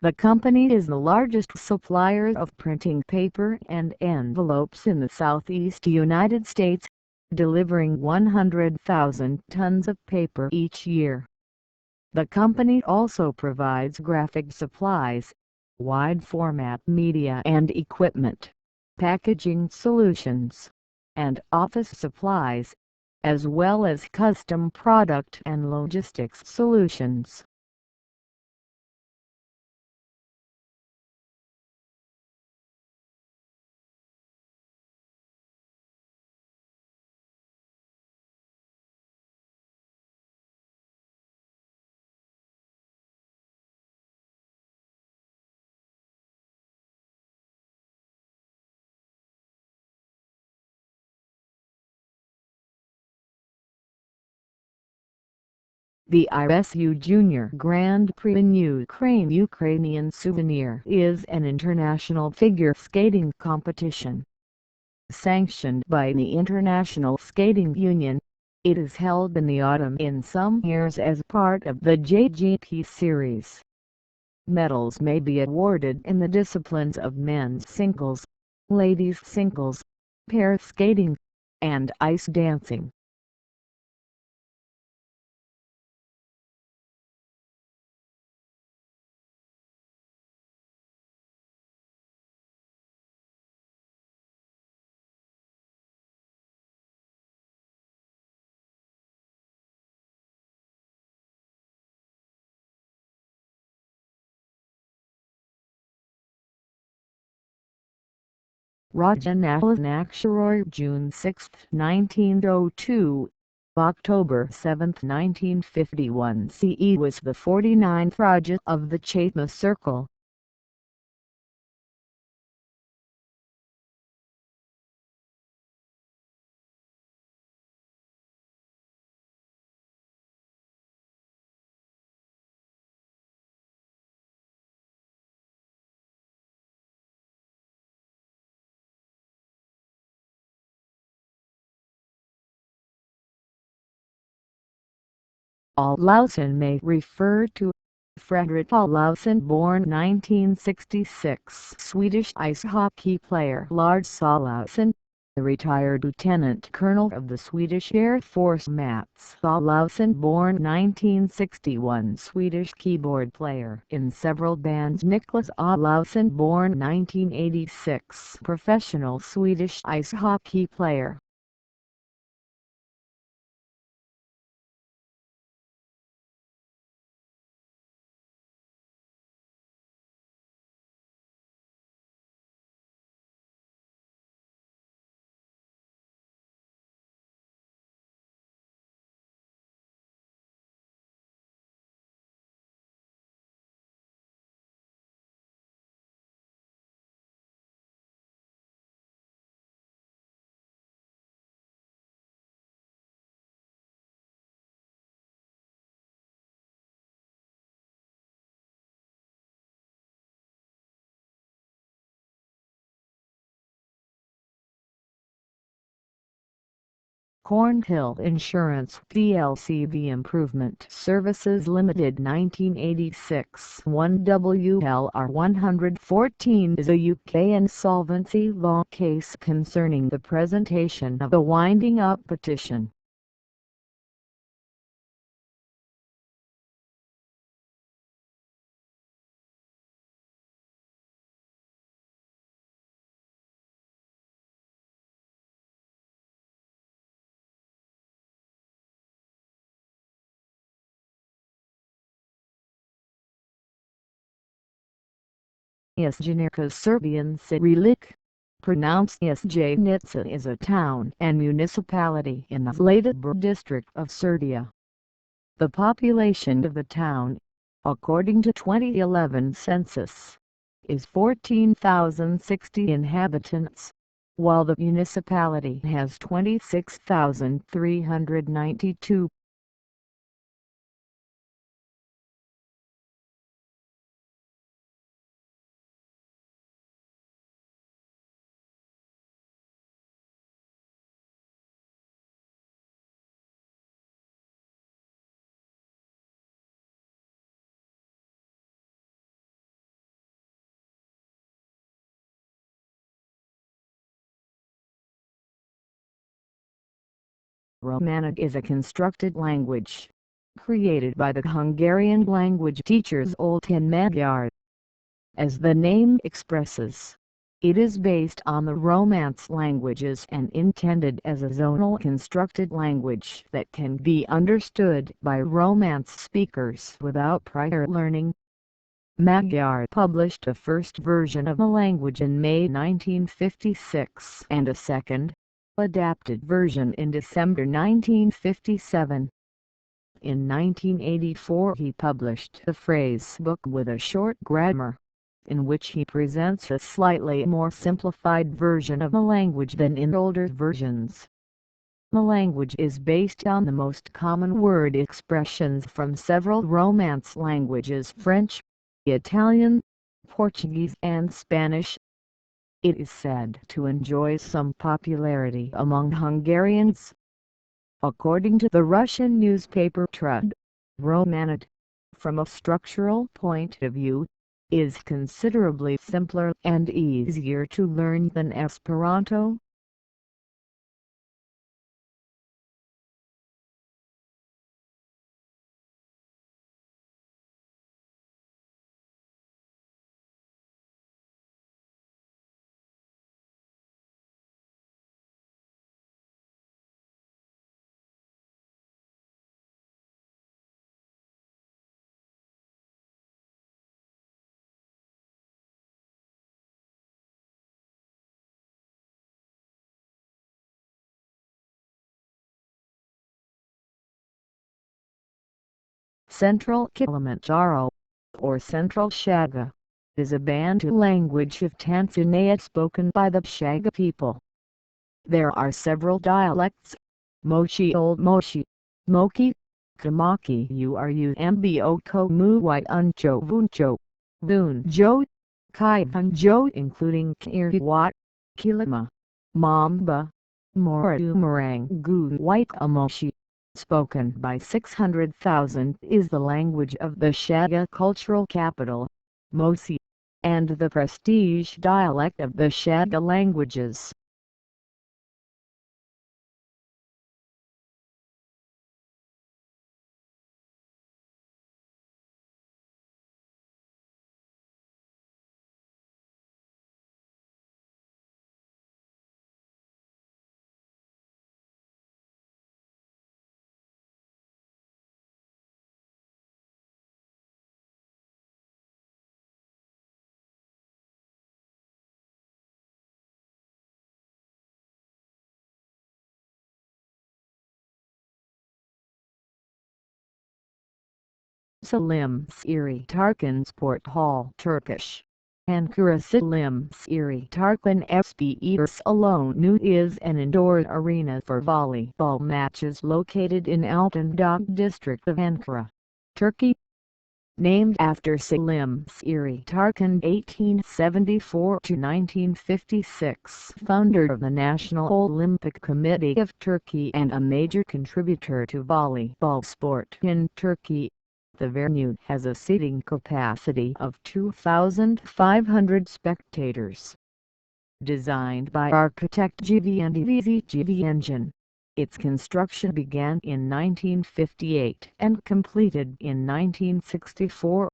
The company is the largest supplier of printing paper and envelopes in the Southeast United States, delivering 100,000 tons of paper each year. The company also provides graphic supplies, wide-format media and equipment, packaging solutions, and office supplies, as well as custom product and logistics solutions. The ISU Junior Grand Prix in Ukrainian Souvenir is an international figure skating competition. Sanctioned by the International Skating Union, it is held in the autumn in some years as part of the JGP series. Medals may be awarded in the disciplines of men's singles, ladies singles, pair skating, and ice dancing. Rajanathanakshroy, June 6, 1902, October 7, 1951 CE was the 49th Raja of the Chetma Circle. Olausson may refer to Fredrik Olausson, born 1966, Swedish ice hockey player. Lars Olausson, the retired lieutenant colonel of the Swedish Air Force. Mats Olausson, born 1961, Swedish keyboard player in several bands. Niklas Olausson, born 1986, professional Swedish ice hockey player. Cornhill Insurance plc. The Improvement Services Limited, 1986. 1WLR 114 is a UK insolvency law case concerning the presentation of a winding up petition. Isjenica Serbian Cyrillic, pronounced Isjenica, is a town and municipality in the Zlatibor district of Serbia. The population of the town, according to 2011 census, is 14,060 inhabitants, while the municipality has 26,392. Romanic is a constructed language, created by the Hungarian language teachers Olten Magyar. As the name expresses, it is based on the Romance languages and intended as a zonal constructed language that can be understood by Romance speakers without prior learning. Magyar published a first version of the language in May 1956 and a second, adapted version in December 1957. In 1984 he published a phrase book with a short grammar, in which he presents a slightly more simplified version of the language than in older versions. The language is based on the most common word expressions from several Romance languages: French, Italian, Portuguese and Spanish. It is said to enjoy some popularity among Hungarians. According to the Russian newspaper Trud, Romanic, from a structural point of view, is considerably simpler and easier to learn than Esperanto. Central Kilimanjaro, or Central Shaga, is a Bantu language of Tanzania spoken by the Shaga people. There are several dialects: Moshi, Old Moshi, Moki, Kamaki, Urumbo, Komuwai, Uncho, Vuncho, Vunjo, Kai Hunjo, including Kiriwat, Kilima, Mamba, Morumarang, Gu, White Amoshi, spoken by 600,000, is the language of the Shaga cultural capital, Mosi, and the prestige dialect of the Shaga languages. Salim Siri Tarkan Sport Hall, Turkish. Ankara Salim Siri Tarkan Spor Salonu is an indoor arena for volleyball matches located in Altındağ district of Ankara, Turkey. Named after Salim Siri Tarkan (1874–1956), founder of the National Olympic Committee of Turkey and a major contributor to volleyball sport in Turkey. The venue has a seating capacity of 2,500 spectators. Designed by architect Givian, its construction began in 1958 and completed in 1964.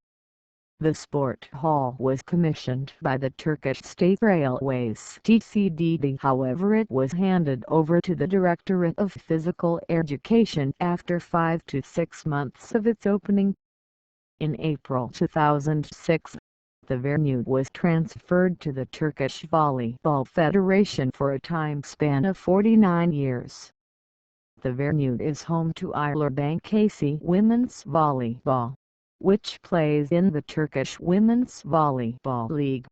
The sport hall was commissioned by the Turkish State Railways (TCDD). However, it was handed over to the Directorate of Physical Education after 5 to 6 months of its opening. In April 2006, the venue was transferred to the Turkish Volleyball Federation for a time span of 49 years. The venue is home to Aylarbank AC Women's Volleyball, which plays in the Turkish Women's Volleyball League.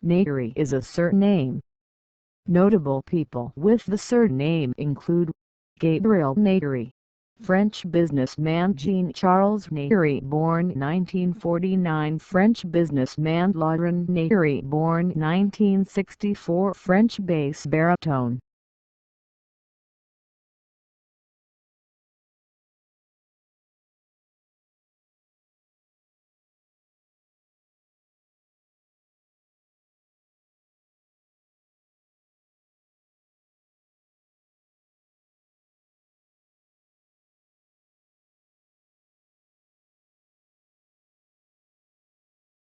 Neyri is a surname. Notable people with the surname include Gabriel Neyri, French businessman Jean-Charles Neyri born 1949, French businessman Laurent Neyri born 1964, French bass baritone.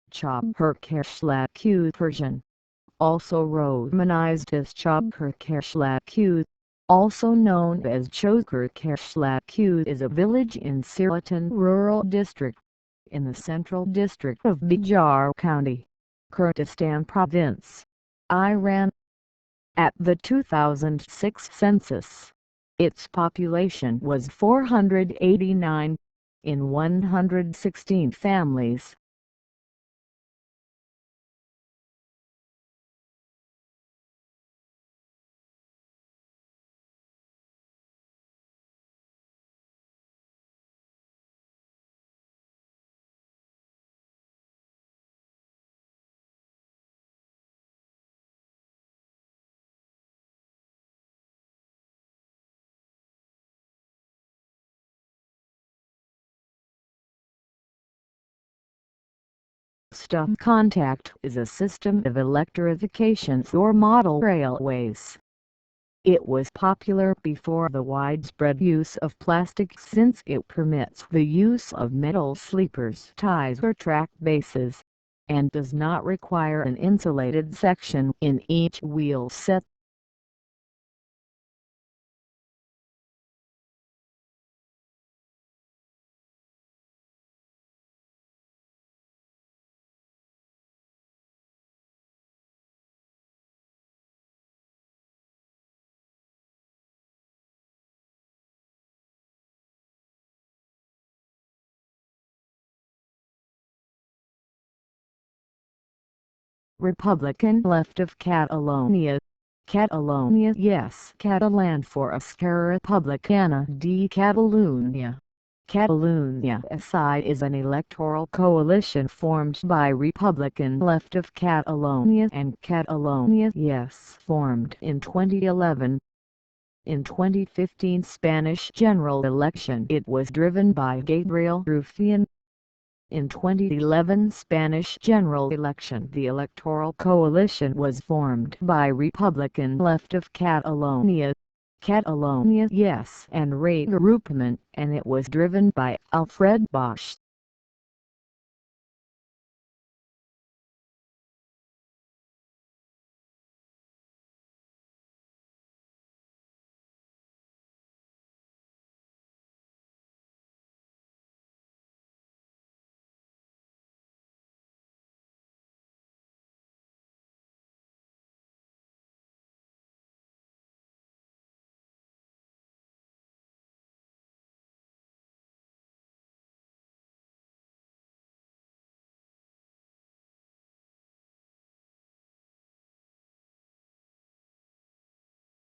Çapkırköşk Persian, also romanized as Çapkırköşk, also known as Çokırköşk, is a village in Sirletin Rural District, in the Central District of Bijar County, Kurdistan Province, Iran. At the 2006 census, its population was 489, in 116 families. Stop contact is a system of electrification for model railways. It was popular before the widespread use of plastic, since it permits the use of metal sleepers, ties or track bases, and does not require an insulated section in each wheel set. Republican left of Catalonia. Catalonia, yes, Catalan for Esquerra Republicana de Catalunya. Catalunya SI is an electoral coalition formed by Republican left of Catalonia and Catalonia, yes, formed in 2011. In 2015 Spanish general election it was driven by Gabriel Rufián. In 2011 Spanish general election the electoral coalition was formed by Republican left of Catalonia. Catalonia, yes, and regroupement, and it was driven by Alfred Bosch.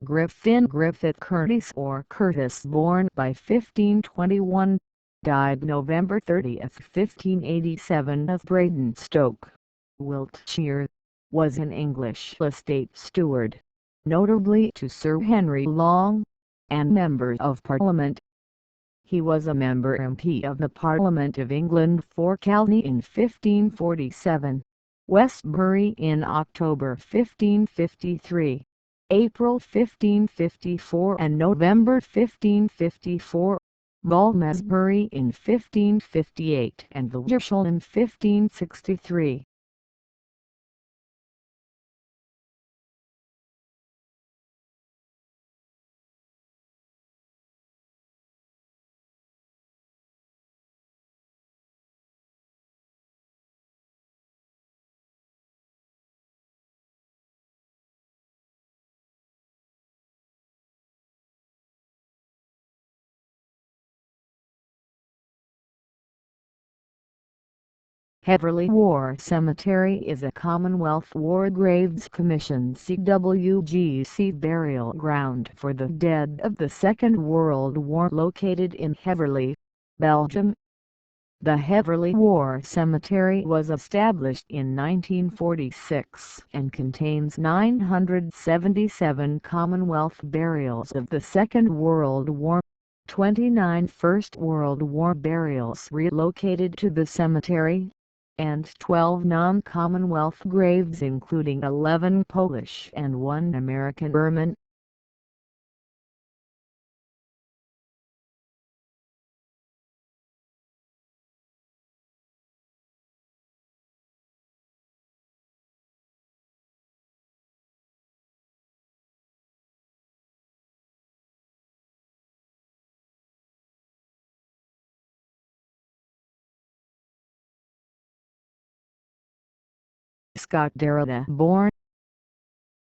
Griffith Curtis or Curtis, born by 1521, died November 30, 1587 of Bradenstoke, Wiltshire, was an English estate steward, notably to Sir Henry Long, and Member of Parliament. He was a member MP of the Parliament of England for Calne in 1547, Westbury in October 1553, April 1554 and November 1554, Malmesbury in 1558 and Wiltshire in 1563. Heverlee War Cemetery is a Commonwealth War Graves Commission (CWGC) burial ground for the dead of the Second World War located in Heverlee, Belgium. The Heverlee War Cemetery was established in 1946 and contains 977 Commonwealth burials of the Second World War. 29 First World War burials relocated to the cemetery, and 12 non-Commonwealth graves including 11 Polish and 1 American airman. Scott Derrida, born